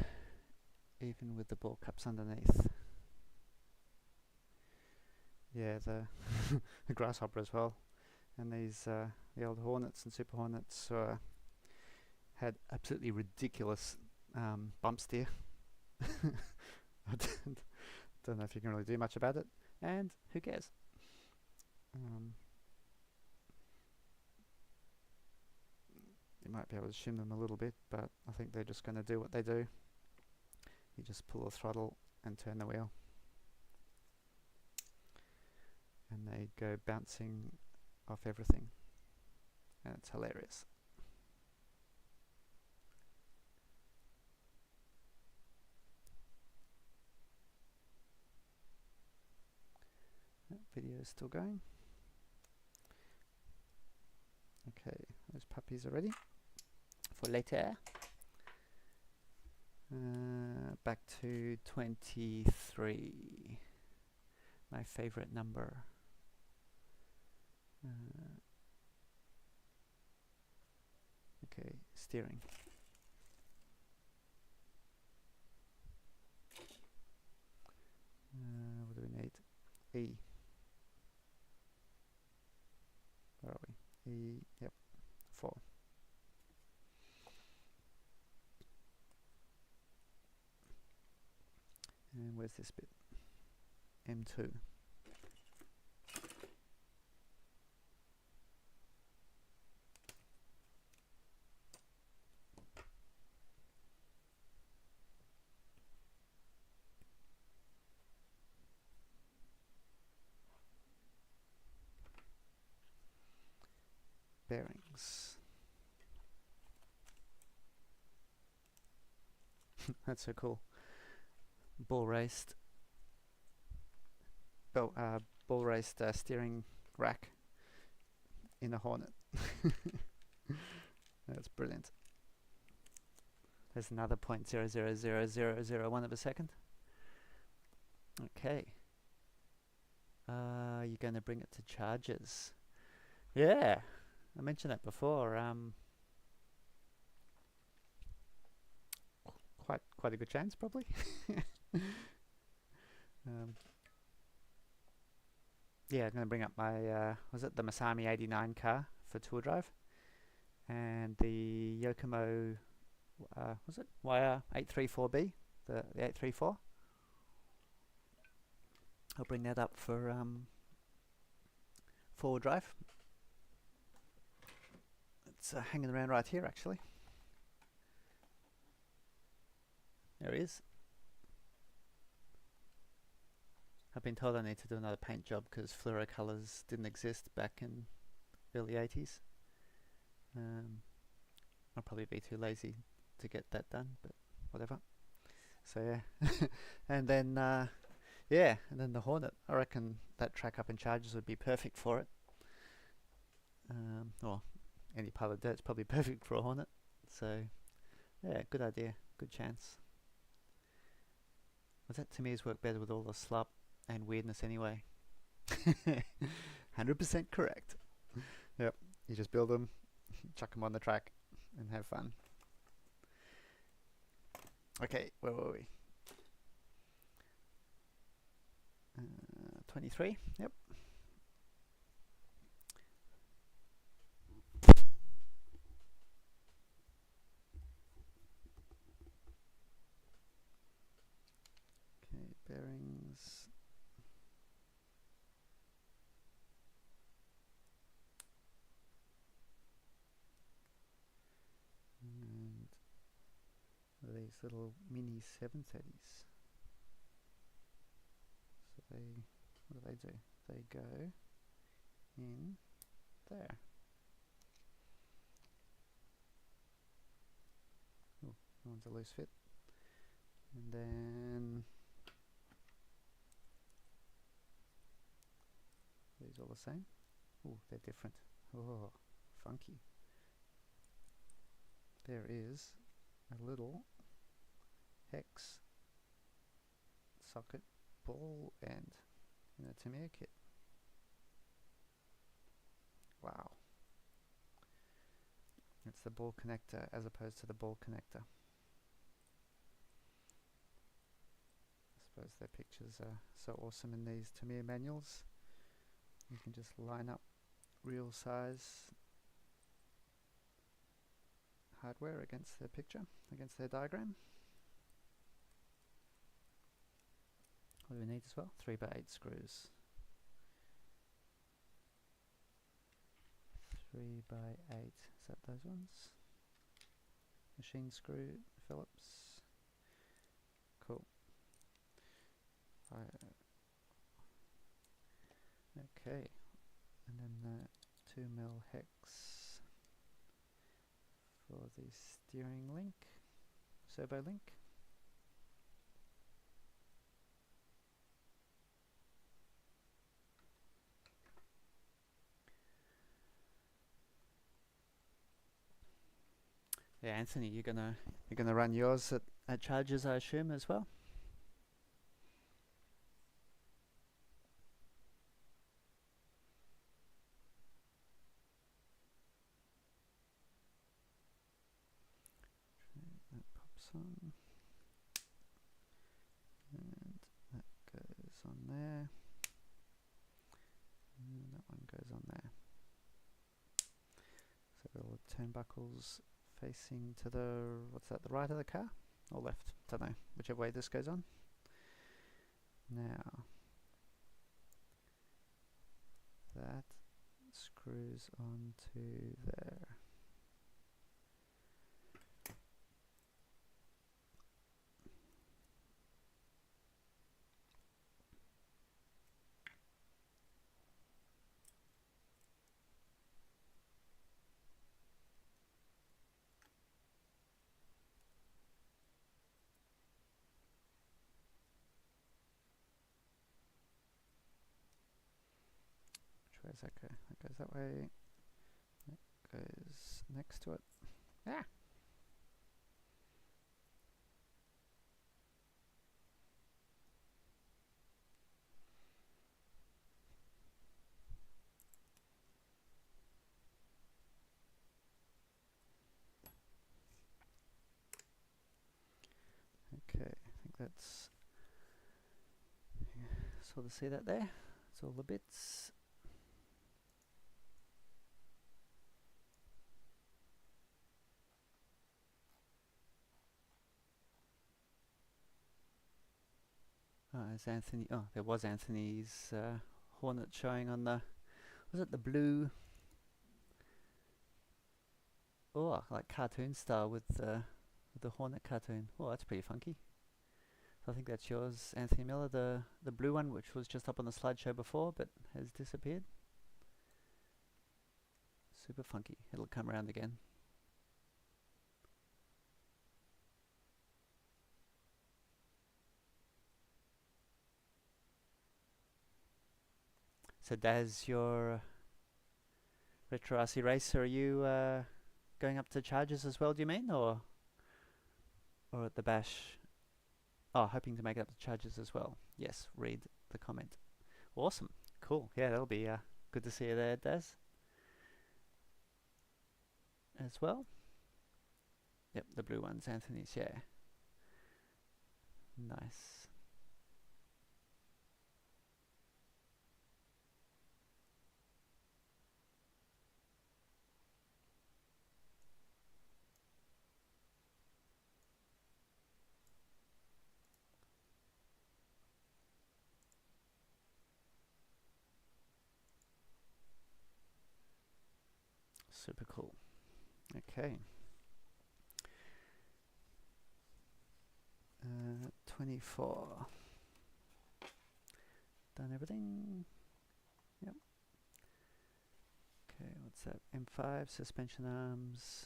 even with the ball cups underneath. Yeah, the the grasshopper as well, and these the old Hornets and Super Hornets had absolutely ridiculous bump steer. I don't know if you can really do much about it, and who cares? You might be able to shim them a little bit, but I think they're just going to do what they do. You just pull the throttle and turn the wheel, and they go bouncing off everything, and it's hilarious. Video is still going. Okay, those puppies are ready for later. Back to 23, my favorite number. Okay, steering. What do we need? E. Where are we? E, yep, 4. And where's this bit? M2. Bearings. That's so cool. Ball raced steering rack in a Hornet. That's brilliant. There's another 0.000001 of a second. Okay. You're going to bring it to charges. Yeah, I mentioned that before. Quite a good chance, probably. Yeah, I'm going to bring up my was it the Masami 89 car for tour drive, and the Yokomo was it YR834B, the 834. I'll bring that up for forward drive. It's hanging around right here, actually. There he is. I've been told I need to do another paint job because fluoro colours didn't exist back in early 80s. I'll probably be too lazy to get that done, but whatever. So yeah, and then yeah, and then the Hornet. I reckon that track up in charges would be perfect for it. Or any part of the dirt's probably perfect for a Hornet. So yeah, good idea, good chance. Well, that to me has worked better with all the slop and weirdness anyway. 100% correct. Yep, you just build them, chuck them on the track, and have fun. Okay, where were we? 23, yep. are these little mini 730s. So what do? They go in there. Oh, that one's a loose fit. And then these all the same. Oh, they're different. Oh, funky. There is a little hex socket ball end in a Tamiya kit. Wow. It's the ball connector as opposed to the ball connector. I suppose their pictures are so awesome in these Tamiya manuals. You can just line up real size hardware against their picture, against their diagram. What do we need as well? 3x8 screws. 3x8, is that those ones? Machine screw Phillips. Cool. Okay, and then the 2mm hex for the steering link, servo link. Yeah, Anthony, you're gonna run yours at charges, I assume, as well. That pops on, and that goes on there, and that one goes on there. So all the turnbuckles facing to the, what's that, the right of the car? Or left? Don't know, whichever way this goes on. Now, that screws onto there. Which way does that go? That goes that way. That goes next to it. Ah! Okay, I think that's sort of see that there. It's all the bits. Is Anthony? Oh, there was Anthony's Hornet showing on the. Was it the blue? Oh, like cartoon style with the Hornet cartoon. Oh, that's pretty funky. So I think that's yours, Anthony Miller, the blue one, which was just up on the slideshow before, but has disappeared. Super funky. It'll come around again. So Daz, your Retro RC Racer, are you going up to charges as well, do you mean? Or at the bash? Oh, hoping to make it up to charges as well. Yes, read the comment. Awesome. Cool. Yeah, that'll be good to see you there, Daz. As well. Yep, the blue one's Anthony's, yeah. Nice. Super cool. Okay. 24. Done everything. Yep. Okay, what's that? M5 suspension arms.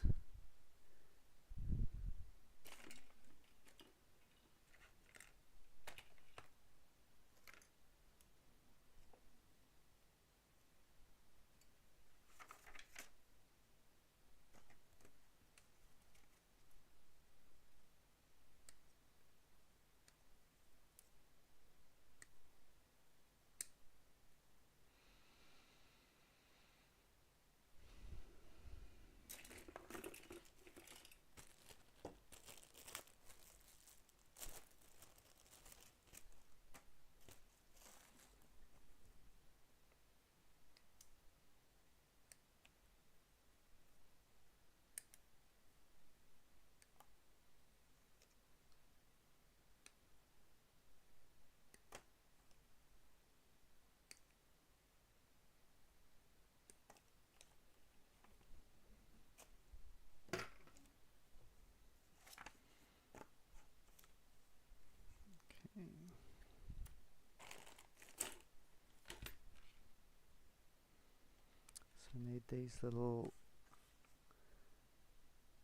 So I need these little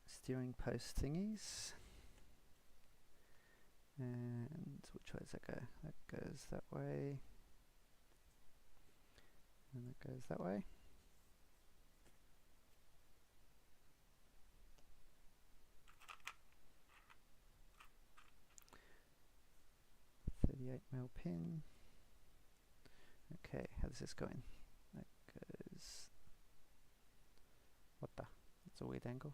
steering post thingies. And which way does that go? That goes that way. And that goes that way. .38mm pin. Okay, how does this go in? That goes... What the? That's a weird angle.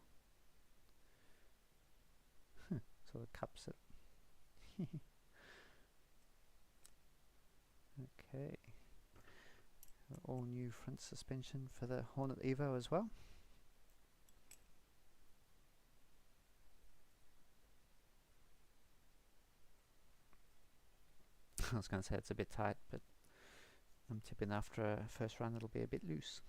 Sort of cups it. Okay. All new front suspension for the Hornet EVO as well. I was going to say it's a bit tight, but I'm tipping after a first run it'll be a bit loose.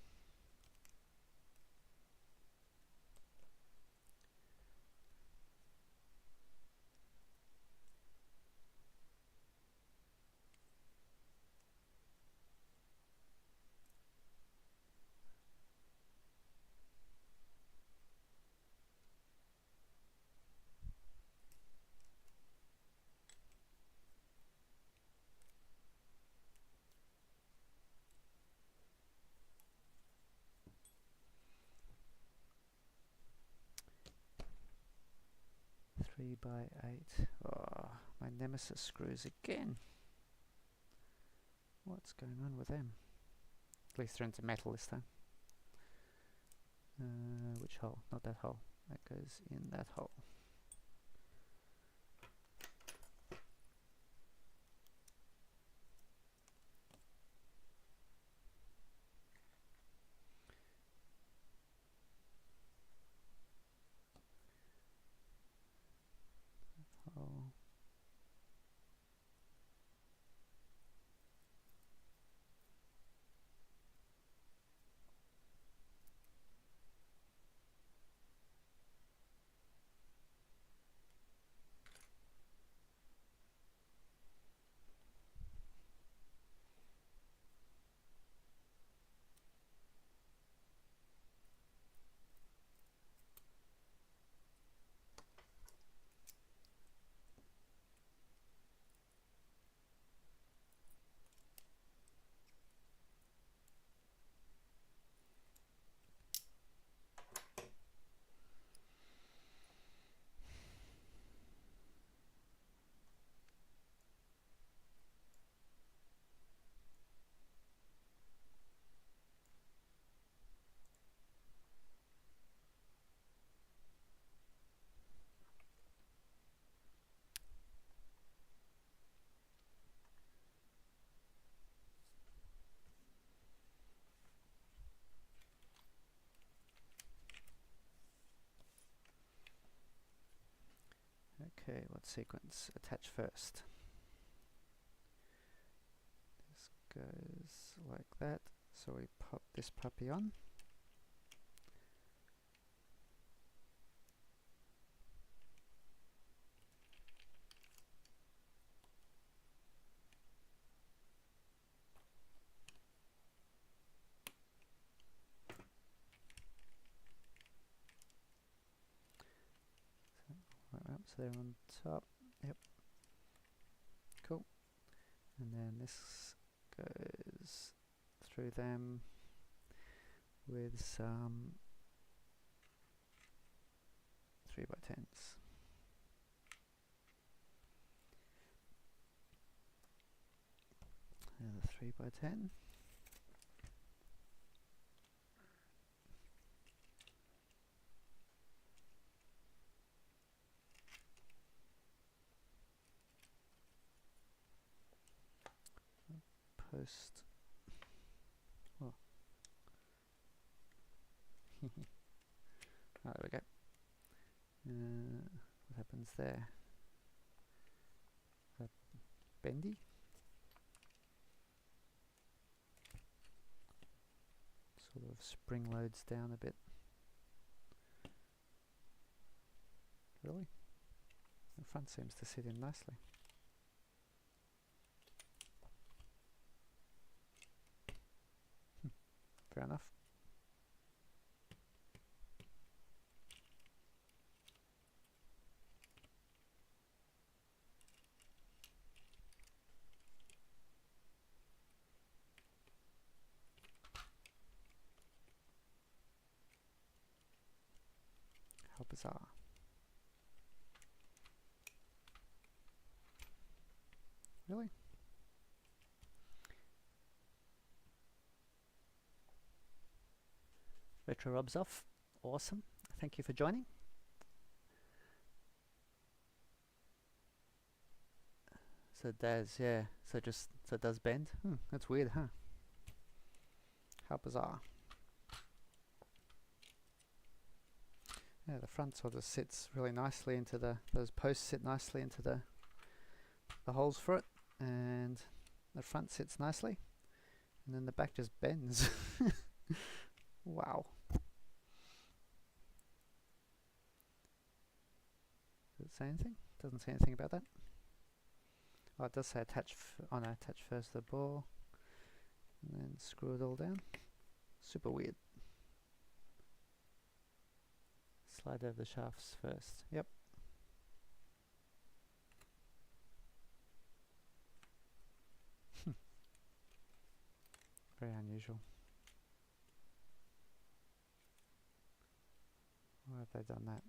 Three by 8. Oh, my nemesis screws again. What's going on with them? At least they're into metal this time. Which hole? Not that hole. That goes in that hole. Hole. Okay, what sequence? Attach first. This goes like that. So we pop this puppy on. so they're on top. Yep. Cool. And then this goes through them with some 3x10s. Another 3x10. Post. Oh. Oh, there we go. What happens there? Is that bendy? Sort of spring loads down a bit. Really? The front seems to sit in nicely. Fair enough. How bizarre. Really? Retro Rob's off. Awesome. Thank you for joining. So it does, yeah. So it does bend. That's weird, huh? How bizarre. Yeah, the front sort of sits really nicely into those posts sit nicely into the holes for it, and the front sits nicely, and then the back just bends. Wow. Does it say anything? Doesn't say anything about that. Oh, it does say attach. Attach first the ball, and then screw it all down. Super weird. Slide over the shafts first. Yep. Very unusual. Why have they done that?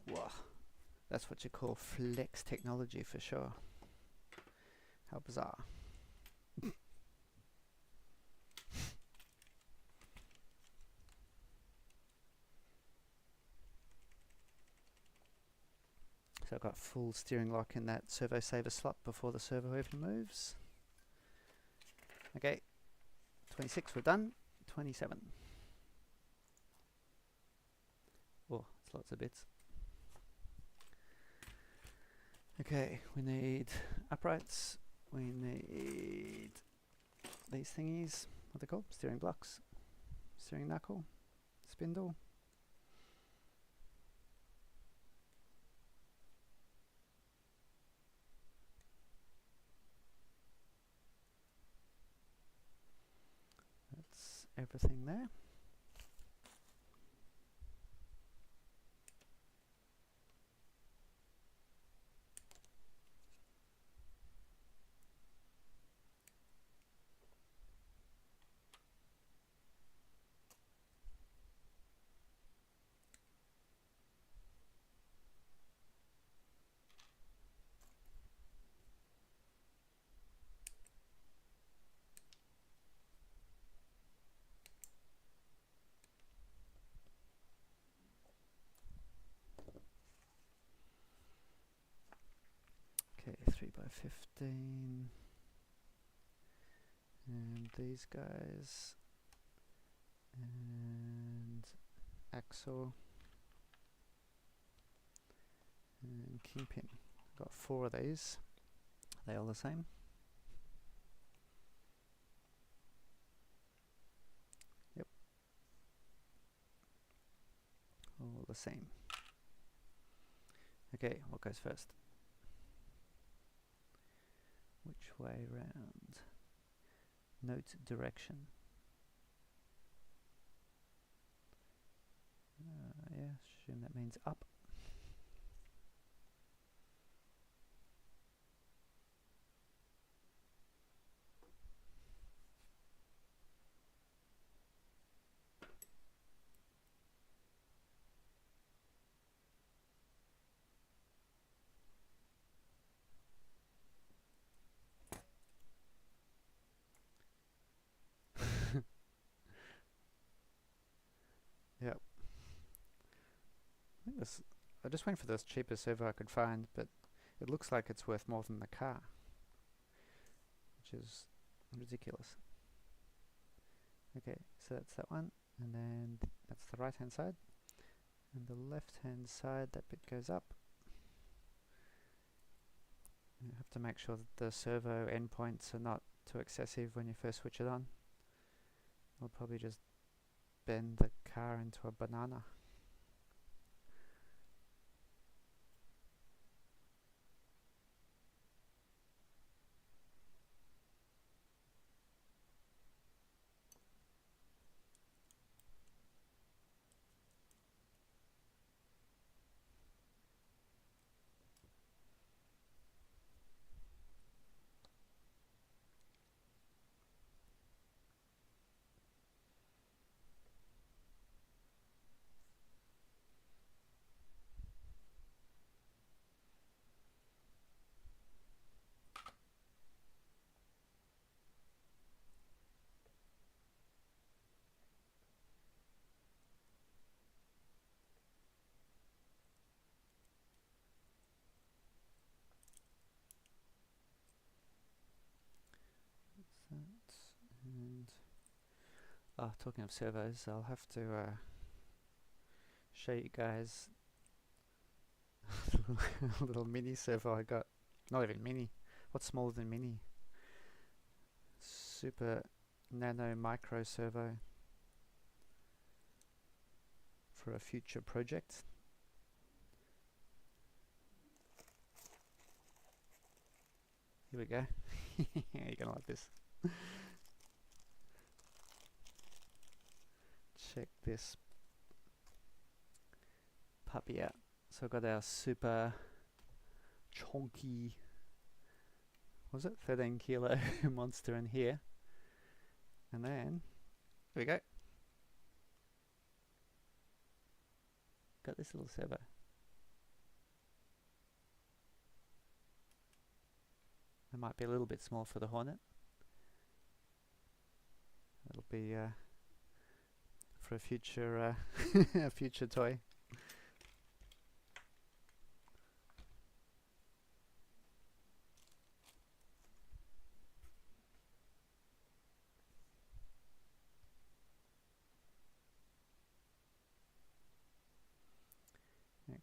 Whoa, that's what you call flex technology for sure. How bizarre. So I've got full steering lock in that servo saver slot before the servo even moves. Okay, 26 we're done. 27. Oh, it's lots of bits. Okay, we need uprights. We need these thingies. What are they called? Steering blocks. Steering knuckle. Spindle. That's everything there. 15. And these guys. And axle. And kingpin. Got 4 of these. Are they all the same? Yep. All the same. Okay, what goes first? Which way round? Note direction. Yeah, assume that means up. Yep. I just went for the cheapest servo I could find, but it looks like it's worth more than the car, which is ridiculous. Okay, so that's that one, and then that's the right hand side, and the left hand side, that bit goes up. You have to make sure that the servo endpoints are not too excessive when you first switch it on. It'll probably just bend the car into a banana. And talking of servos, I'll have to show you guys a little mini servo I got. Not even mini. What's smaller than mini? Super nano micro servo for a future project. Here we go. You're gonna like this. Check this puppy out. So I've got our super chunky, was it 13 kilo monster in here, and then here we go. Got this little servo. It might be a little bit small for the Hornet. It'll be for a future a future toy.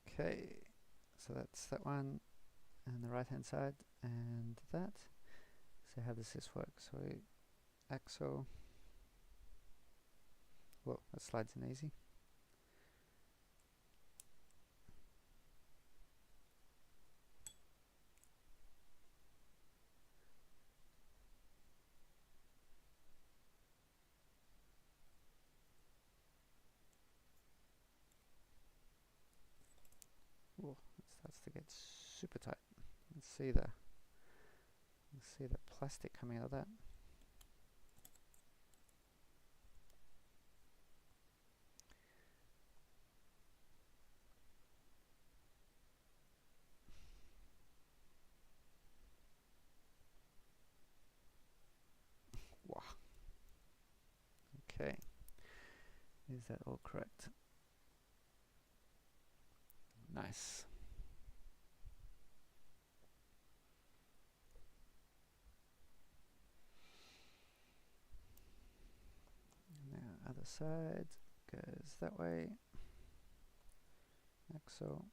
Okay, so that's that one, and the right hand side, and that. So how does this work? So axle. Whoa, that slides in easy. Whoa, it starts to get super tight. Let's see the plastic coming out of that. Wow. Okay. Is that all correct? Nice. other side goes that way. Axle.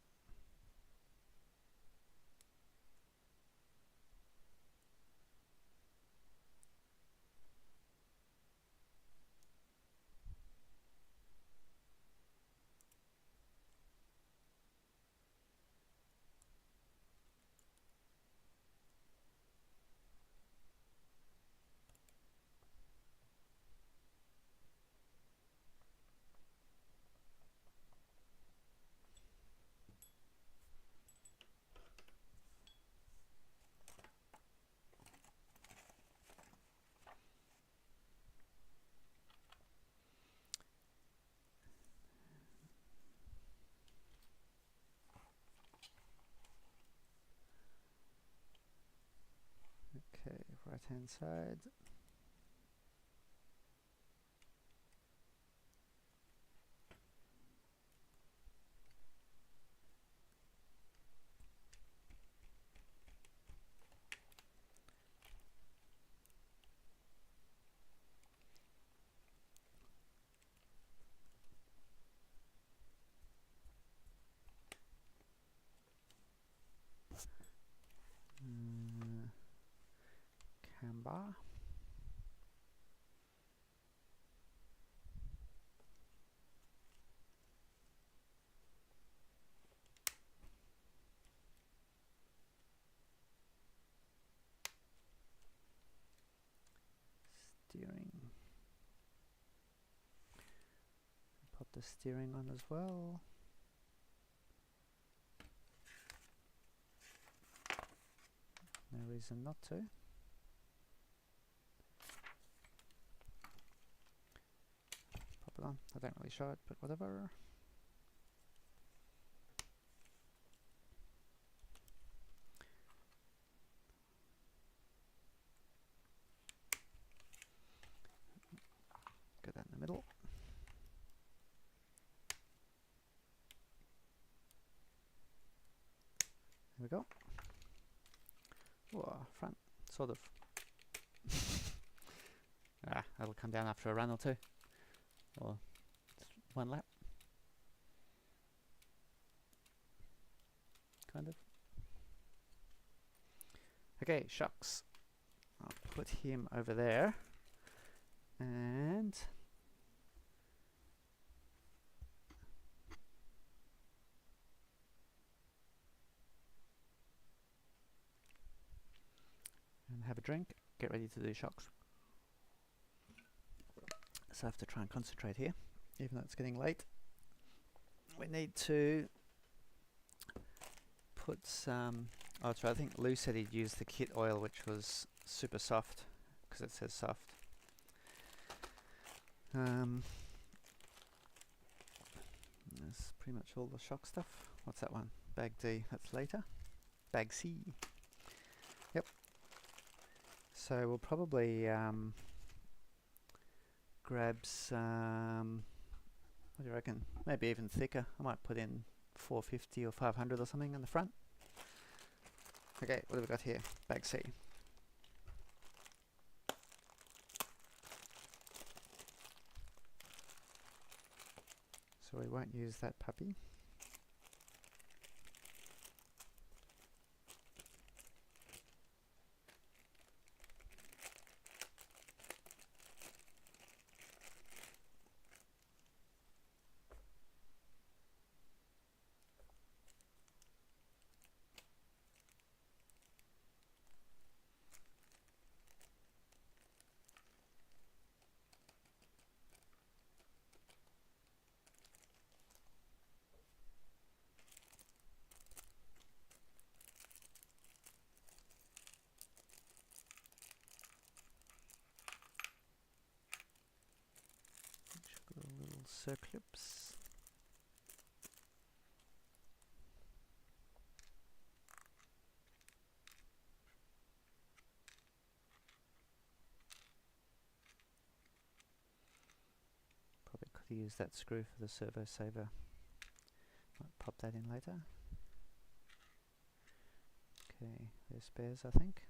Okay, right hand side. Camber. Steering. Pop the steering on as well. No reason not to. Pop it on. I don't really show it, but whatever. Get that in the middle. There we go. Whoa, front, sort of. That'll come down after a run or two, or one lap, kind of. Okay, shocks. I'll put him over there, and have a drink, get ready to do shocks. So I have to try and concentrate here, even though it's getting late. We need to put some, oh that's right, I think Lou said he'd use the kit oil, which was super soft, because it says soft. That's pretty much all the shock stuff. What's that one? Bag D, that's later. Bag C. Yep. So we'll probably grab some, what do you reckon? Maybe even thicker. I might put in 450 or 500 or something in the front. Okay, what have we got here? Bag C. So we won't use that puppy. Little circlips. Probably could use that screw for the servo saver. Might pop that in later. Okay, there's spares, I think.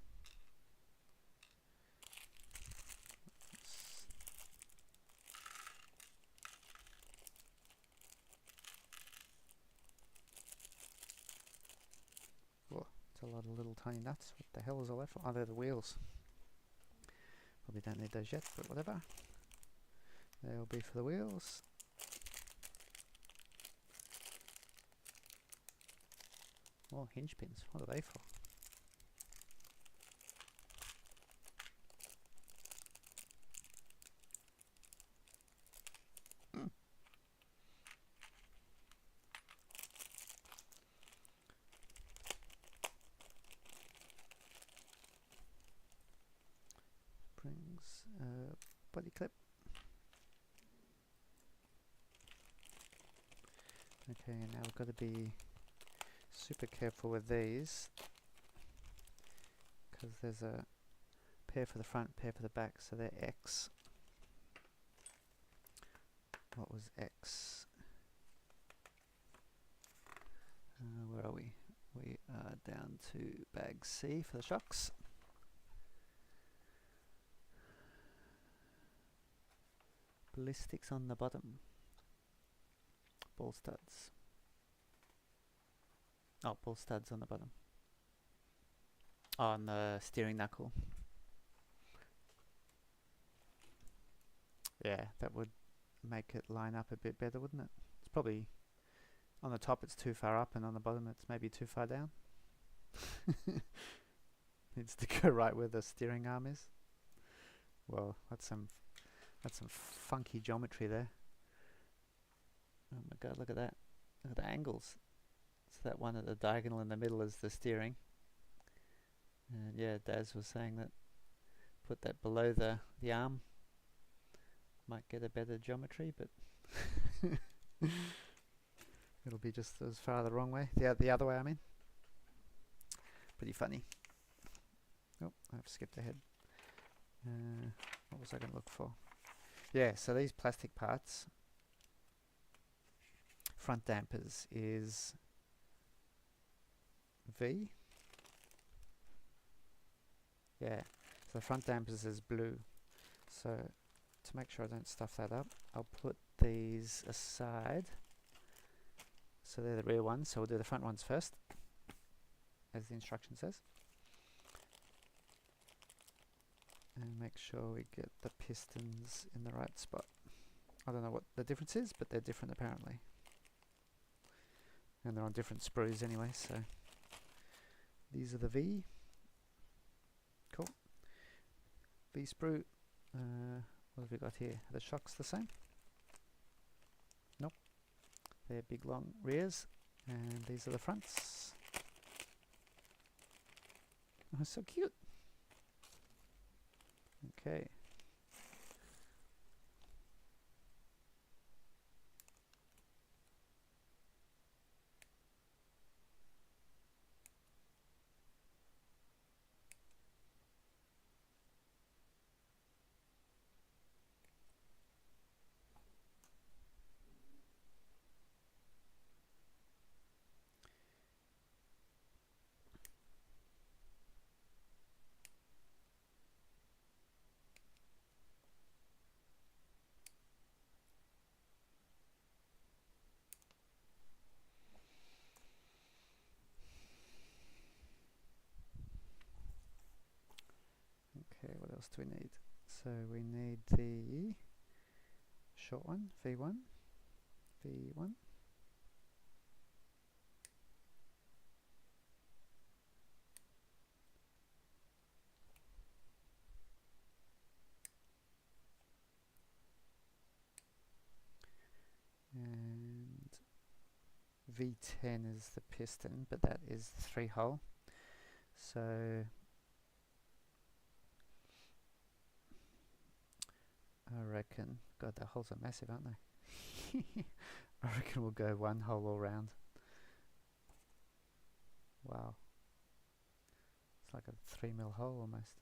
It's a lot of little tiny nuts. What the hell is all that for? Oh, they're the wheels. Probably don't need those yet, but whatever. They'll be for the wheels. More hinge pins. What are they for? Springs, body clip. Okay, now we've got to be super careful with these because there's a pair for the front, pair for the back, so they're X. What was X? Where are we? We are down to bag C for the shocks. Ballistics on the bottom. Ball studs. Oh, ball studs on the bottom. On the steering knuckle. Yeah, that would make it line up a bit better, wouldn't it? It's probably on the top it's too far up, and on the bottom it's maybe too far down. Needs to go right where the steering arm is. Well, that's some funky geometry there. Oh my god, look at that. Look at the angles. So that one at the diagonal in the middle is the steering. And yeah, Daz was saying that put that below the arm might get a better geometry, but it'll be just as far the wrong way. The other way, I mean. Pretty funny. Oh, I've skipped ahead. What was I going to look for? Yeah, so these plastic parts, front dampers is V. Yeah, so the front dampers is blue. So to make sure I don't stuff that up, I'll put these aside. So they're the rear ones, so we'll do the front ones first, as the instruction says. And make sure we get the pistons in the right spot. I don't know what the difference is, but they're different apparently. And they're on different sprues anyway, so these are the V. Cool. V sprue. What have we got here? Are the shocks the same? Nope. They're big long rears, and these are the fronts. Oh, so cute. Okay. Okay, what else do we need? So we need the short one, V1, V1. And V10 is the piston, but that is 3-hole. So I reckon, God, the holes are massive, aren't they? I reckon we'll go 1 hole all round. Wow. It's like a 3mm hole almost.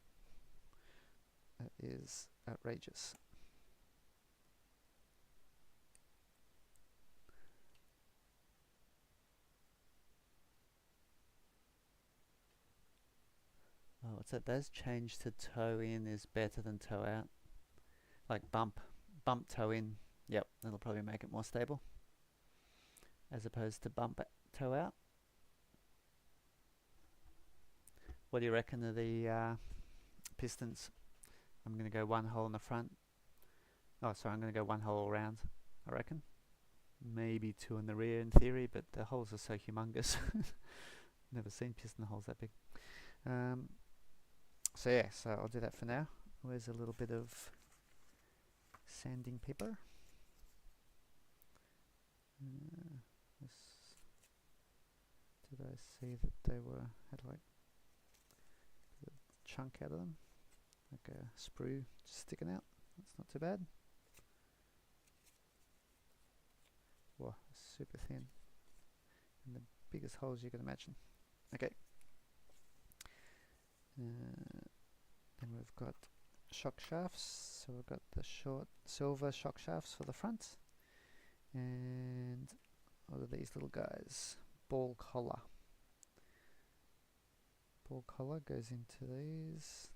That is outrageous. Oh, what's that? Those change to toe in is better than toe out. Like bump toe in. Yep, that'll probably make it more stable. As opposed to bump toe out. What do you reckon of the pistons? I'm going to go one hole in the front. Oh, sorry, I'm going to go one hole around, I reckon. Maybe two in the rear in theory, but the holes are so humongous. Never seen piston holes that big. So yeah, so I'll do that for now. Where's a little bit of sanding paper? Did I see that they had like a chunk out of them? Like a sprue just sticking out. That's not too bad. Wow, super thin. And the biggest holes you can imagine. Okay. Then we've got shock shafts. So we've got the short silver shock shafts for the front. And what are these little guys? Ball collar. Ball collar goes into these.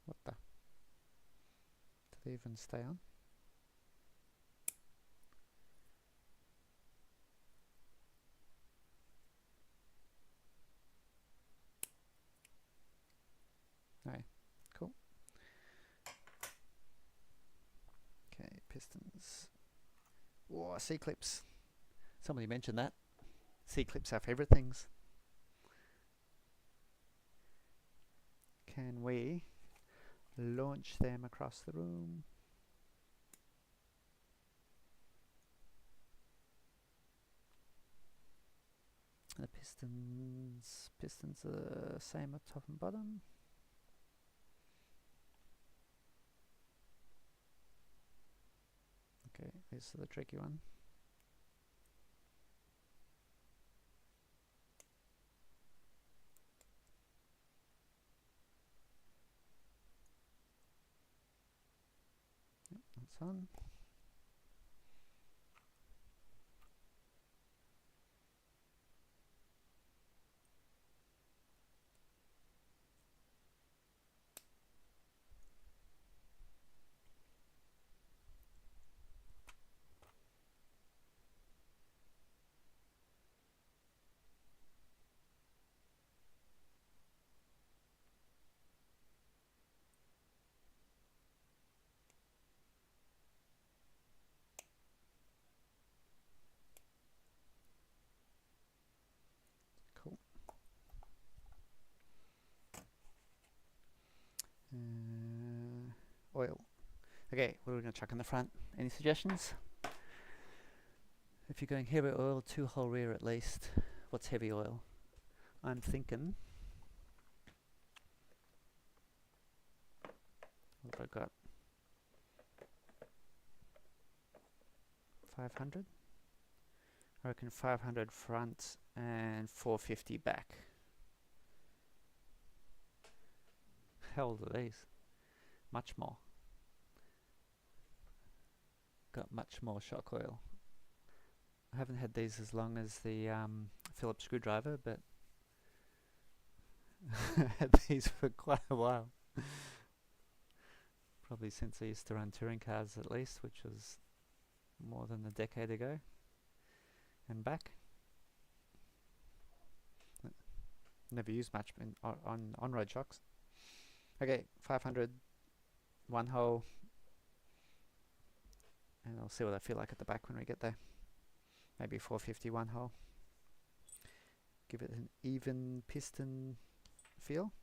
What the? Did they even stay on? No. Cool. Okay, pistons. Whoa, C-clips. Somebody mentioned that. C-clips are favourite things. Can we launch them across the room? The pistons are the same at top and bottom. Okay, this is the tricky one. Yep, that's on. Cool. Oil. Okay, what are we going to chuck in the front? Any suggestions? If you're going heavy oil, 2-hole rear at least. What's heavy oil? I'm thinking. What have I got? 500? I reckon 500 front and 450 back. Hell are these? Much more. Got much more shock oil. I haven't had these as long as the Phillips screwdriver, but had these for quite a while. Probably since I used to run touring cars at least, which was more than a decade ago. And back. Never used much on-road shocks. Okay, 500, 1 hole. And I'll see what I feel like at the back when we get there. Maybe 450 1 hole. Give it an even piston feel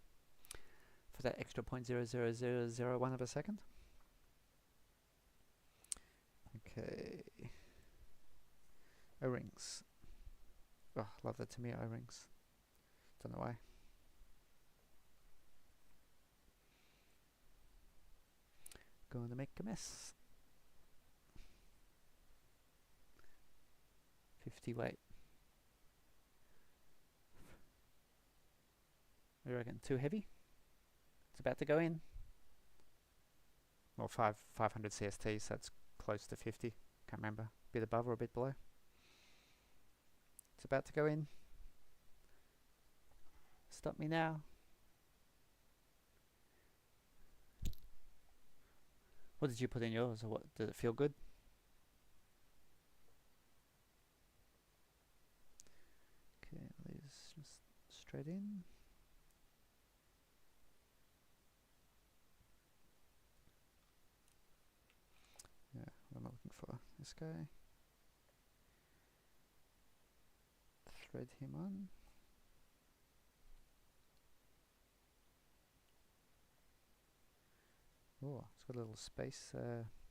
for that extra 0.00001 of a second. Okay. O-rings. Oh, love the Tamiya O-rings. Don't know why. Going to make a mess. 50 weight. What do you reckon? Too heavy? It's about to go in. Well, 500 CST, so that's close to 50. Can't remember. A bit above or a bit below. It's about to go in. stop me now. What did you put in yours, or what did it feel good? Okay, these just straight in. Yeah, what am I looking for? This guy. Thread him on. Oh, it's got a little space.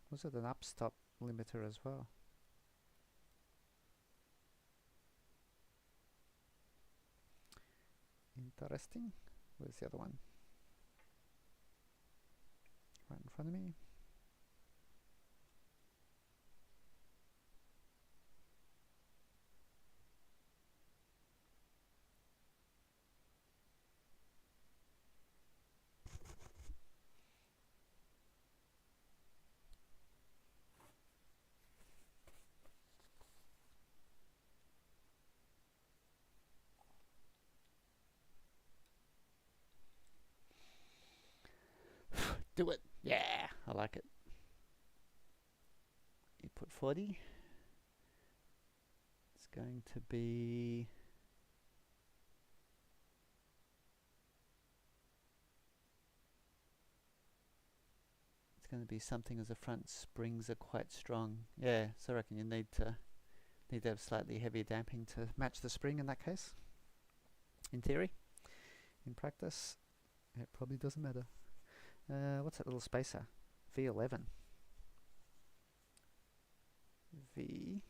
Was it an up-stop limiter as well? Interesting. Where's the other one? Right in front of me. Do it! Yeah, I like it. You put 40. It's going to be... It's going to be something as the front springs are quite strong. Yeah, so I reckon you need to have slightly heavier damping to match the spring in that case. In theory. In practice, it probably doesn't matter. What's that little spacer? V11. V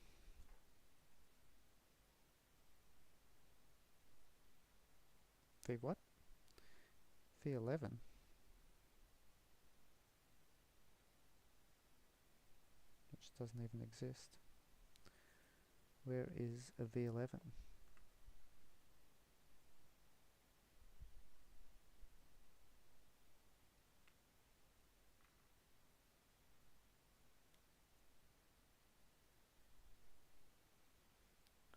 what? V11. Which doesn't even exist. Where is a V11?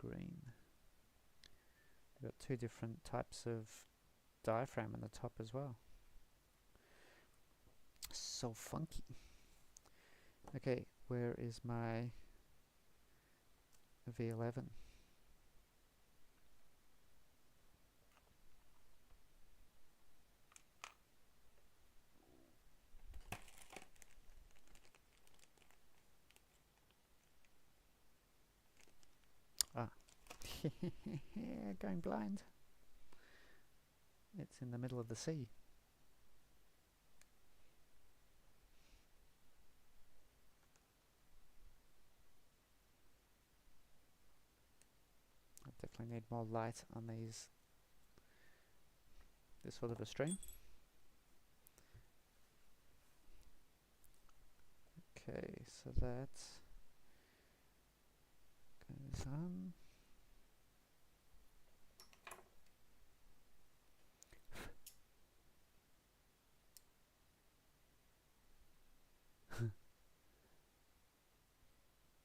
Green. We've got two different types of diaphragm on the top as well. So funky. Okay, where is my V11? Ah. Going blind. It's in the middle of the sea. I definitely need more light on these. This sort of a stream. Okay, so that goes on.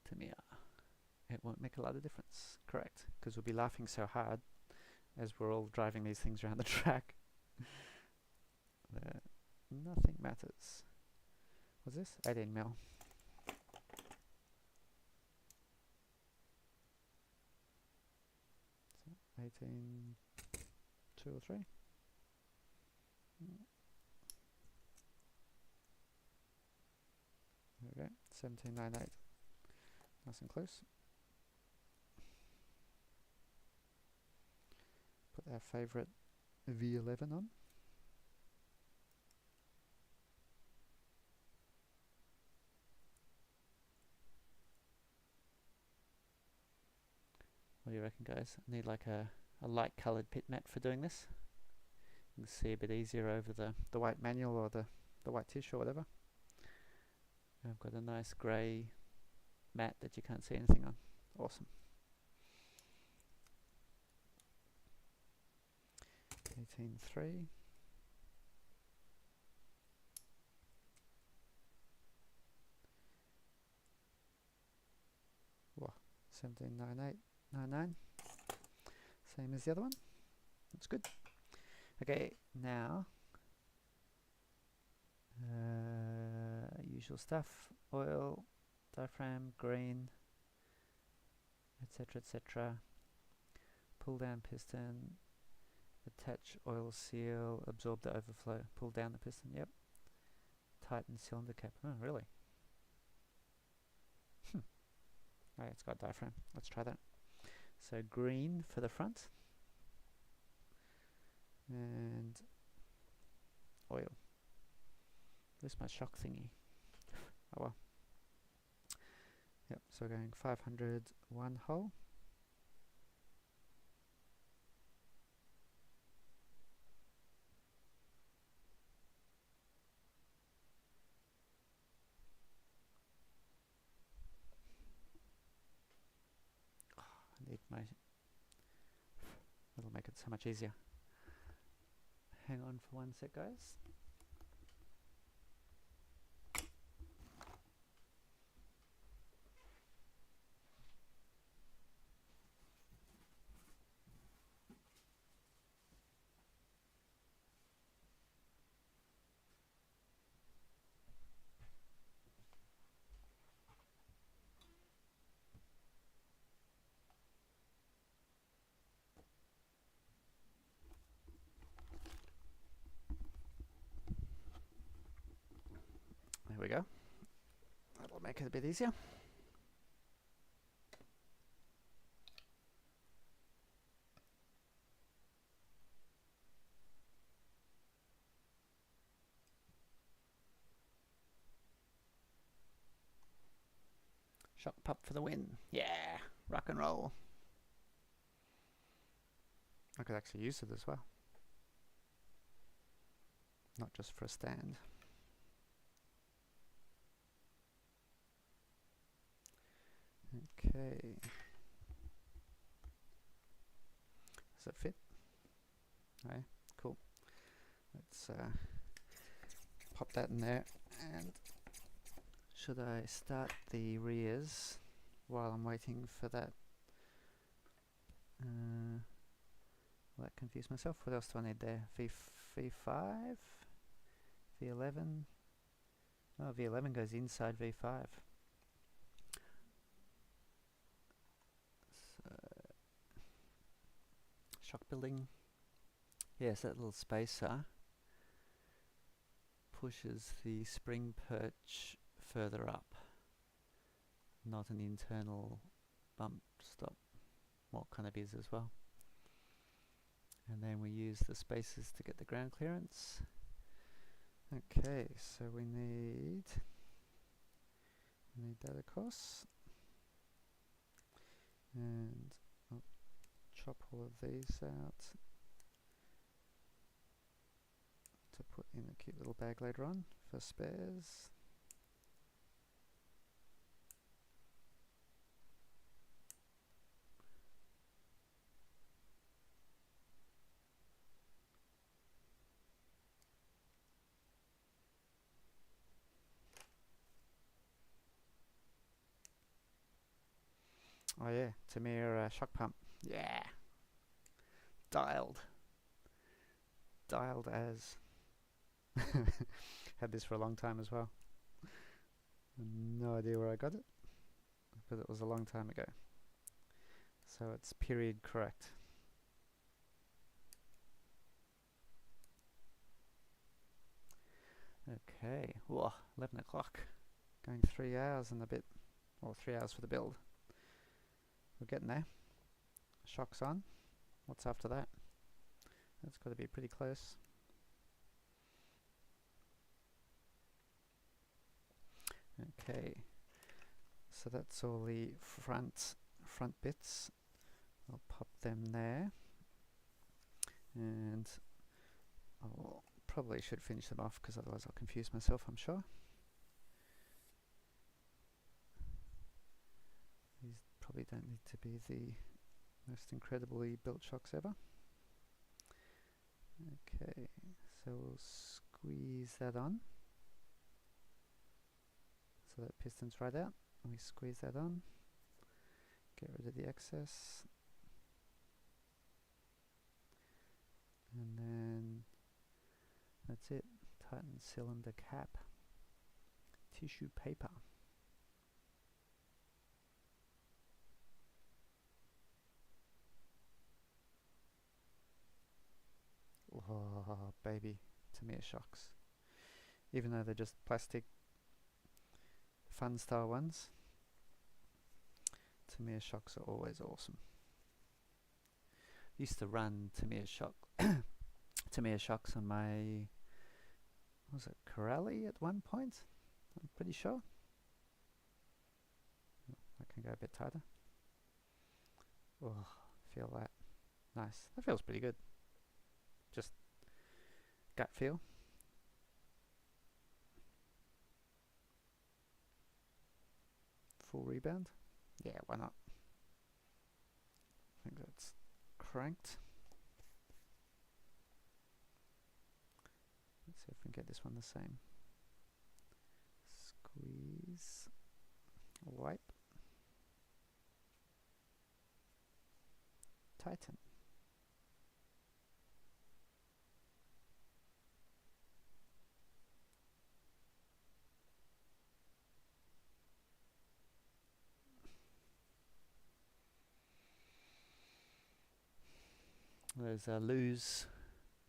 Tamiya. It won't make a lot of difference. Correct, because we'll be laughing so hard as we're all driving these things around the track that nothing matters. What's this? 18 mil. So 18, 2 or 3. There we go. 1798. Nice and close. Put our favourite V11 on. What do you reckon, guys? I need like a light coloured pit mat for doing this. You can see a bit easier over the white manual or the white tissue or whatever. And I've got a nice grey mat that you can't see anything on. Awesome. 18.3. Whoa, 17.98.99. Same as the other one. That's good. Okay, now usual stuff: oil, diaphragm, green, etc., etc. Pull down piston, attach oil seal, absorb the overflow, pull down the piston. Yep. Tighten cylinder cap. Oh, really? Oh, it's got diaphragm. Let's try that. So green for the front and oil. Where's my shock thingy? Oh well. Yep, so we're going 500 one hole. I need my... It'll make it so much easier. Hang on for 1 sec, guys. There we go. That'll make it a bit easier. Shock pup for the win. Yeah, rock and roll. I could actually use it as well. Not just for a stand. Okay. Does it fit? Okay, cool. Let's pop that in there. And should I start the rears while I'm waiting for that? Will that confuse myself? What else do I need there? V5? V11? Oh, V11 goes inside V5. Shock building. Yes, that little spacer pushes the spring perch further up, not an internal bump stop. Well, kind of is as well. And then we use the spacers to get the ground clearance. Okay, so we need that across, and I'll chop all of these out to put in a cute little bag later on for spares. Oh yeah, Tamiya shock pump. Yeah, dialed as. Had this for a long time as well. No idea where I got it, but it was a long time ago. So it's period correct. Okay, whoa, 11 o'clock. Going 3 hours and a bit, or 3 hours for the build. We're getting there. Shock's on. What's after that? That's got to be pretty close. Okay, so that's all the front bits. I'll pop them there, and I'll probably should finish them off because otherwise I'll confuse myself, I'm sure. These probably don't need to be the most incredibly built shocks ever. Okay, so we'll squeeze that on. So that piston's right out, and we squeeze that on, get rid of the excess, And then that's it. Tighten cylinder cap. Tissue paper. Oh, baby. Tamiya shocks. Even though they're just plastic fun style ones, Tamiya shocks are always awesome. Used to run Tamiya shocks on my, was it Corelli at one point? I'm pretty sure. I can go a bit tighter. Oh, feel that. Nice. That feels pretty good. Just gut feel. Full rebound. Yeah, why not? I think that's cranked. Let's see if we can get this one the same. Squeeze. Wipe. Tighten. There's a Lose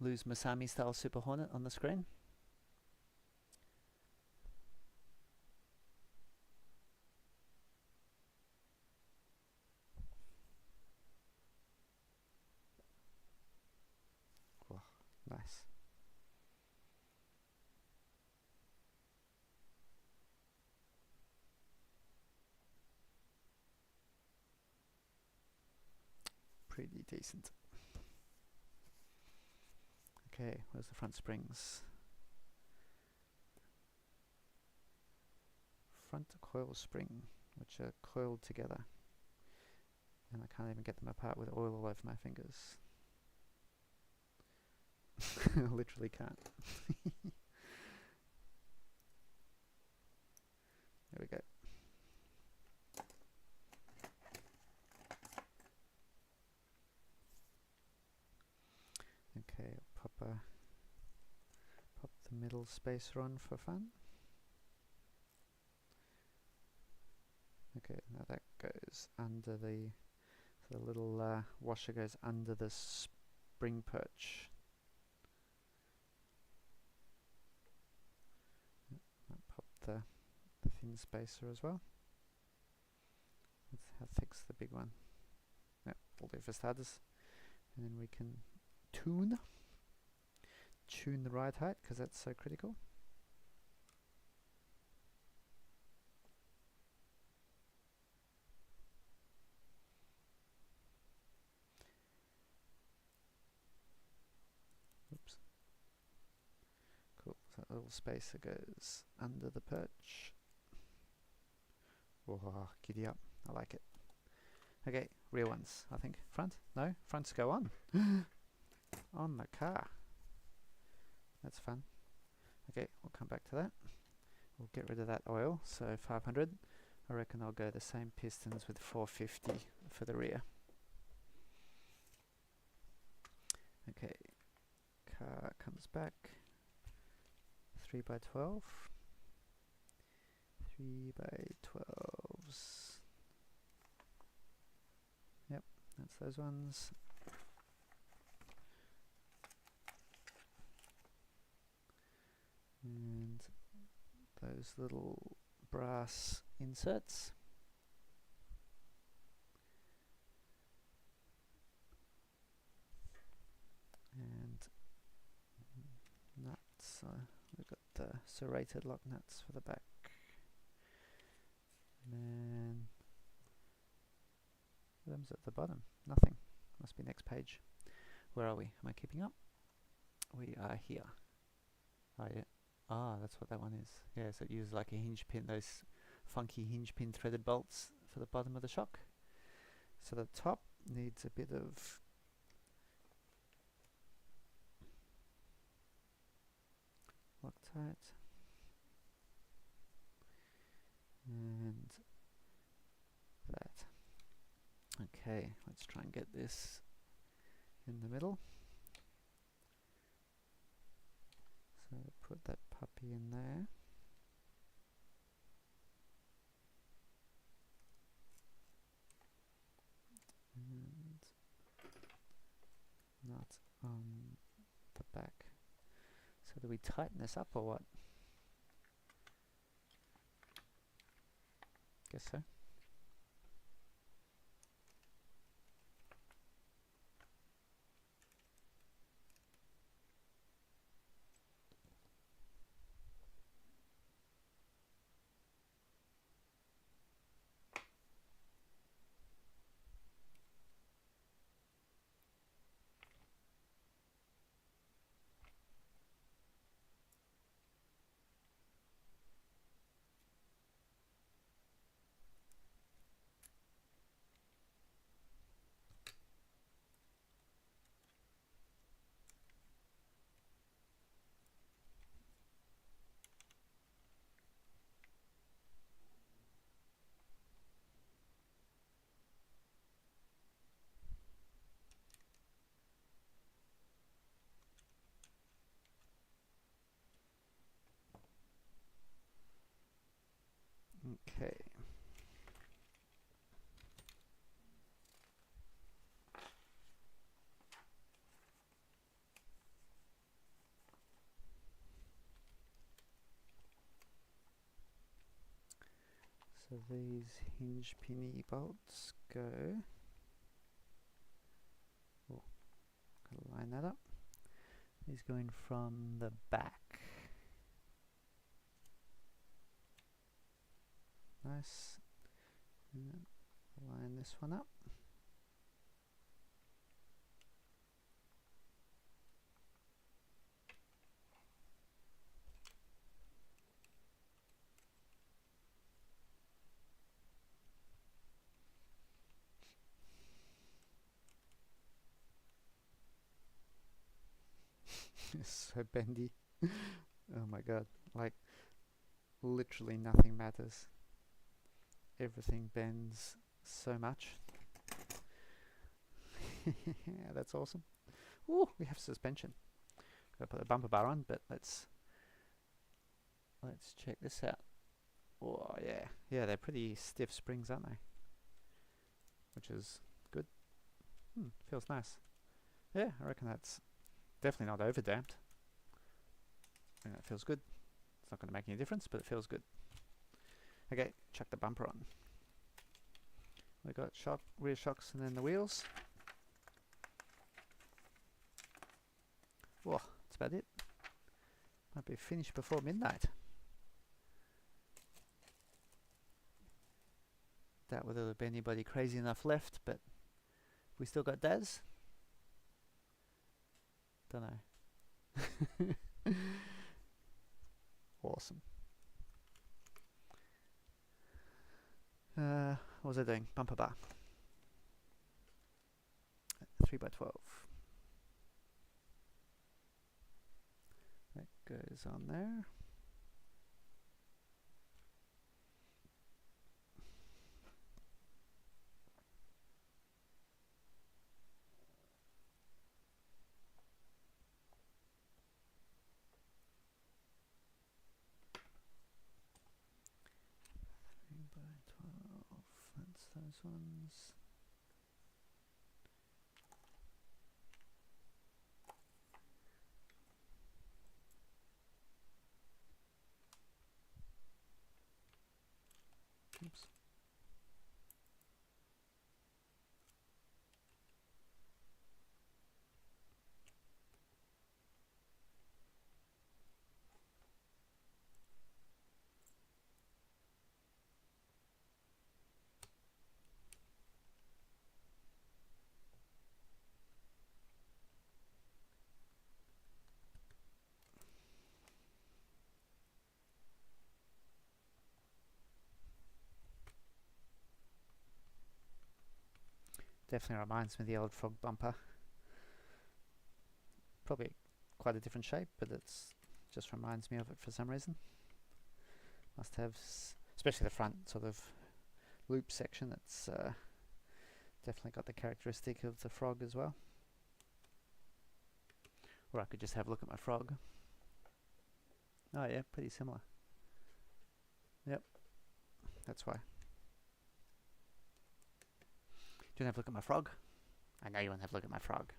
Masami style Super Hornet on the screen. Oh, nice. Pretty decent. Okay, where's the front springs? Front coil spring, which are coiled together. And I can't even get them apart with oil all over my fingers. I literally can't. There we go. Okay, pop the middle spacer on for fun. Okay, now that goes under the little washer goes under the spring perch. Might pop the thin spacer as well. Let's see how thick's the big one. Yep, will do for starters. And then we can tune the ride height, because that's so critical. Oops. Cool, so that little spacer goes under the perch. Oh, giddy up, I like it. Okay, rear ones, I think. Front? No, fronts go on. On the car. That's fun. Okay, we'll come back to that. We'll get rid of that oil, so 500. I reckon I'll go the same pistons with 450 for the rear. Okay, car comes back. 3x12. 3x12s. Yep, that's those ones. And those little brass inserts. And nuts. We've got the serrated lock nuts for the back. And then them's at the bottom. Nothing. Must be next page. Where are we? Am I keeping up? We are here. Oh yeah. Ah, that's what that one is. Yeah, so it uses like a hinge pin, those funky hinge pin threaded bolts for the bottom of the shock. So the top needs a bit of Loctite. And that. Okay, let's try and get this in the middle. Put that puppy in there. And not on the back. So do we tighten this up or what? Guess so. Okay. So these hinge pinny bolts go. Oh, gotta line that up. These go in from the back. Nice. And then line this one up. It's so bendy. Oh my god. Like, literally nothing matters. Everything bends so much. Yeah, that's awesome. Ooh, we have suspension. Gotta put the bumper bar on, but let's check this out. Oh yeah. Yeah, they're pretty stiff springs, aren't they? Which is good. Feels nice. Yeah, I reckon that's definitely not over damped. I think that feels good. It's not going to make any difference, but it feels good. Okay, chuck the bumper on. We got rear shocks and then the wheels. Whoa, that's about it. Might be finished before midnight. Doubt whether there'll be anybody crazy enough left, but we still got Daz. Don't know. Awesome. What was I doing? Bumper bar. 3x12. That goes on there. That's those ones. Oops. Definitely reminds me of the old frog bumper. Probably quite a different shape, but it's just reminds me of it for some reason. Must have, especially the front sort of loop section, that's definitely got the characteristic of the frog as well. Or I could just have a look at my frog. Oh yeah, pretty similar. Yep, that's why. Do you want to have a look at my frog? I know you want to have a look at my frog.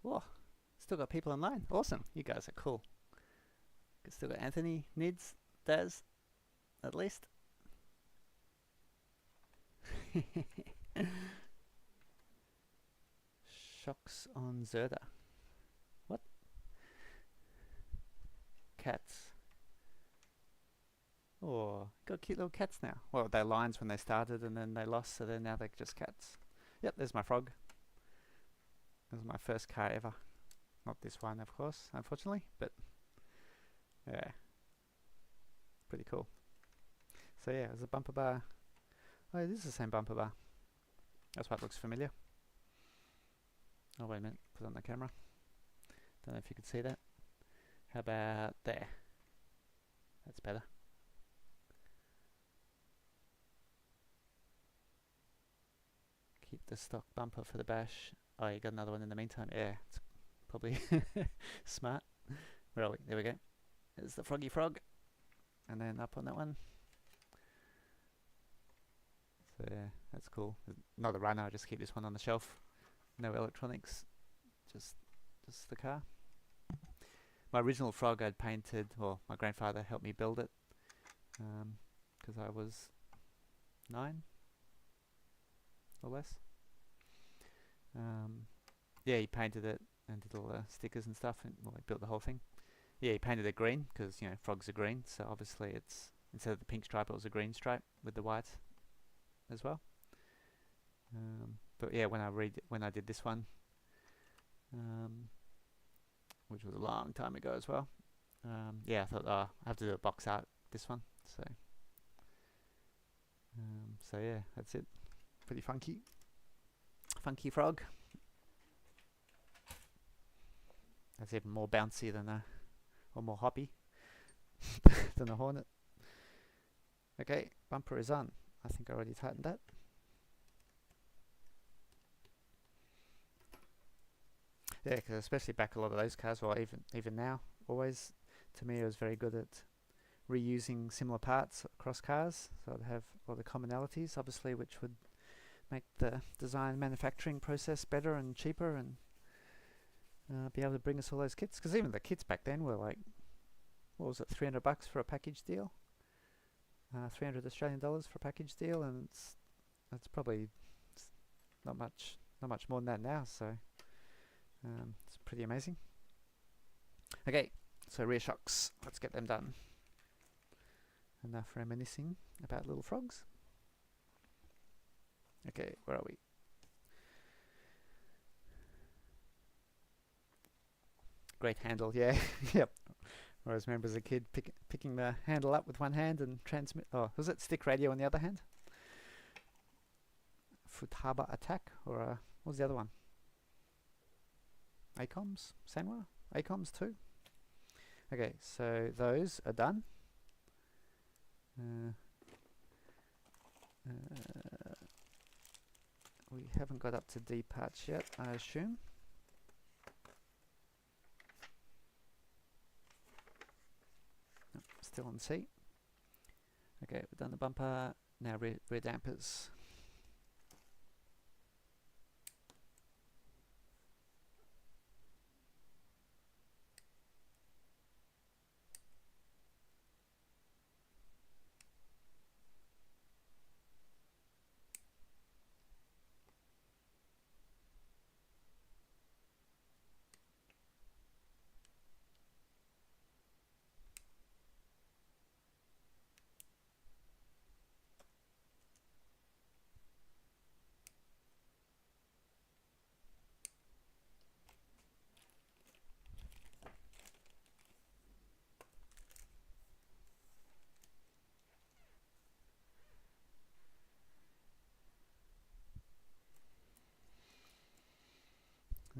Whoa, still got people online. Awesome, you guys are cool. Still got Anthony, Nids, Daz, at least. Shocks on Zerda. What? Cats. Oh, got cute little cats now. Well, they're lions when they started and then they lost, so then now they're just cats. Yep, there's my frog. This is my first car ever. Not this one, of course, unfortunately, but yeah, pretty cool. So yeah, there's a bumper bar. Oh, it is the same bumper bar. That's why it looks familiar. Oh, wait a minute, put it on the camera. Don't know if you could see that. How about there? That's better. Keep the stock bumper for the bash. Oh, you got another one in the meantime. Yeah, it's probably smart. Where are we? There we go. There's the froggy frog. And then up on that one. So yeah, that's cool. Not a runner, I just keep this one on the shelf. No electronics, just the car. My original frog I'd painted, well, my grandfather helped me build it, because I was 9 or less. Yeah, he painted it and did all the stickers and stuff, and well, he built the whole thing. Yeah, he painted it green because you know frogs are green, so obviously it's instead of the pink stripe, it was a green stripe with the white as well. But yeah, when I did this one, which was a long time ago as well, yeah, I thought, I have to do a box art this one, so yeah, that's it. Pretty funky frog. That's even more bouncy than or more hoppy than a Hornet. Okay, bumper is on. I think I already tightened that. Yeah, because especially back a lot of those cars, or even now, always, Tamiya was very good at reusing similar parts across cars, so I'd have all the commonalities, obviously, which would make the design manufacturing process better and cheaper, and be able to bring us all those kits. Because even the kits back then were like, what was it, $300 for a package deal? 300 Australian dollars for a package deal, and it's probably not much more than that now, so it's pretty amazing. Okay, so rear shocks, let's get them done. Enough reminiscing about little frogs. Okay, where are we? Great handle, yeah. Yep. I always remember as a kid picking the handle up with one hand and transmit. Oh, was it stick radio on the other hand? Futaba attack, or what was the other one? ACOMS, Sanwa, ACOMS 2. Okay, so those are done. We haven't got up to D parts yet, I assume. Nope, still on C. Okay, we've done the bumper. Now rear dampers.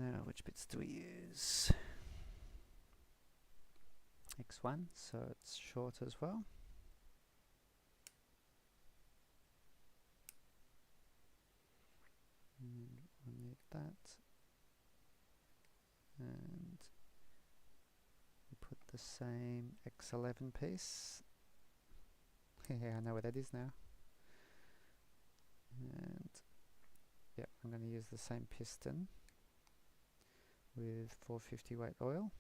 Now, which bits do we use? X1, so it's short as well. And we'll need that. And we put the same X11 piece. Yeah, I know what that is now. And yeah, I'm going to use the same piston with 450 weight oil.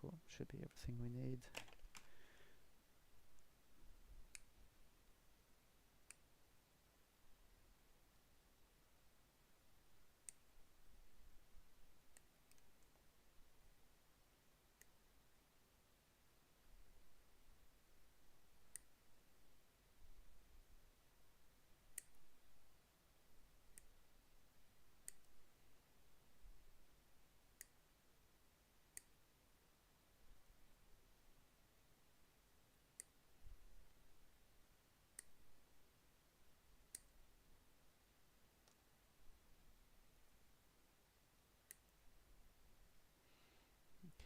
Cool, should be everything we need.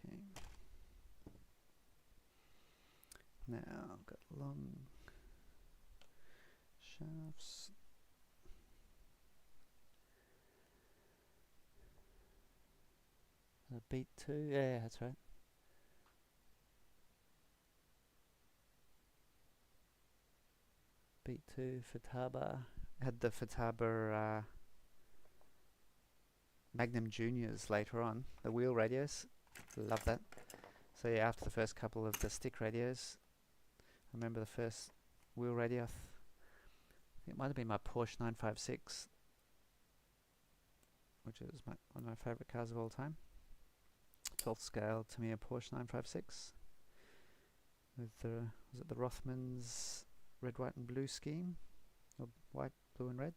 Okay. Now I've got long shafts. Beat 2, yeah, that's right. Beat 2 Futaba. Had the Futaba Magnum Juniors later on, the wheel radios. Love that. So yeah, after the first couple of the stick radios, I remember the first wheel radio, I think it might have been my Porsche 956, which is one of my favourite cars of all time. 12th scale Tamiya Porsche 956 with the, was it the Rothmans red, white and blue scheme, or white, blue and red,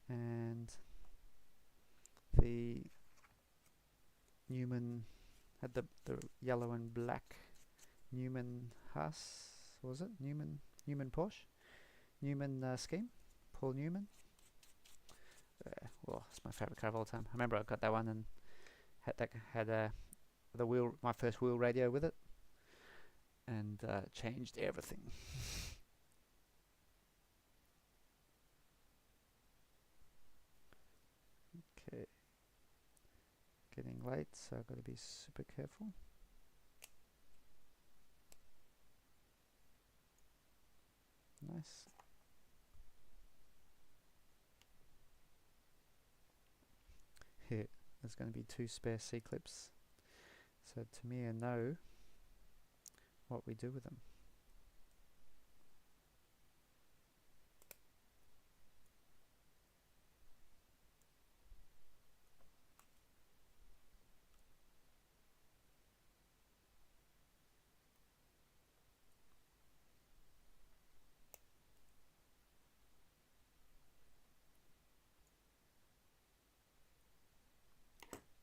and the Newman had the yellow and black Newman Haas, was it? Newman Porsche? Newman scheme? Paul Newman? Well, it's my favourite car of all time. I remember I got that one and had the wheel, my first wheel radio with it, and changed everything. Okay, getting late, so I've got to be super careful. Nice. Here, there's going to be 2 spare C-clips, so Tamiya know what we do with them.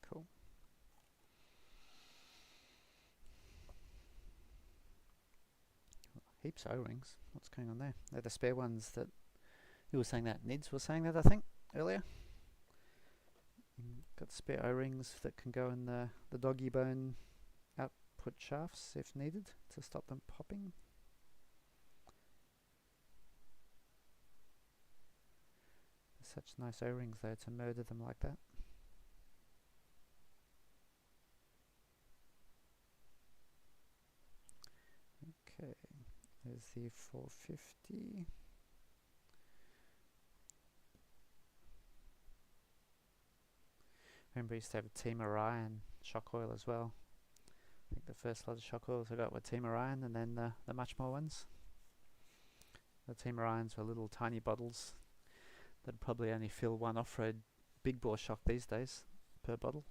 Cool. Heaps of O-rings. What's going on there? They're the spare ones that you were saying that. Nids was saying that, I think, earlier. Got spare O-rings that can go in the doggy bone output shafts if needed to stop them popping. Such nice O-rings though, to murder them like that. Okay, there's the 450. Remember, I used to have a Team Orion shock oil as well. I think the first lot of shock oils I got were Team Orion, and then the much more ones. The Team Orions were little tiny bottles that'd probably only fill one off-road big bore shock these days per bottle.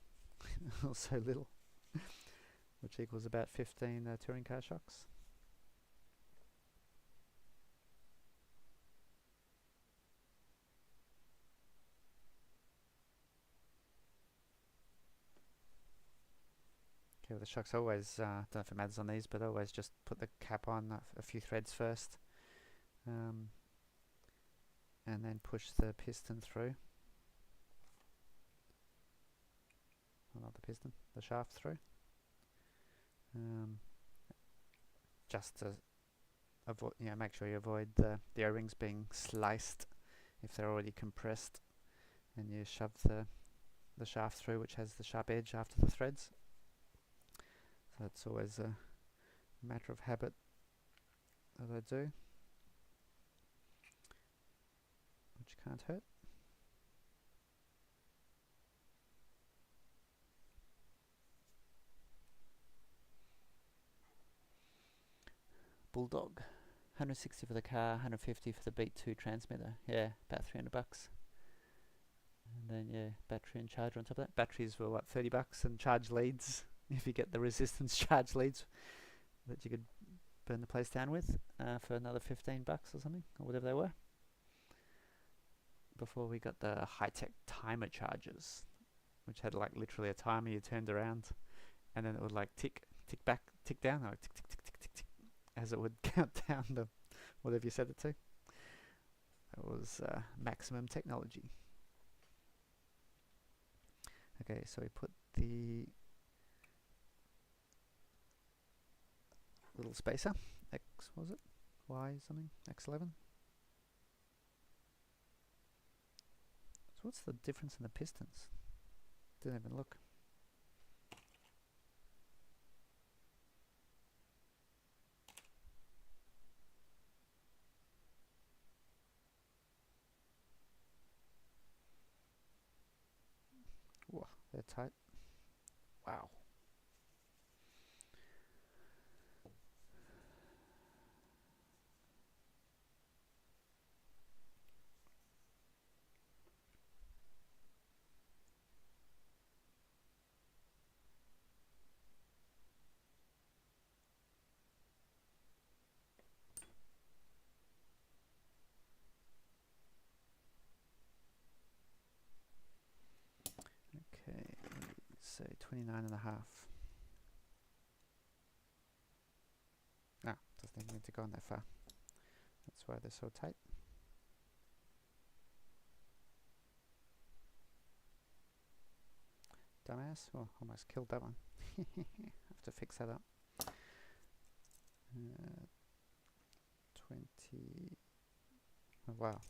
So little, which equals about 15 touring car shocks. Okay, with the shocks, I always, don't know if it matters on these, but I always just put the cap on a few threads first, and then push the piston through. Well, not the piston, the shaft through. Just to avoid, make sure you avoid the O-rings being sliced if they're already compressed, and you shove the shaft through, which has the sharp edge after the threads. So it's always a matter of habit that I do, which can't hurt. Bulldog, 160 for the car, 150 for the Beat 2 transmitter. Yeah, about $300. And then yeah, battery and charger on top of that. Batteries were what, $30, and charge leads, if you get the resistance charge leads that you could burn the place down with, for another $15 or something, or whatever they were. Before we got the high-tech timer chargers, which had like literally a timer you turned around, and then it would like tick back, tick down, or tick tick tick tick tick tick, as it would count down the whatever you set it to. That was maximum technology. Okay, so we put the little spacer, X was it? Y something? X11? So what's the difference in the pistons? Didn't even look. Whoa, they're tight. Wow. Okay, say 29.5. No, doesn't even need to go on that far. That's why they're so tight. Dumbass. Oh, almost killed that one. Have to fix that up. 20. Oh, wow.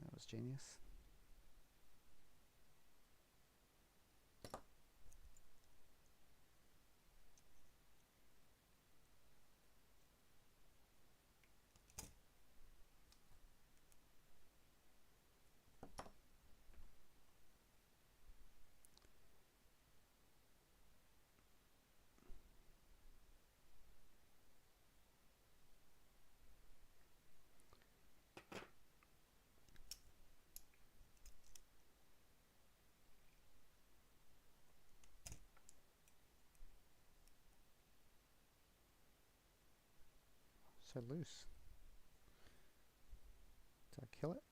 That was genius. So loose. Did I kill it?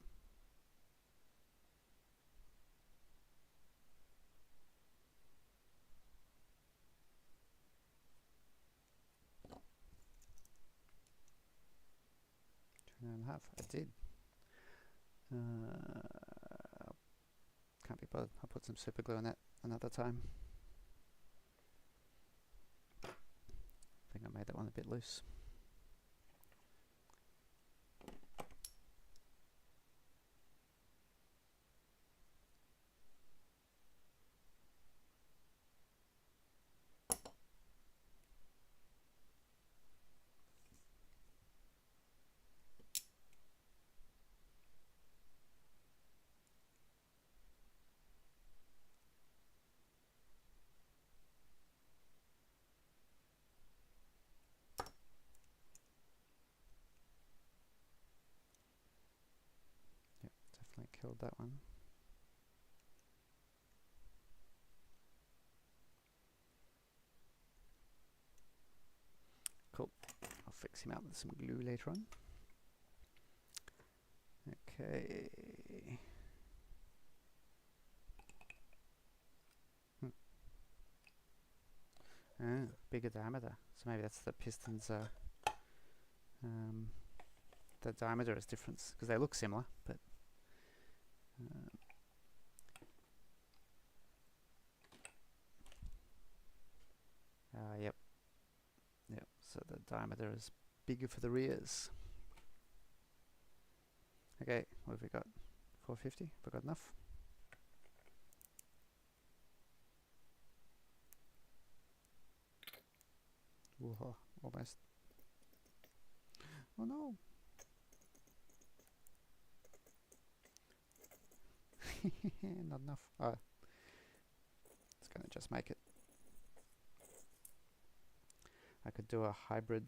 And a half. I did. Can't be bothered. I'll put some super glue on that another time. I think I made that one a bit loose. Definitely killed that one. Cool. I'll fix him out with some glue later on. Okay. Bigger diameter. So maybe that's the pistons. The diameter is different because they look similar, but yep. So the diameter is bigger for the rears. Okay, what have we got? 450. Have we got enough? Whoa, almost. Oh no! Not enough. Oh, it's gonna just make it. I could do a hybrid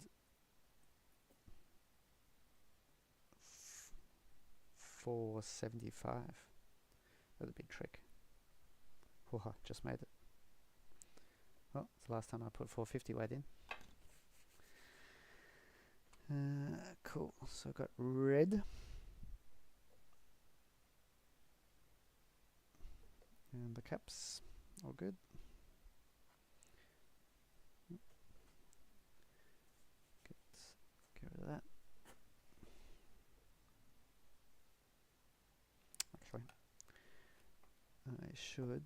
475. That's a big trick. Whoa, just made it. Well, it's the last time I put 450 weight in. Cool. So I've got red. And the caps, all good. Get rid of that. Actually, I should.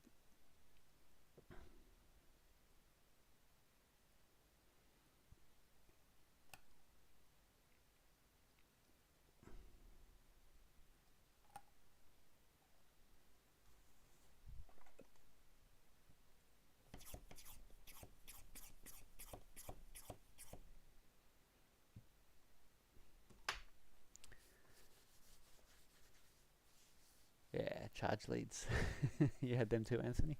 Yeah, charge leads. You had them too, Anthony.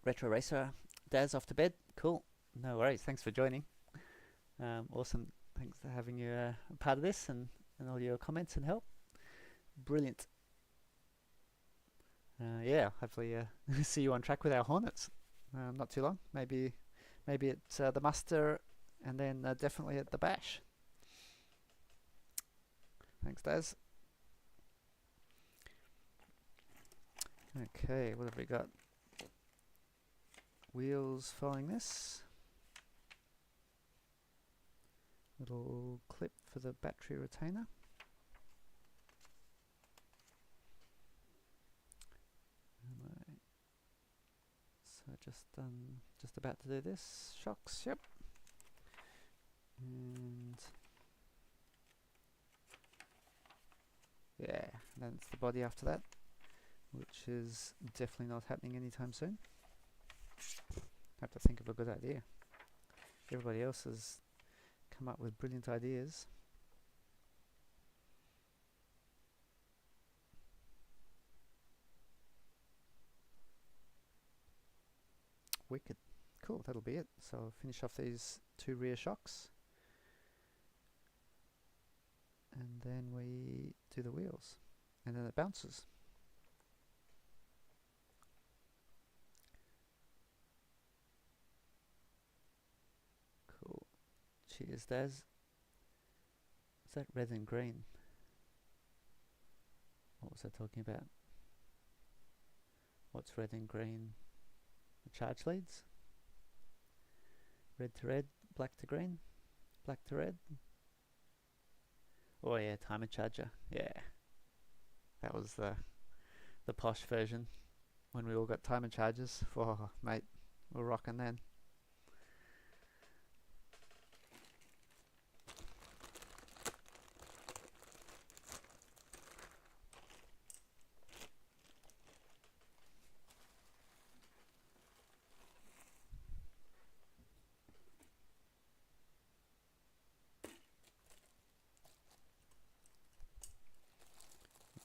Retro Racer, Daz off to bed. Cool. No worries. Thanks for joining. Awesome. Thanks for having you a part of this and all your comments and help. Brilliant. Yeah, hopefully see you on track with our Hornets. Not too long. Maybe at the muster and then definitely at the bash. Thanks, Daz. Okay, what have we got? Wheels following this. Little clip for the battery retainer. So just about to do this. Shocks, yep. And yeah, that's the body after that, which is definitely not happening anytime soon. I have to think of a good idea. Everybody else has come up with brilliant ideas. Wicked. Cool, that'll be it. So I'll finish off these 2 rear shocks. And then we do the wheels. And then it bounces. Cool. Cheers, Daz. Is that red and green? What was I talking about? What's red and green? The charge leads? Red to red, black to green, black to red. Oh yeah, timer charger. Yeah, that was the posh version when we all got timer chargers. Oh mate, we're rocking then.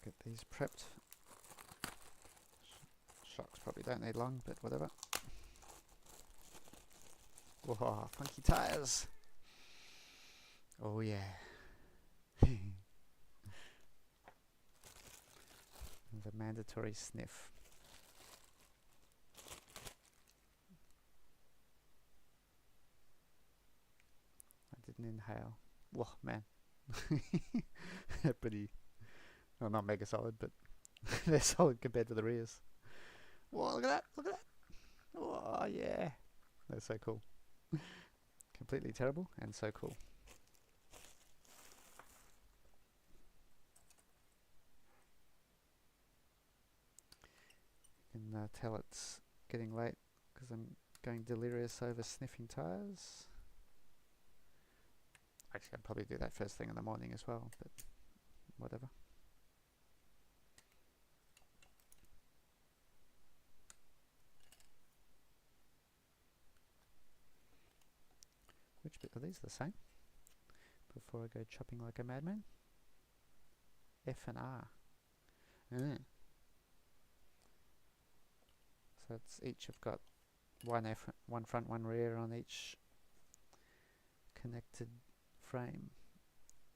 Get these prepped. Shocks probably don't need long, but whatever. Whoa, funky tires. Oh yeah. The mandatory sniff. I didn't inhale. Whoa, man. Pretty. Well, not mega solid, but they're solid compared to the rears. Whoa, look at that! Look at that! Oh yeah, that's so cool. Completely terrible and so cool. You can tell it's getting late because I'm going delirious over sniffing tyres. Actually, I'd probably do that first thing in the morning as well, but whatever. Which bit are these the same? Before I go chopping like a madman. F and R. So it's each have got one front, one rear on each connected frame.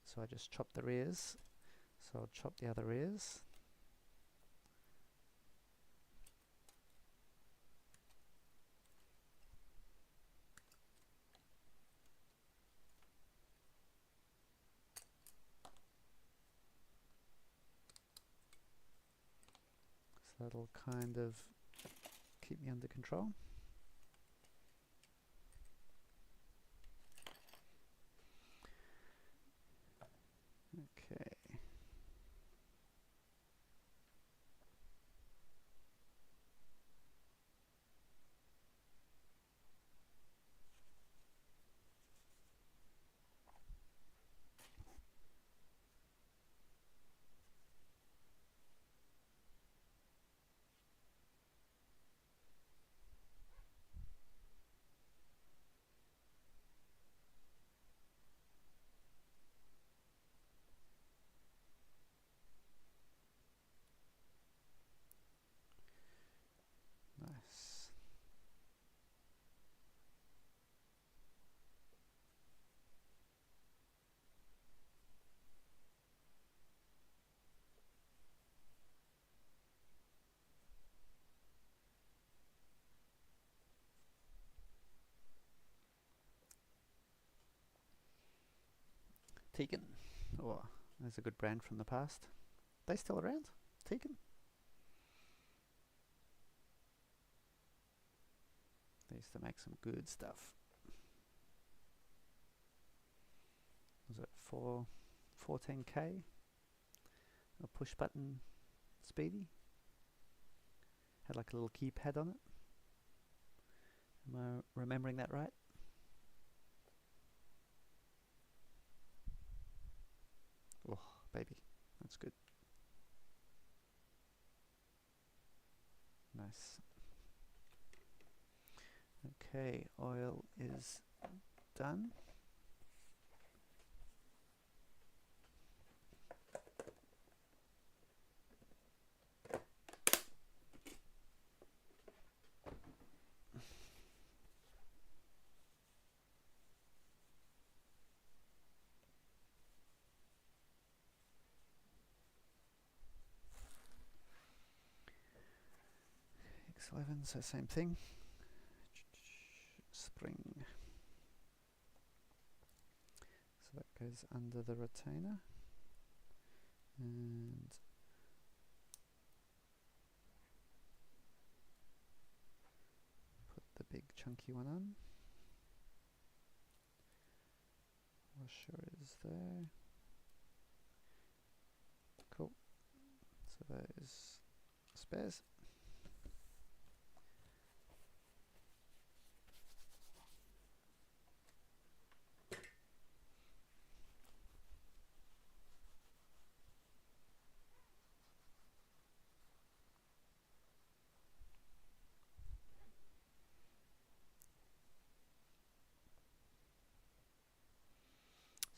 So I just chop the rears. So I'll chop the other rears. So that'll kind of keep me under control. Okay. Nice. Tegan. Oh, there's a good brand from the past. They still around? Tegan? They used to make some good stuff. Was it 410K? A push button speedy? Had like a little keypad on it. Am I remembering that right? Oh, baby. That's good. Nice. Okay, oil is done. X11, so same thing. Spring. So that goes under the retainer. And put the big chunky one on. Washer is there. Cool. So those spares.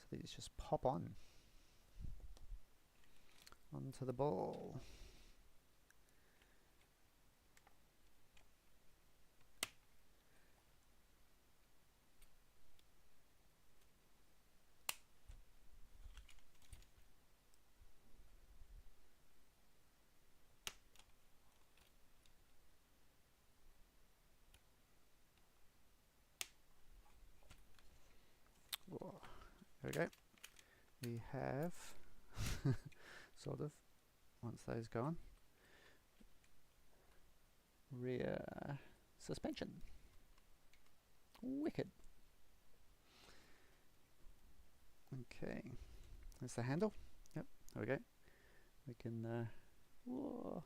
So these just pop on onto the ball. Whoa. There we go. We have sort of, once those go on, rear suspension. Wicked. Okay, there's the handle. Yep, there we go. We can, whoa.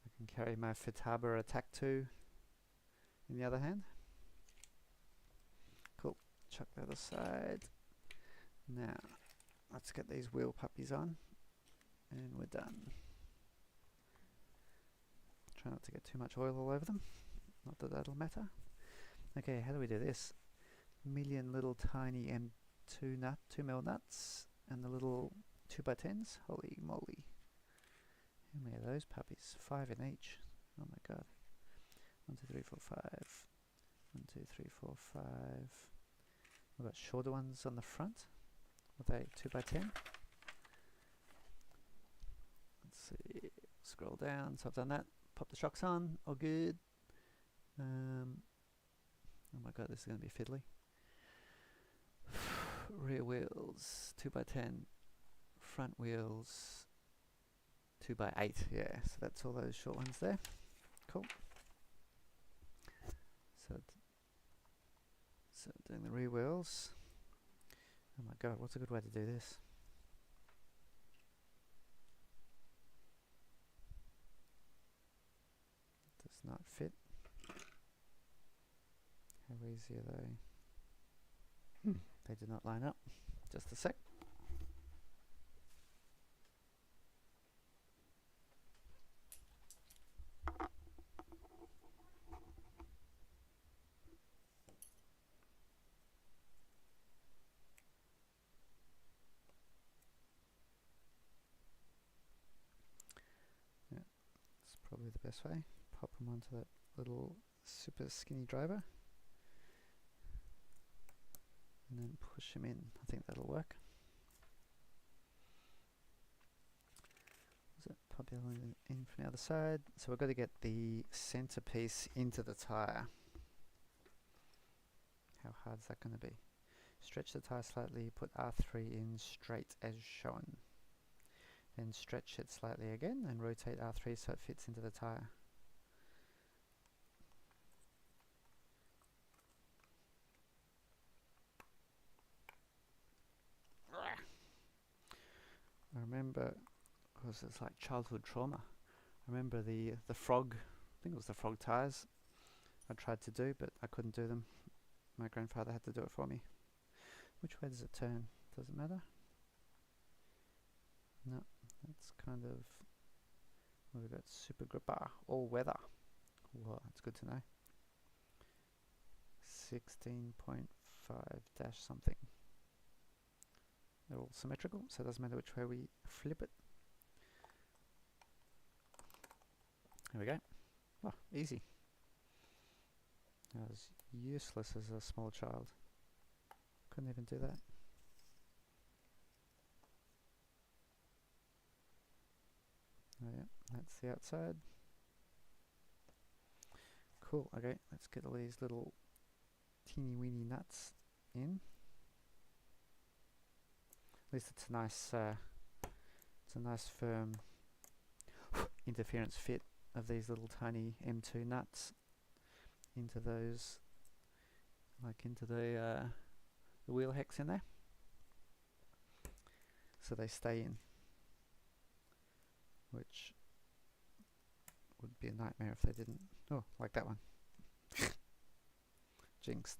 I can carry my Futaba Attack 2 in the other hand. Cool, chuck the other side. Now, let's get these wheel puppies on, and we're done. Try not to get too much oil all over them, not that that'll matter. Okay, how do we do this? Million little tiny M2 nut, 2mm nuts, and the little 2x10s. Holy moly! How many of those puppies? 5 in each. Oh my god! 1, 2, 3, 4, 5. 1, 2, 3, 4, 5. We've got shorter ones on the front. Are they 2x10? Let's see. Scroll down. So I've done that. Pop the shocks on. All good. Oh my god, this is going to be fiddly. Rear wheels 2x10. Front wheels 2x8. Yeah, so that's all those short ones there. Cool. So doing the rear wheels. Oh my god, what's a good way to do this? Does not fit. How easy are they? They do not line up. Just a sec. Yeah, it's probably the best way. Pop them onto that little super skinny driver. And then push them in. I think that'll work. Is it pop the other one in from the other side? So we've got to get the centerpiece into the tire. How hard is that going to be? Stretch the tire slightly, put R3 in straight as shown. Then stretch it slightly again and rotate R3 so it fits into the tire. I remember, because it's like childhood trauma, I remember the frog, I think it was the frog tires I tried to do, but I couldn't do them. My grandfather had to do it for me. Which way does it turn? Does it matter? No, that's kind of, what we've got, super gripper, all weather. Whoa, that's good to know. 16.5 dash something. They're all symmetrical, so it doesn't matter which way we flip it. There we go. Oh, easy. I was useless as a small child. Couldn't even do that. Oh yeah, that's the outside. Cool, okay, let's get all these little teeny weeny nuts in. At least it's a nice firm interference fit of these little tiny M2 nuts into those, like into the wheel hex in there, so they stay in, which would be a nightmare if they didn't. Oh, like that one. Jinxed.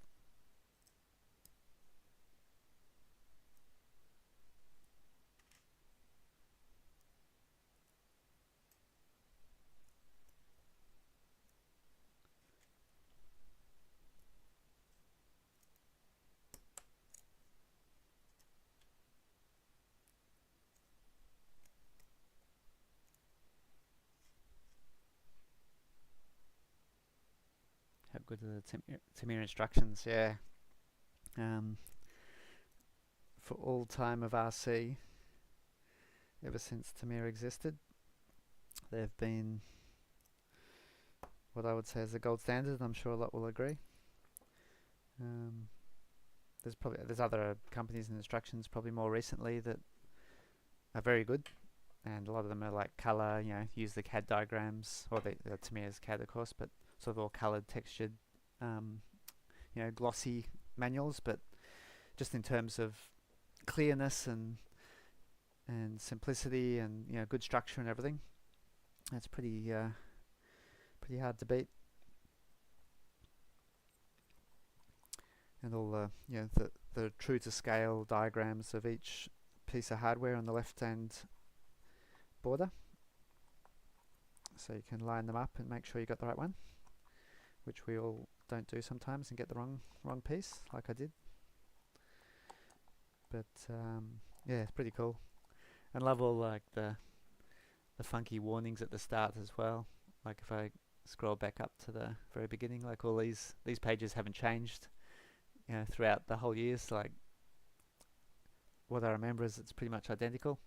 How good are the Tamiya instructions? Yeah. For all time of RC, ever since Tamiya existed, they've been what I would say is the gold standard. I'm sure a lot will agree. There's other companies and instructions probably more recently that are very good, and a lot of them are like color, use the CAD diagrams, or the Tamiya's CAD of course, but sort of all coloured, textured, glossy manuals, but just in terms of clearness and simplicity and good structure and everything, that's pretty hard to beat. And all the true to scale diagrams of each piece of hardware on the left hand border, so you can line them up and make sure you got the right one, which we all don't do sometimes and get the wrong piece, like I did. But yeah, it's pretty cool. And love all like the funky warnings at the start as well. Like if I scroll back up to the very beginning, like all these pages haven't changed throughout the whole year. So like what I remember is it's pretty much identical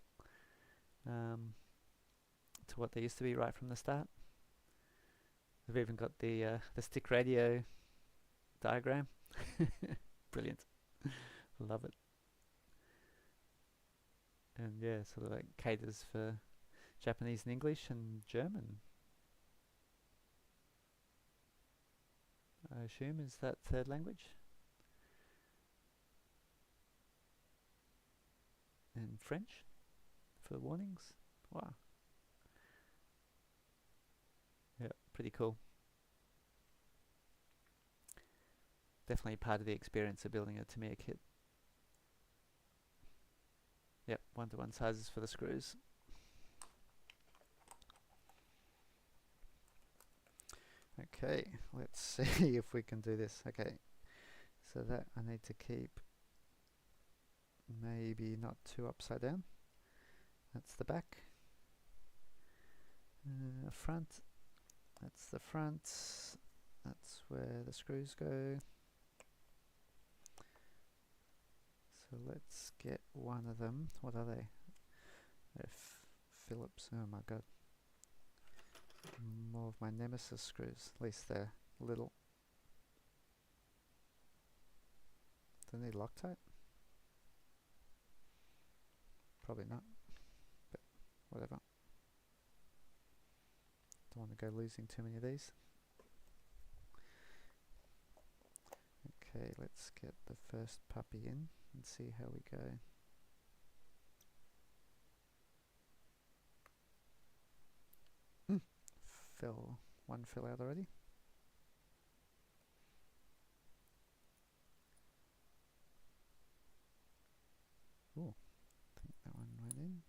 to what they used to be right from the start. We've even got the stick radio diagram. Brilliant. Love it. And yeah, sort of like caters for Japanese and English and German, I assume, is that third language. And French for the warnings. Wow. Yeah, pretty cool. Definitely part of the experience of building a Tamiya kit. Yep, 1:1 sizes for the screws. Okay, let's see if we can do this. Okay, so that I need to keep maybe not too upside down. That's the back. Front. That's the front. That's where the screws go. So let's get one of them. What are they? They're Phillips. Oh my god. More of my nemesis screws. At least they're little. Do they need Loctite? Probably not. But whatever. Don't want to go losing too many of these. Okay, let's get the first puppy in and see how we go. One fell out already. Ooh, I think that one went in.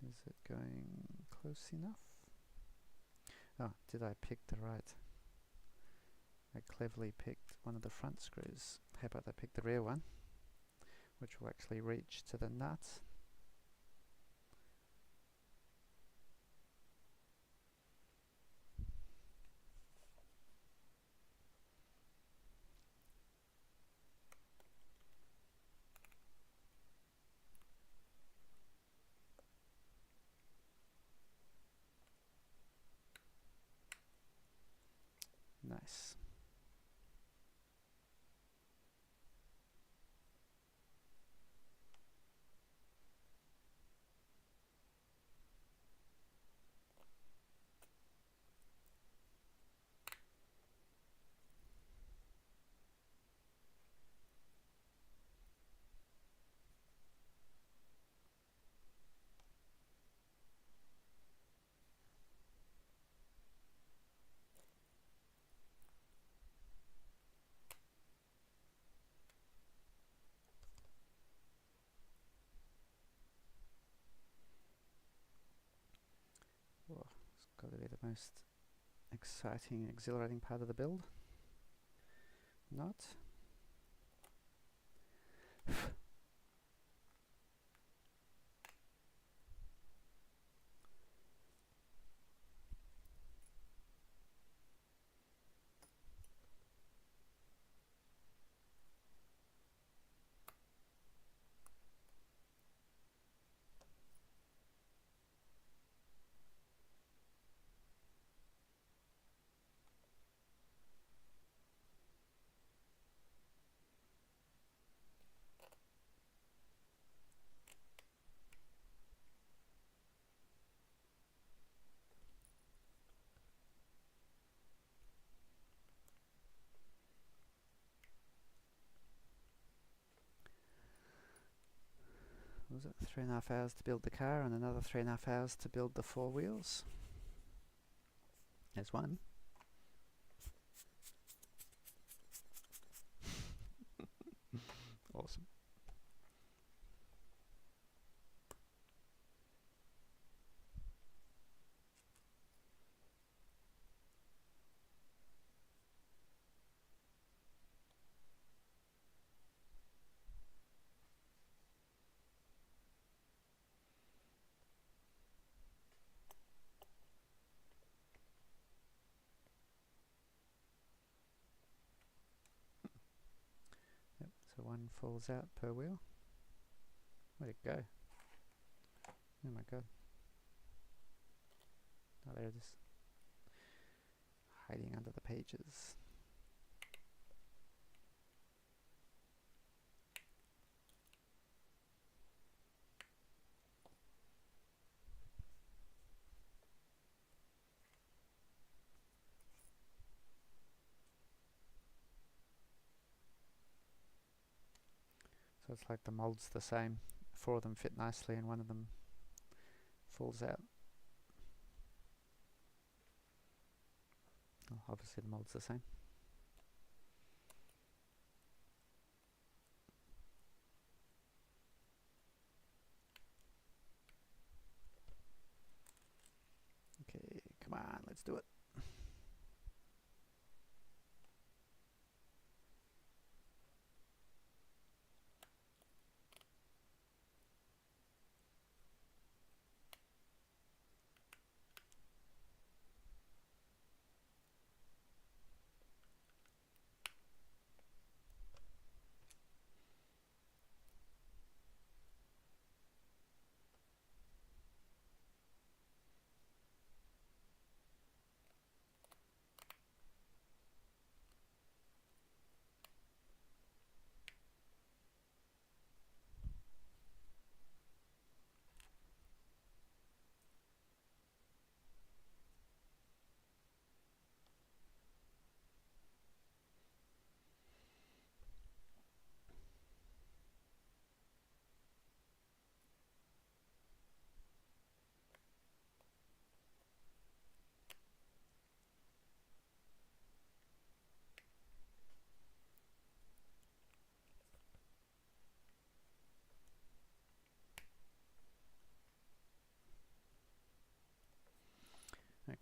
Is it going close enough? Oh, did I pick the right? I cleverly picked one of the front screws. How about I pick the rear one, which will actually reach to the nut. Nice. Oh, it's got to be the most exciting, exhilarating part of the build. Not. was it 3.5 hours to build the car and another 3.5 hours to build the 4 wheels. There's one. Awesome. Yep, so one falls out per wheel. Where'd it go? Oh my god. Oh, there it is. Hiding under the pages. So it's like the mold's the same. 4 of them fit nicely and one of them falls out. Oh, obviously the mold's the same. Okay, come on, let's do it.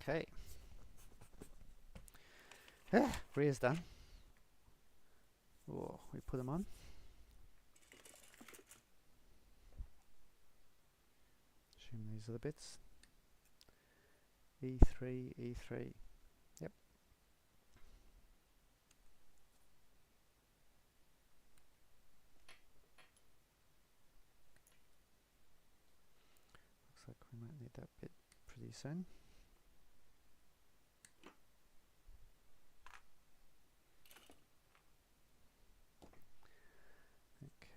Okay. Rear's done. Oh, we put them on. Assume these are the bits. E3, E3. Yep. Looks like we might need that bit pretty soon.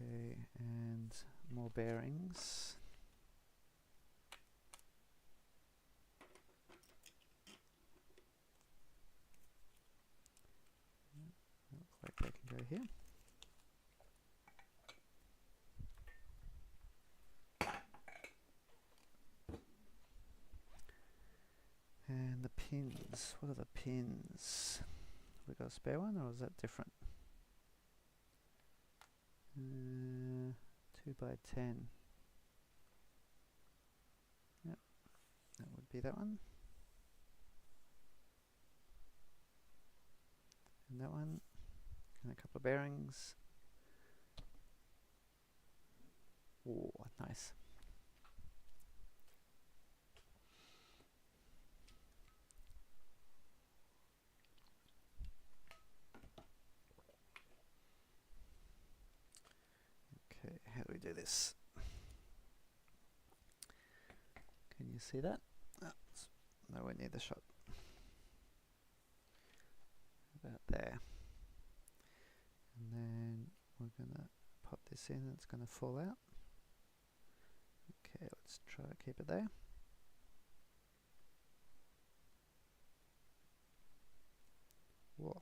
Okay, and more bearings. Looks like they can go here. And the pins. What are the pins? We got a spare one, or is that different? 2 by 10. Yep, that would be that one. And that one. And a couple of bearings. Oh, nice. Okay, how do we do this? Can you see that? Oh, it's nowhere near the shot. About there. And then we're going to pop this in and it's going to fall out. Okay, let's try to keep it there. Whoa.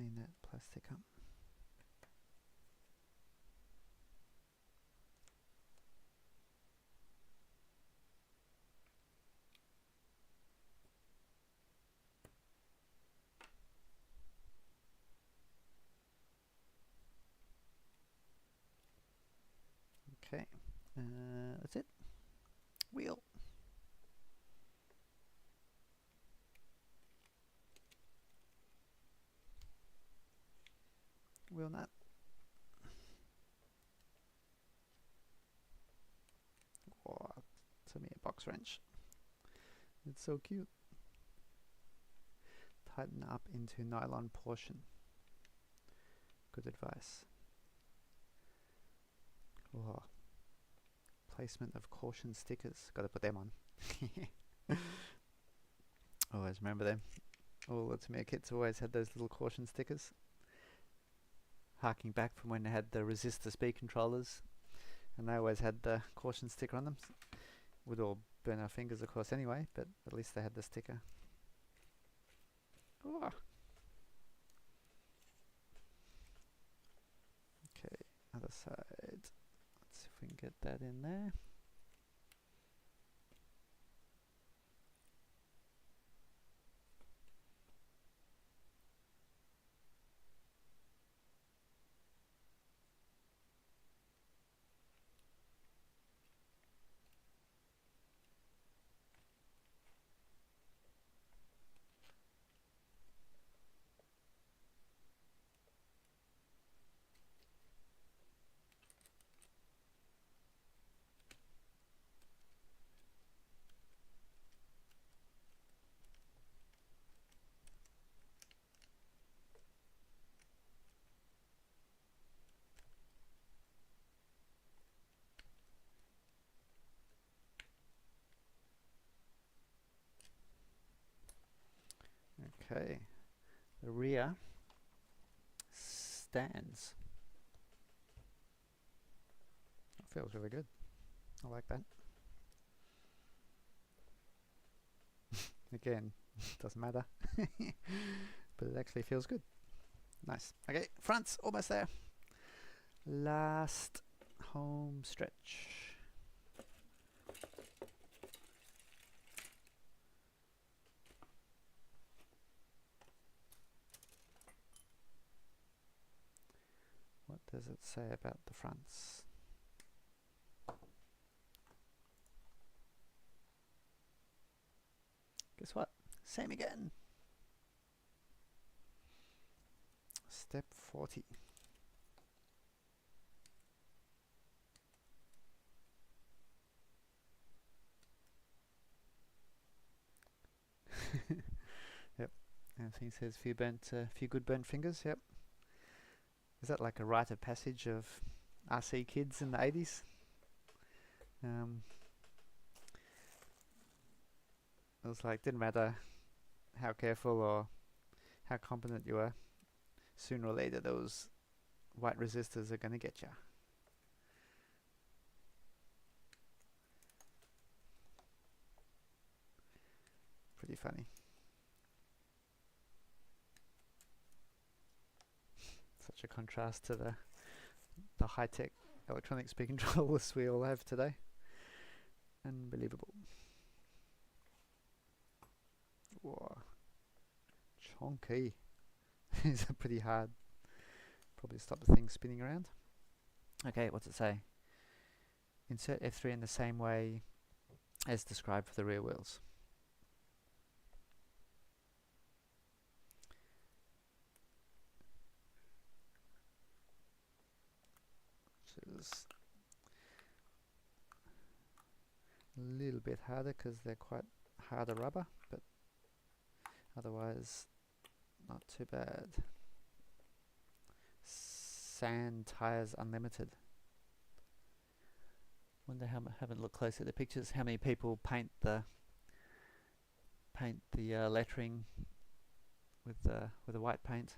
clean that plastic up. Okay, that's it. Wheel. Wheel nut. Oh, Tamiya box wrench. It's so cute. Tighten up into nylon portion. Good advice. Oh. Placement of caution stickers. Got to put them on. Always remember them. All the Tamiya kits always had those little caution stickers. Harking back from when they had the resistor speed controllers, and they always had the caution sticker on them. Would all burn our fingers, of course, anyway, but at least they had the sticker. Oh. Okay, other side. Let's see if we can get that in there. Okay, the rear stands. That feels really good. I like that. Again, doesn't matter, but it actually feels good. Nice. Okay, front's almost there. Last home stretch. What does it say about the fronts? Guess what? Same again. Step 40. Yep. Everything says few good burnt fingers. Yep. Is that like a rite of passage of RC kids in the 80s? It was like, didn't matter how careful or how competent you were, sooner or later those white resistors are going to get you. Pretty funny. Such a contrast to the high-tech electronic speed controllers we all have today. Unbelievable. Whoa. Chonky. These are pretty hard. Probably stop the thing spinning around. Okay, what's it say? Insert F3 in the same way as described for the rear wheels. Which is a little bit harder because they're quite harder rubber, but otherwise not too bad. Sand Tires Unlimited. Wonder how haven't looked close at the pictures. How many people paint the lettering with a white paint?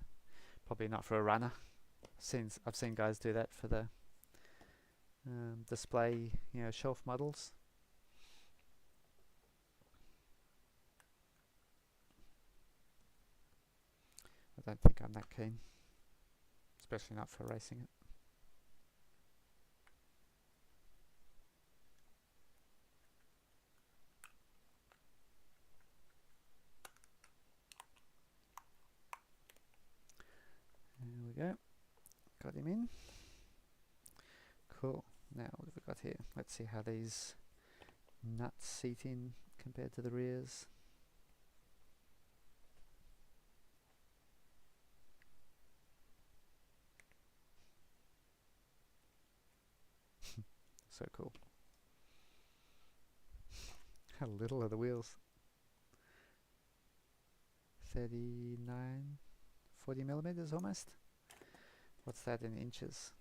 Probably not for a runner. I've seen guys do that for the display, shelf models. don't think I'm that keen, especially not for racing it. There we go, got him in. Cool. Now what have we got here? Let's see how these nuts seat in compared to the rears. So cool. How little are the wheels? 39, 40 millimeters almost. What's that in inches?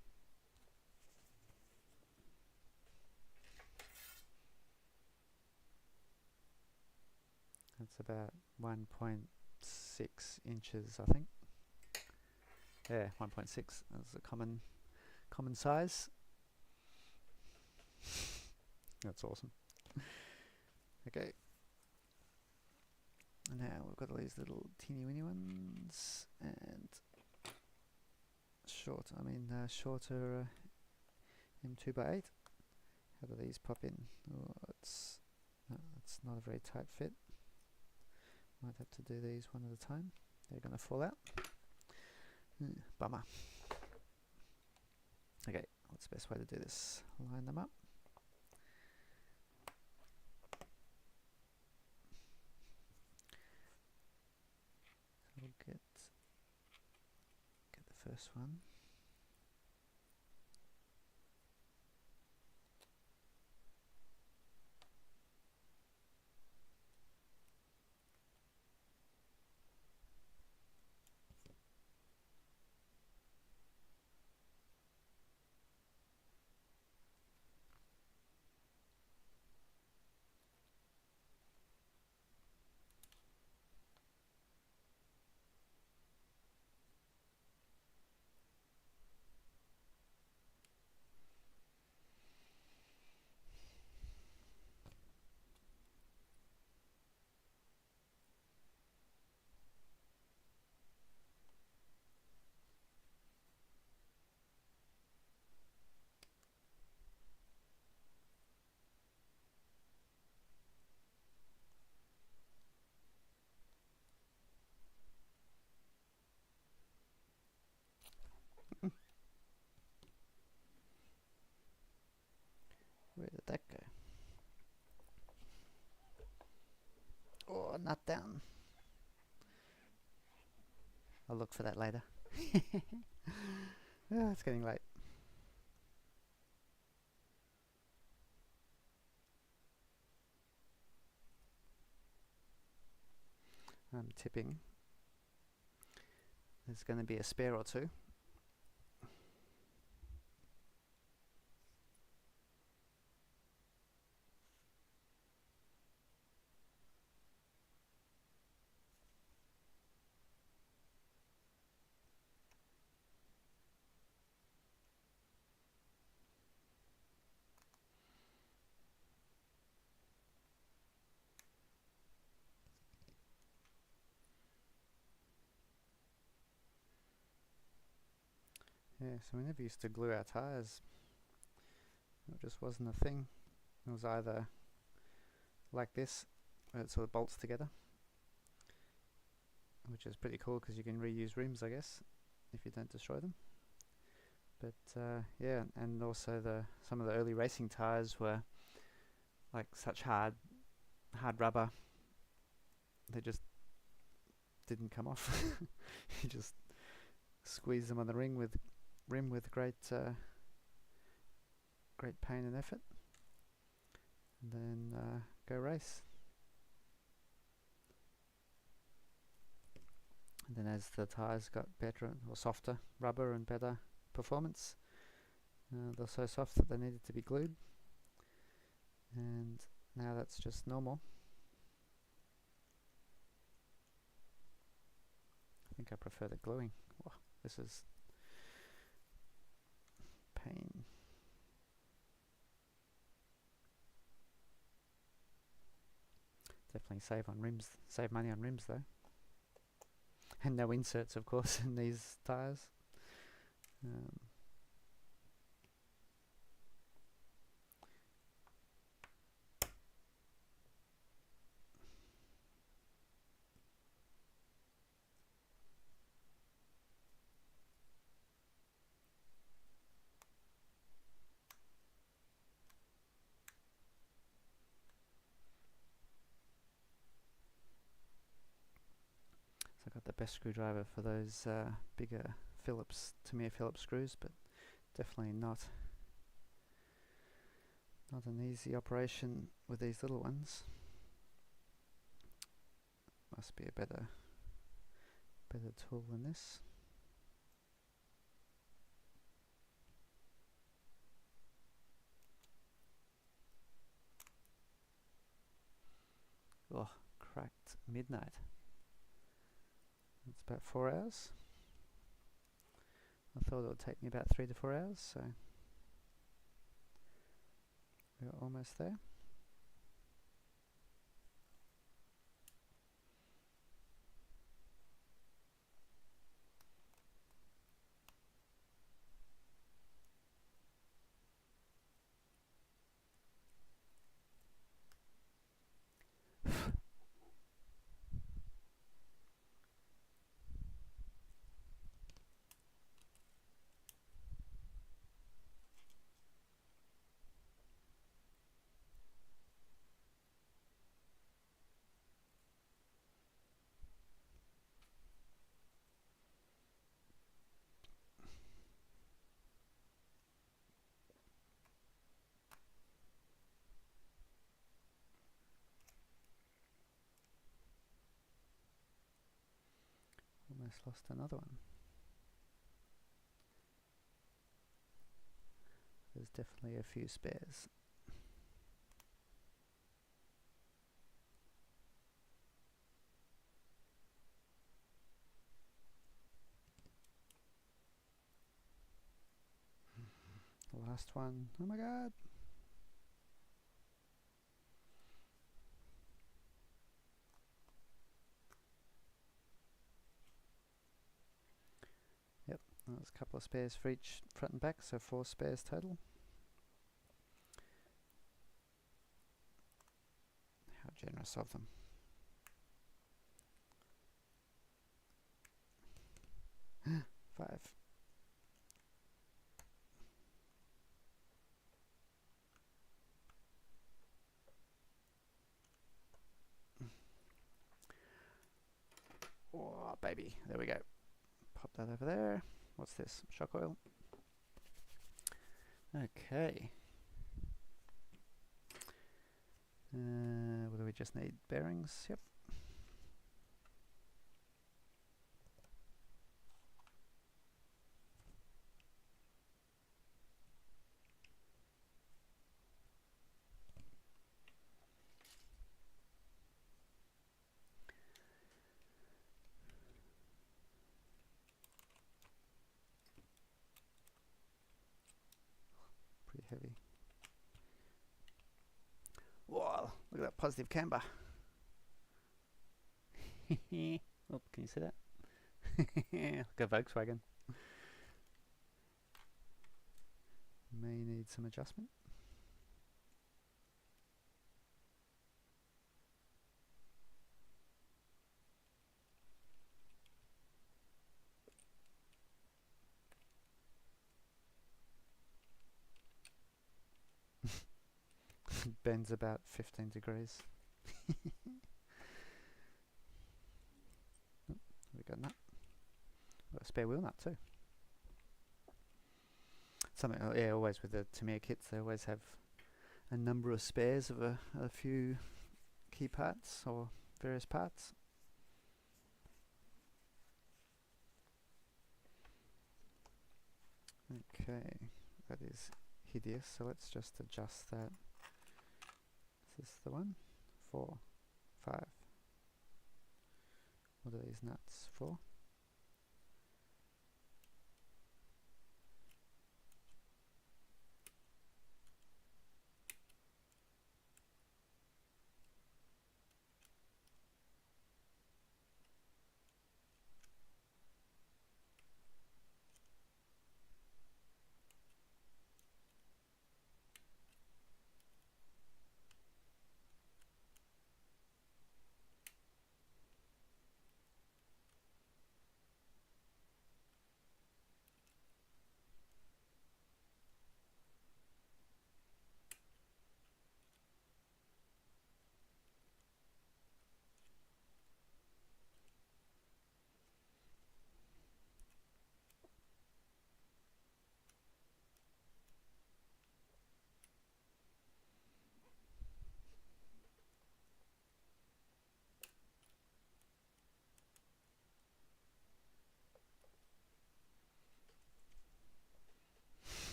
That's about 1.6 inches, I think. Yeah, 1.6. That's a common size. That's awesome. Okay. Now we've got all these little teeny weeny ones and shorter M2x8. How do these pop in? Oh, it's not a very tight fit. Might have to do these one at a time. They're going to fall out. Bummer. Okay, what's the best way to do this? Line them up. So we'll get the first one. Where did that go? Oh, nut down. I'll look for that later. Oh, it's getting late. I'm tipping there's going to be a spare or two. Yeah, so we never used to glue our tyres. It just wasn't a thing. It was either like this, where it sort of bolts together, which is pretty cool because you can reuse rims, I guess, if you don't destroy them. But yeah, and also some of the early racing tyres were like such hard rubber, they just didn't come off. You just squeeze them on the rim with great pain and effort, and then go race. And then as the tyres got better or softer rubber and better performance, they're so soft that they needed to be glued, and now that's just normal. I think I prefer the gluing. Wow, this is pain. Definitely save money on rims though. And no inserts, of course, in these tyres. So I got the best screwdriver for those bigger Tamiya Phillips screws, but definitely not an easy operation with these little ones. Must be a better tool than this. Oh, cracked midnight. It's about 4 hours. I thought it would take me about 3 to 4 hours, so we're almost there. Almost lost another one. There's definitely a few spares. The last one. Oh my god! Yep, there's a couple of spares for each front and back, so 4 spares total. How generous of them. Five. Oh, baby. There we go. Pop that over there. What's this? Shock oil. Okay. What do we just need? Bearings. Yep. Pretty heavy. Whoa, look at that positive camber. Oh, can you see that? Like a Volkswagen. May need some adjustment. Bends about 15 degrees. Oh, we got a nut. Got a spare wheel nut too. Something, yeah, always with the Tamiya kits, they always have a number of spares of a few key parts or various parts. Okay, that is hideous, so let's just adjust that. Is this the one? 4, 5. What are these nuts for?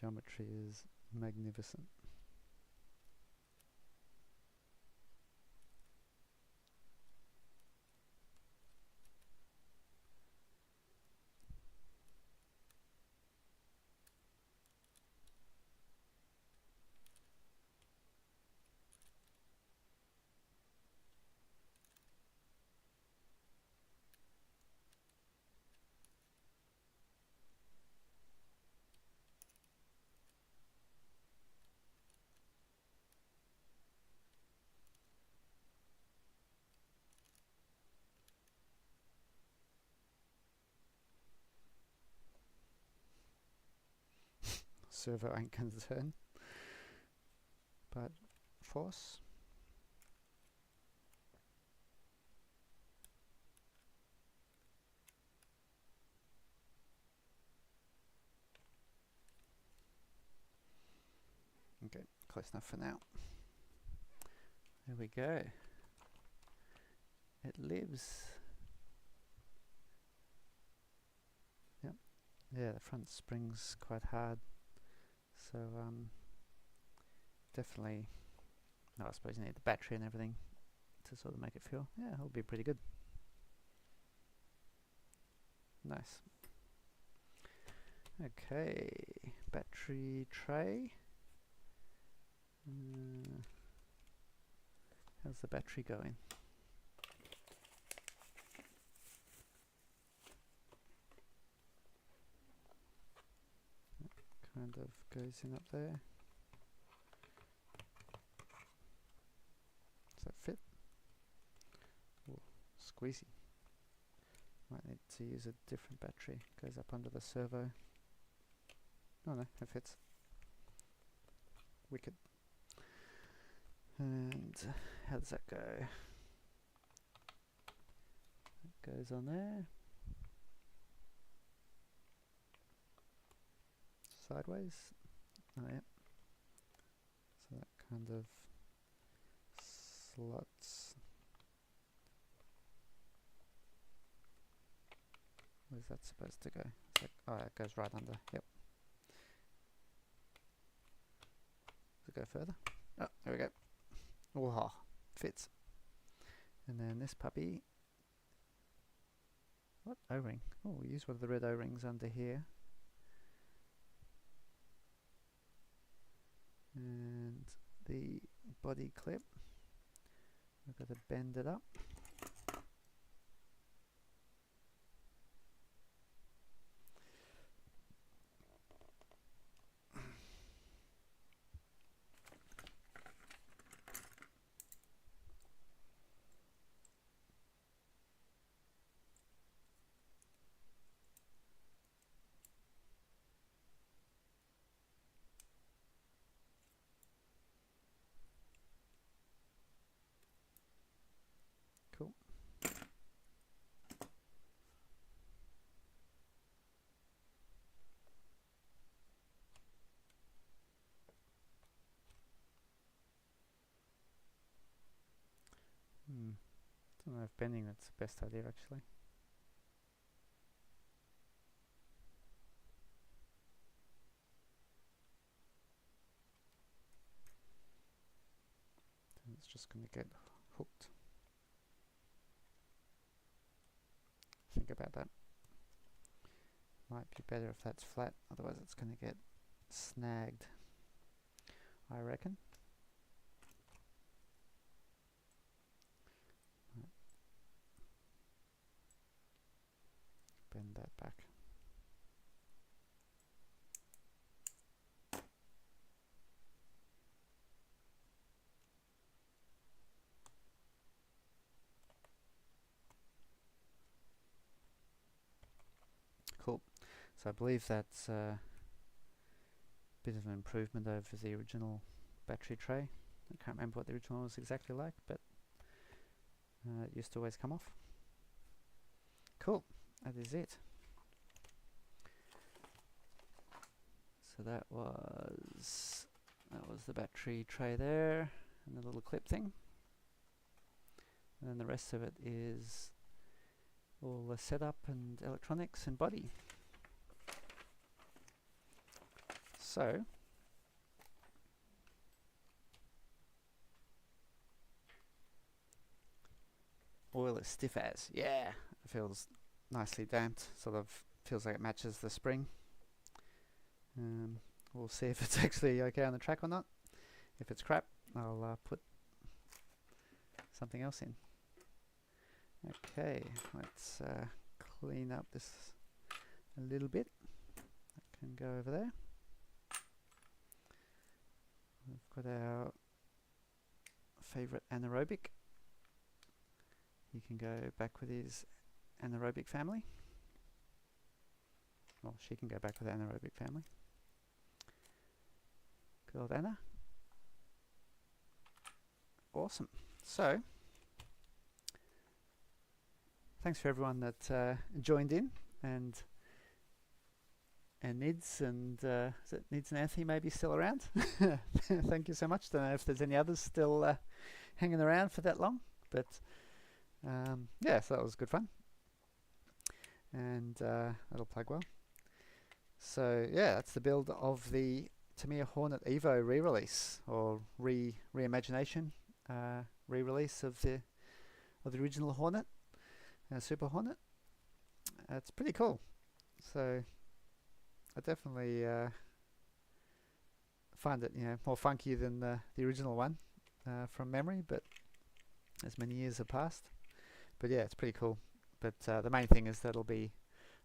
geometry is magnificent. Servo ain't going to turn, but force. Okay, close enough for now. There we go. It lives. Yep. Yeah, the front spring's quite hard. So definitely, no, I suppose you need the battery and everything to sort of make it feel, yeah, it'll be pretty good. Nice. Okay, battery tray. How's the battery going? Kind of goes in up there. Does that fit? Ooh, squeezy. Might need to use a different battery. Goes up under the servo. Oh no, it fits. Wicked. And how does that go? It goes on there. Sideways. Oh yeah. So that kind of slots. Where's that supposed to go? Oh, it goes right under. Yep. Does it go further? Oh, there we go. Oh, fits. And then this puppy. What? O-ring. Oh, we use one of the red O-rings under here. And the body clip. I've got to bend it up. Cool. Don't know if bending that's the best idea actually. And it's just going to get hooked. Think about that. Might be better if that's flat, otherwise it's going to get snagged, I reckon. Bend that back. Cool. So I believe that's a bit of an improvement over the original battery tray. I can't remember what the original was exactly like, but it used to always come off. Cool. That is it. So that was the battery tray there, and the little clip thing. And then the rest of it is all the setup and electronics and body. So oil is stiff as, yeah, it feels nicely damped, sort of feels like it matches the spring. We'll see if it's actually okay on the track or not. If it's crap, I'll put something else in. Okay, let's clean up this a little bit. That can go over there. We've got our favorite anaerobic. He can go back with his anaerobic family. Well, she can go back with the anaerobic family. Good old Anna. Awesome. So, thanks for everyone that joined in, and Nids and is it Nids and Anthony maybe still around? Thank you so much. Don't know if there's any others still hanging around for that long, but yeah, so that was good fun, and that'll plug well. So yeah, that's the build of the Tamiya Hornet EVO re-release or reimagination re-release of the original Hornet, Super Hornet. It's pretty cool. So I definitely find it, more funky than the original one from memory, but as many years have passed. But yeah, it's pretty cool. But the main thing is that it'll be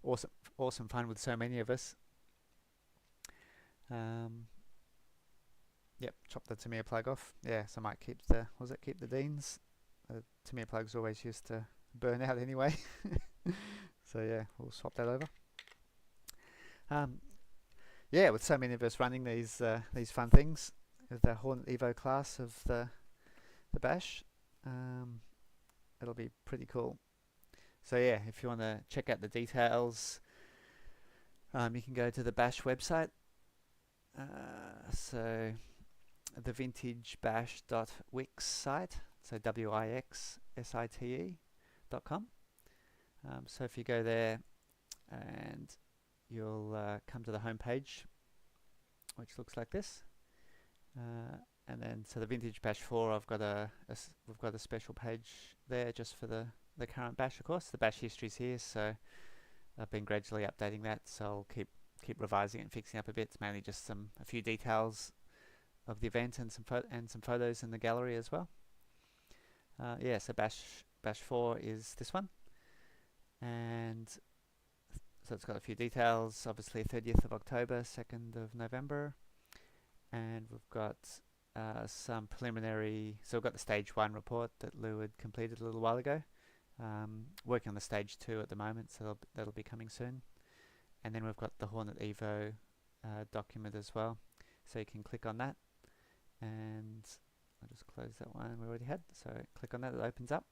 awesome fun with so many of us. Yep, chop the Tamiya plug off. Yeah, so I might keep the Deans. The Tamiya plugs always used to burn out anyway. So yeah, we'll swap that over. Yeah, with so many of us running these fun things with the Hornet EVO class of the bash, it'll be pretty cool. So yeah, if you want to check out the details, you can go to the bash website. So the vintagebash.wix site, so wixsite.com. So if you go there, and you'll come to the home page, which looks like this, and then so the Vintage Bash 4, we've got a special page there just for the current bash. Of course, the bash history's here, so I've been gradually updating that. So I'll keep revising it and fixing up a bit. It's mainly just a few details of the event and some photos in the gallery as well. Yeah, so bash 4 is this one, and so it's got a few details. Obviously 30th of October, 2nd of November, and we've got some preliminary. So we've got the stage 1 report that Lou had completed a little while ago. Working on the stage 2 at the moment, so that'll be coming soon. And then we've got the Hornet EVO document as well, so you can click on that, and I'll just close that one we already had. So click on that, it opens up.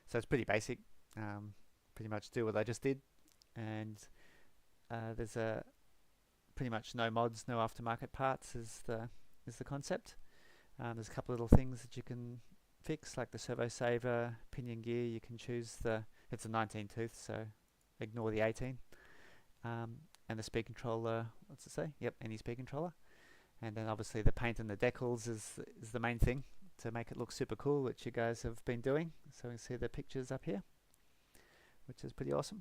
So it's pretty basic, pretty much do what I just did, and there's pretty much no mods, no aftermarket parts is the concept. There's a couple little things that you can fix, like the servo saver, pinion gear. You can choose it's a 19 tooth, so ignore the 18. And the speed controller, what's it say? Yep, any speed controller. And then obviously the paint and the decals is the main thing to make it look super cool, which you guys have been doing. So we can see the pictures up here, which is pretty awesome.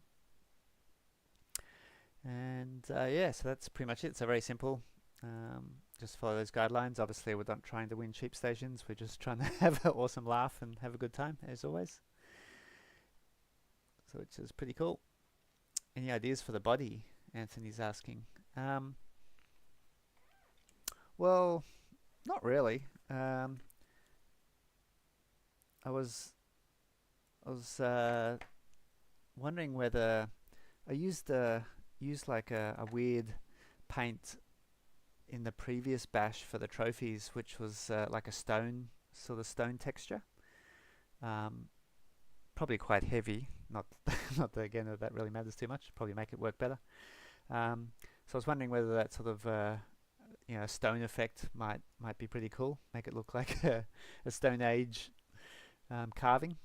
And yeah, so that's pretty much it. So very simple. Just follow those guidelines. Obviously we're not trying to win cheap stations, we're just trying to have an awesome laugh and have a good time as always. So which is pretty cool. Any ideas for the body? Anthony's asking. Well, not really. I was wondering whether I used like a weird paint in the previous bash for the trophies, which was like a stone texture. Probably quite heavy. Not that again that really matters too much. Probably make it work better. So I was wondering whether that sort of stone effect might be pretty cool. Make it look like a Stone Age carving.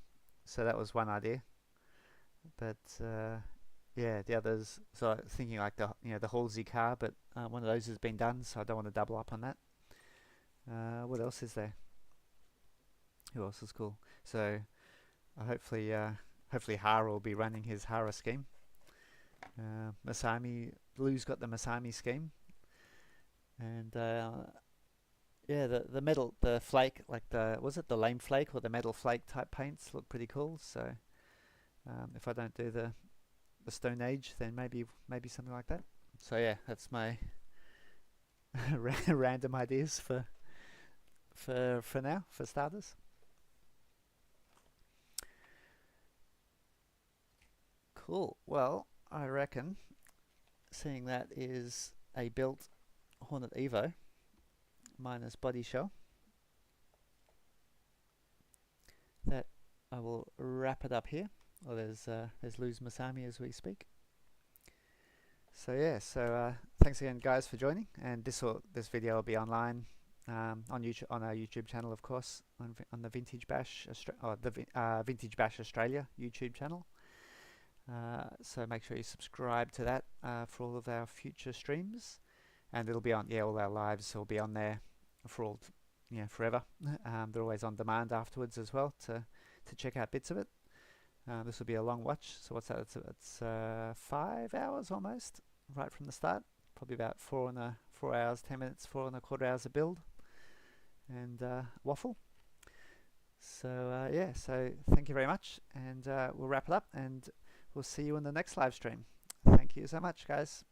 So that was one idea. But yeah, the others. So I was thinking like the Halsey car, but one of those has been done, so I don't want to double up on that. What else is there? Who else is cool? So hopefully Hara will be running his Hara scheme. Masami, Blue's got the Masami scheme, and yeah, the metal, the flake, like was it the lame flake or the metal flake type paints look pretty cool. So if I don't do the Stone Age, then maybe something like that. So yeah, that's my random ideas for now, for starters. Cool. Well, I reckon, seeing that is a built Hornet EVO minus body shell, that I will wrap it up here. Well, there's Luz Masami as we speak. So yeah, thanks again, guys, for joining. And this video will be online on YouTube, on our YouTube channel, of course, on the Vintage Bash Vintage Bash Australia YouTube channel. So make sure you subscribe to that for all of our future streams, and it'll be on, all our lives will be on there for forever. They're always on demand afterwards as well to check out bits of it. This will be a long watch, so what's that? It's 5 hours almost, right from the start. Probably about 4 hours, 10 minutes, 4.25 hours of build and waffle. So yeah, so thank you very much, and we'll wrap it up, and we'll see you in the next live stream. Thank you so much, guys.